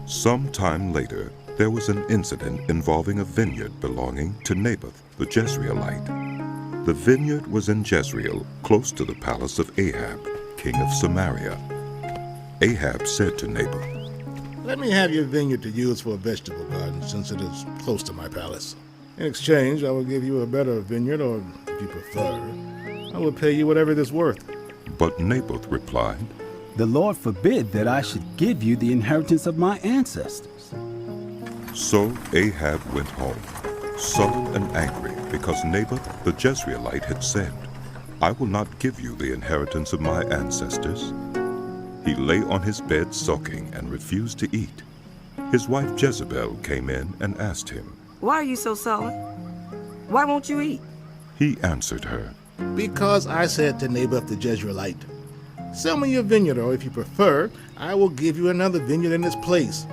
S1: Some time later, there was an incident involving a vineyard belonging to Naboth the Jezreelite. The vineyard was in Jezreel, close to the palace of Ahab, king of Samaria. Ahab said to Naboth,
S5: "Let me have your vineyard to use for a vegetable garden, since it is close to my palace. In exchange, I will give you a better vineyard, or if you prefer, I will pay you whatever it is worth."
S1: But Naboth replied,
S8: "The Lord forbid that I should give you the inheritance of my ancestors."
S1: So Ahab went home, sullen and angry, because Naboth the Jezreelite had said, "I will not give you the inheritance of my ancestors." He lay on his bed sulking and refused to eat. His wife Jezebel came in and asked him,
S11: "Why are you so sullen? Why won't you eat?"
S1: He answered her,
S5: "Because I said to Naboth the Jezreelite, 'Sell me your vineyard, or if you prefer, I will give you another vineyard in its place.'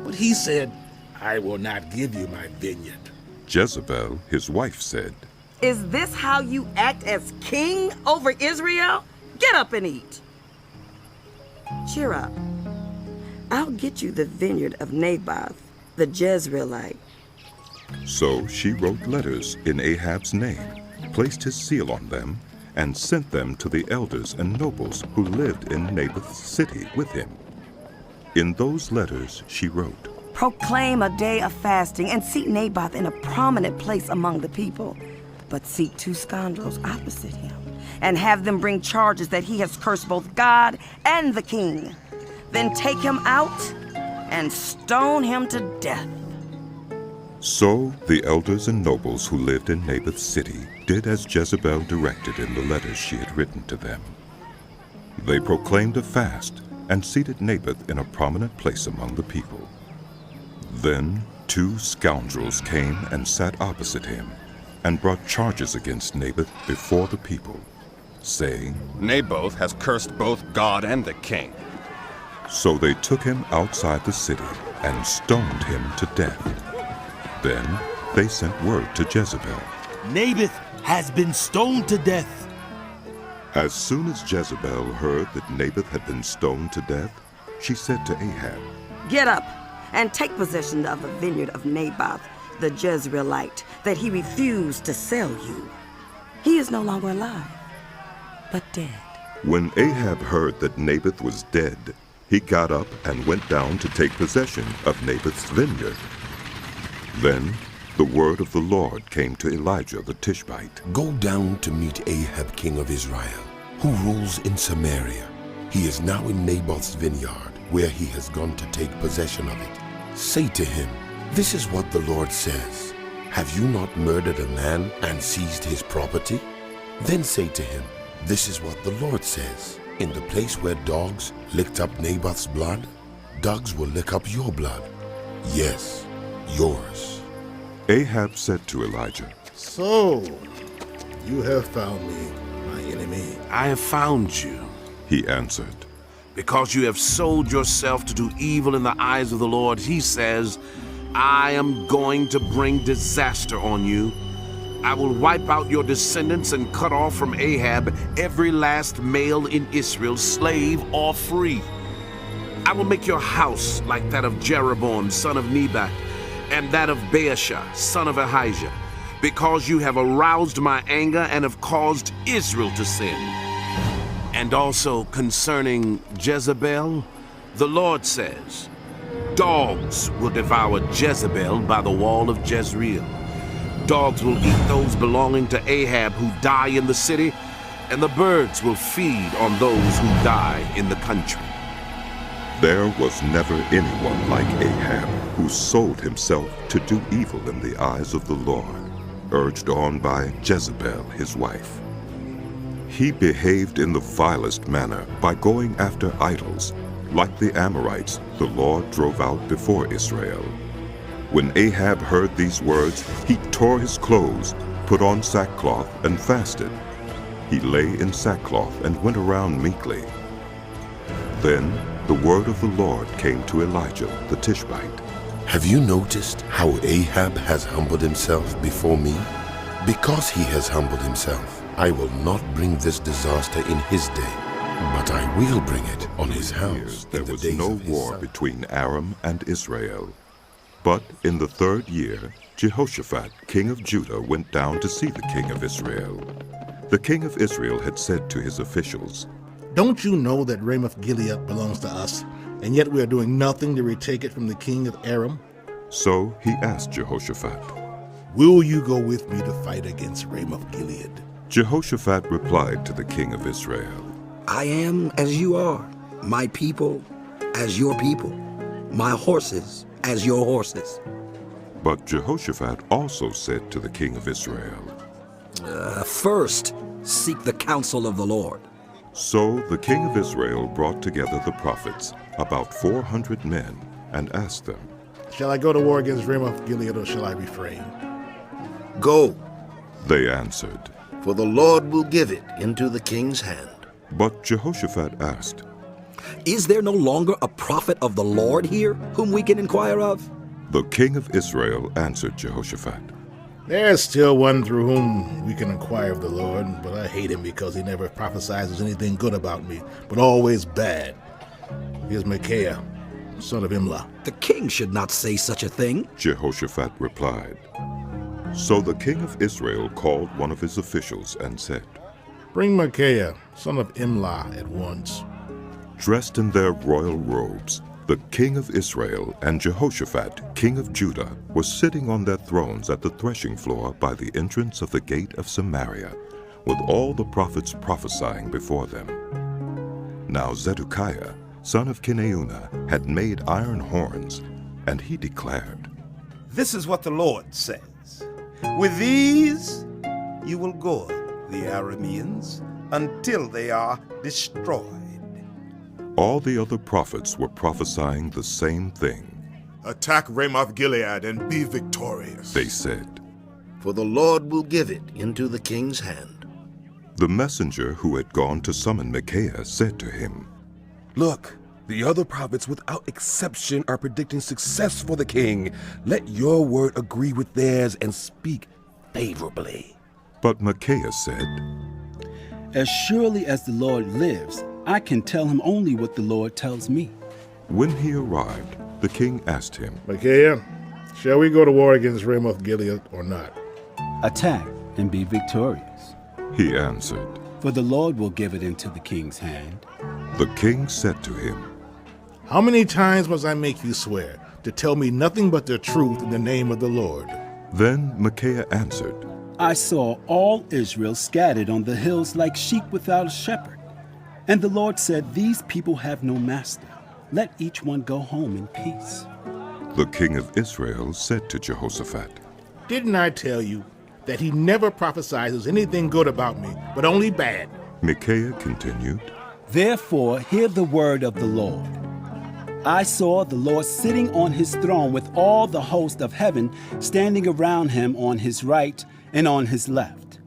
S5: But he said, 'I will not give you my vineyard.'"
S1: Jezebel, his wife, said,
S11: Is this how you act as king over Israel? Get up and eat. Cheer up. I'll get you the vineyard of Naboth, the Jezreelite.
S1: So she wrote letters in Ahab's name, placed his seal on them, and sent them to the elders and nobles who lived in Naboth's city with him. In those letters she wrote,
S11: Proclaim a day of fasting and seat Naboth in a prominent place among the people, but seek 2 scoundrels opposite him, and have them bring charges that he has cursed both God and the king. Then take him out and stone him to death.
S1: So the elders and nobles who lived in Naboth's city did as Jezebel directed in the letters she had written to them. They proclaimed a fast and seated Naboth in a prominent place among the people. Then 2 scoundrels came and sat opposite him, and brought charges against Naboth before the people, saying,
S6: Naboth has cursed both God and the king.
S1: So they took him outside the city and stoned him to death. Then they sent word to Jezebel.
S9: Naboth has been stoned to death.
S1: As soon as Jezebel heard that Naboth had been stoned to death, she said to Ahab,
S11: Get up and take possession of the vineyard of Naboth, the Jezreelite, that he refused to sell you. He is no longer alive, but dead.
S1: When Ahab heard that Naboth was dead, he got up and went down to take possession of Naboth's vineyard. Then the word of the Lord came to Elijah the Tishbite.
S14: Go down to meet Ahab, king of Israel, who rules in Samaria. He is now in Naboth's vineyard, where he has gone to take possession of it. Say to him, This is what the Lord says. Have you not murdered a man and seized his property? Then say to him, This is what the Lord says. In the place where dogs licked up Naboth's blood, dogs will lick up your blood. Yes, yours.
S1: Ahab said to Elijah,
S5: So, you have found me, my enemy.
S3: I have found you,
S1: he answered.
S3: Because you have sold yourself to do evil in the eyes of the Lord. He says, I am going to bring disaster on you. I will wipe out your descendants and cut off from Ahab every last male in Israel, slave or free. I will make your house like that of Jeroboam, son of Nebat, and that of Baasha, son of Ahijah, because you have aroused my anger and have caused Israel to sin. And also concerning Jezebel, the Lord says, Dogs will devour Jezebel by the wall of Jezreel. Dogs will eat those belonging to Ahab who die in the city, and the birds will feed on those who die in the country.
S1: There was never anyone like Ahab who sold himself to do evil in the eyes of the Lord, urged on by Jezebel, his wife. He behaved in the vilest manner by going after idols. Like the Amorites, the Lord drove out before Israel. When Ahab heard these words, he tore his clothes, put on sackcloth, and fasted. He lay in sackcloth and went around meekly. Then the word of the Lord came to Elijah the Tishbite.
S14: Have you noticed how Ahab has humbled himself before me? Because he has humbled himself, I will not bring this disaster in his day, but I will bring it on his house.
S1: There was no war between Aram and Israel. But in the 3rd year, Jehoshaphat, king of Judah, went down to see the king of Israel. The king of Israel had said to his officials,
S5: Don't you know that Ramoth-Gilead belongs to us, and yet we are doing nothing to retake it from the king of Aram?
S1: So he asked Jehoshaphat,
S5: Will you go with me to fight against Ramoth-Gilead?
S1: Jehoshaphat replied to the king of Israel,
S10: I am as you are, my people as your people, my horses as your horses.
S1: But Jehoshaphat also said to the king of Israel,
S10: First, seek the counsel of the Lord.
S1: So the king of Israel brought together the prophets, about 400 men, and asked them,
S5: Shall I go to war against Ramoth-Gilead, or shall I refrain?
S19: Go,
S1: they answered,
S19: for the Lord will give it into the king's hand.
S1: But Jehoshaphat asked,
S10: Is there no longer a prophet of the Lord here, whom we can inquire of?
S1: The king of Israel answered Jehoshaphat,
S5: There's still one through whom we can inquire of the Lord, but I hate him because he never prophesies anything good about me, but always bad. Here's Micaiah, son of Imlah.
S10: The king should not say such a thing,
S1: Jehoshaphat replied. So the king of Israel called one of his officials and said,
S5: Bring Micaiah, son of Imlah, at once.
S1: Dressed in their royal robes, the king of Israel and Jehoshaphat, king of Judah, were sitting on their thrones at the threshing floor by the entrance of the gate of Samaria, with all the prophets prophesying before them. Now Zedekiah, son of Kenaunah, had made iron horns, and he declared,
S7: This is what the Lord says. With these you will gore the Arameans until they are destroyed.
S1: All the other prophets were prophesying the same thing.
S13: Attack Ramoth-Gilead and be victorious,
S1: they said.
S3: For the Lord will give it into the king's hand.
S1: The messenger who had gone to summon Micaiah said to him,
S18: Look, the other prophets without exception are predicting success for the king. Let your word agree with theirs and speak favorably.
S1: But Micaiah said,
S8: As surely as the Lord lives, I can tell him only what the Lord tells me.
S1: When he arrived, the king asked him,
S5: Micaiah, shall we go to war against Ramoth-Gilead or not?
S8: Attack and be victorious.
S1: He answered,
S8: For the Lord will give it into the king's hand.
S1: The king said to him,
S5: How many times must I make you swear to tell me nothing but the truth in the name of the Lord?
S1: Then Micaiah answered,
S8: I saw all Israel scattered on the hills like sheep without a shepherd. And the Lord said, These people have no master. Let each one go home in peace.
S1: The king of Israel said to Jehoshaphat,
S5: Didn't I tell you that he never prophesies anything good about me, but only bad?
S1: Micaiah continued,
S8: Therefore hear the word of the Lord. I saw the Lord sitting on his throne with all the host of heaven standing around him on his right and on his left.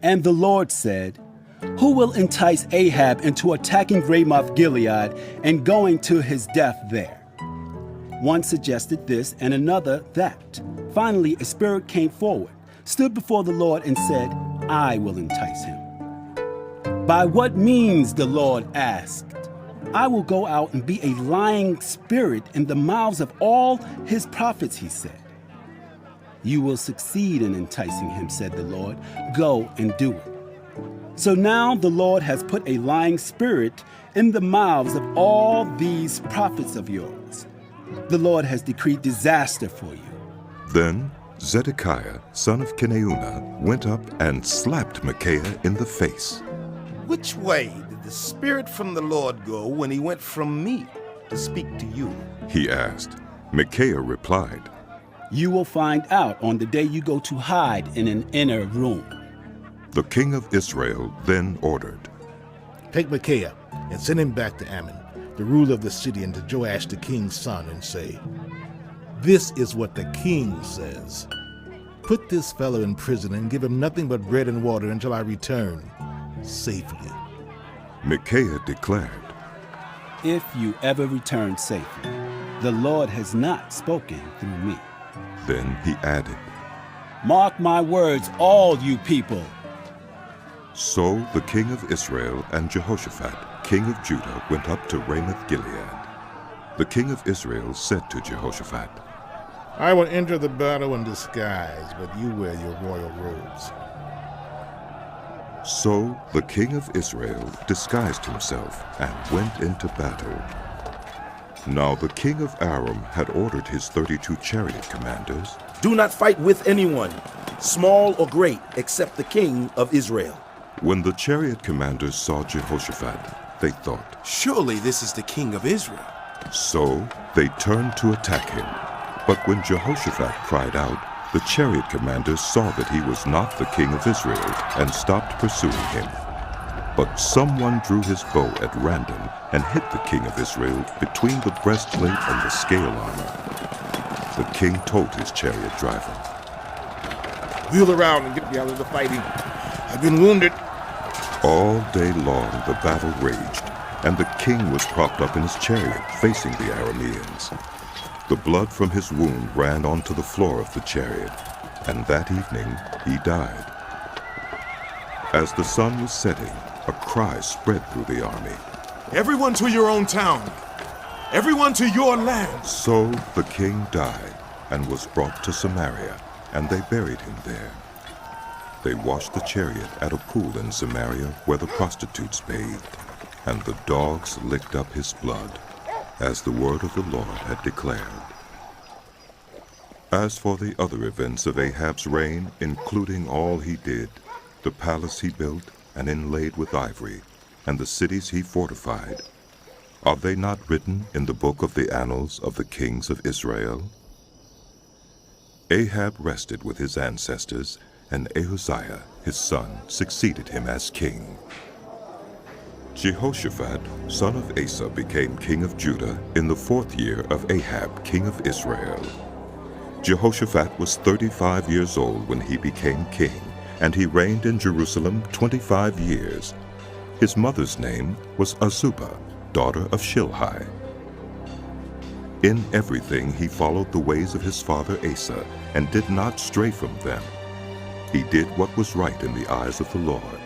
S8: And the Lord said, Who will entice Ahab into attacking Ramoth-Gilead and going to his death there? One suggested this and another that. Finally, a spirit came forward, stood before the Lord and said, I will entice him. By what means, the Lord asked. I will go out and be a lying spirit in the mouths of all his prophets, he said. You will succeed in enticing him, said the Lord. Go and do it. So now the Lord has put a lying spirit in the mouths of all these prophets of yours. The Lord has decreed disaster for you.
S1: Then Zedekiah, son of Kenaunah, went up and slapped Micaiah in the face.
S7: Which way did the Spirit from the Lord go when he went from me to speak to you?
S1: He asked. Micaiah replied,
S8: You will find out on the day you go to hide in an inner room.
S1: The king of Israel then ordered,
S5: Take Micaiah and send him back to Ammon, the ruler of the city, and to Joash the king's son, and say, This is what the king says. Put this fellow in prison and give him nothing but bread and water until I return safely.
S1: Micaiah declared,
S8: If you ever return safely, the Lord has not spoken through me.
S1: Then he added,
S8: Mark my words, all you people.
S1: So the king of Israel and Jehoshaphat, king of Judah, went up to Ramoth-Gilead. The king of Israel said to Jehoshaphat,
S5: I will enter the battle in disguise, but you wear your royal robes.
S1: So the king of Israel disguised himself and went into battle. Now the king of Aram had ordered his 32 chariot commanders,
S19: Do not fight with anyone, small or great, except the king of Israel.
S1: When the chariot commanders saw Jehoshaphat, they thought,
S19: Surely this is the king of Israel.
S1: So they turned to attack him. But when Jehoshaphat cried out, the chariot commanders saw that he was not the king of Israel and stopped pursuing him. But someone drew his bow at random and hit the king of Israel between the breastplate and the scale armor. The king told his chariot driver,
S5: Wheel around and get me out of the fighting. I've been wounded.
S1: All day long the battle raged, and the king was propped up in his chariot facing the Arameans. The blood from his wound ran onto the floor of the chariot, and that evening he died. As the sun was setting, a cry spread through the army.
S13: Everyone to your own town! Everyone to your land!
S1: So the king died and was brought to Samaria, and they buried him there. They washed the chariot at a pool in Samaria where the prostitutes bathed, and the dogs licked up his blood, as the word of the Lord had declared. As for the other events of Ahab's reign, including all he did, the palace he built and inlaid with ivory, and the cities he fortified, are they not written in the book of the annals of the kings of Israel? Ahab rested with his ancestors, and Ahaziah, his son, succeeded him as king. Jehoshaphat, son of Asa, became king of Judah in the 4th year of Ahab, king of Israel. Jehoshaphat was 35 years old when he became king, and he reigned in Jerusalem 25 years. His mother's name was Azubah, daughter of Shilhi. In everything he followed the ways of his father Asa, and did not stray from them. He did what was right in the eyes of the Lord.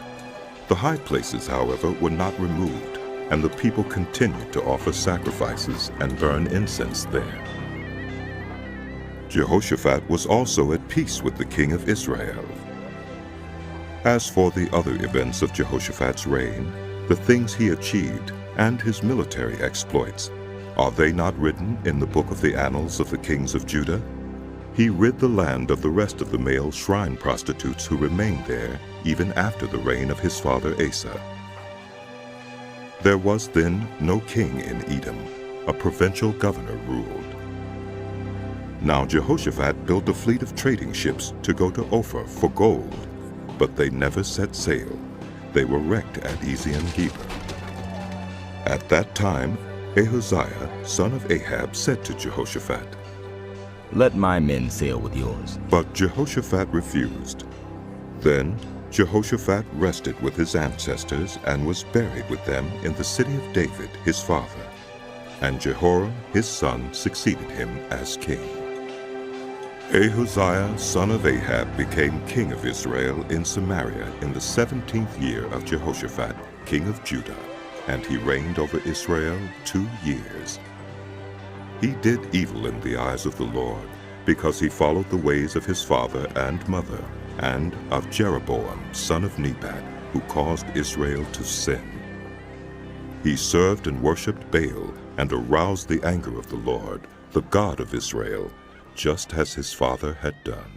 S1: The high places, however, were not removed, and the people continued to offer sacrifices and burn incense there. Jehoshaphat was also at peace with the king of Israel. As for the other events of Jehoshaphat's reign, the things he achieved, and his military exploits, are they not written in the book of the annals of the kings of Judah? He rid the land of the rest of the male shrine prostitutes who remained there even after the reign of his father Asa. There was then no king in Edom. A provincial governor ruled. Now Jehoshaphat built a fleet of trading ships to go to Ophir for gold, but they never set sail. They were wrecked at Ezion-Geber. At that time, Ahaziah, son of Ahab, said to Jehoshaphat,
S12: "Let my men sail with yours."
S1: But Jehoshaphat refused. Then Jehoshaphat rested with his ancestors and was buried with them in the city of David, his father. And Jehoram, his son, succeeded him as king. Ahaziah, son of Ahab, became king of Israel in Samaria in the 17th year of Jehoshaphat, king of Judah, and he reigned over Israel 2 years. He did evil in the eyes of the Lord, because he followed the ways of his father and mother, and of Jeroboam, son of Nebat, who caused Israel to sin. He served and worshipped Baal, and aroused the anger of the Lord, the God of Israel, just as his father had done.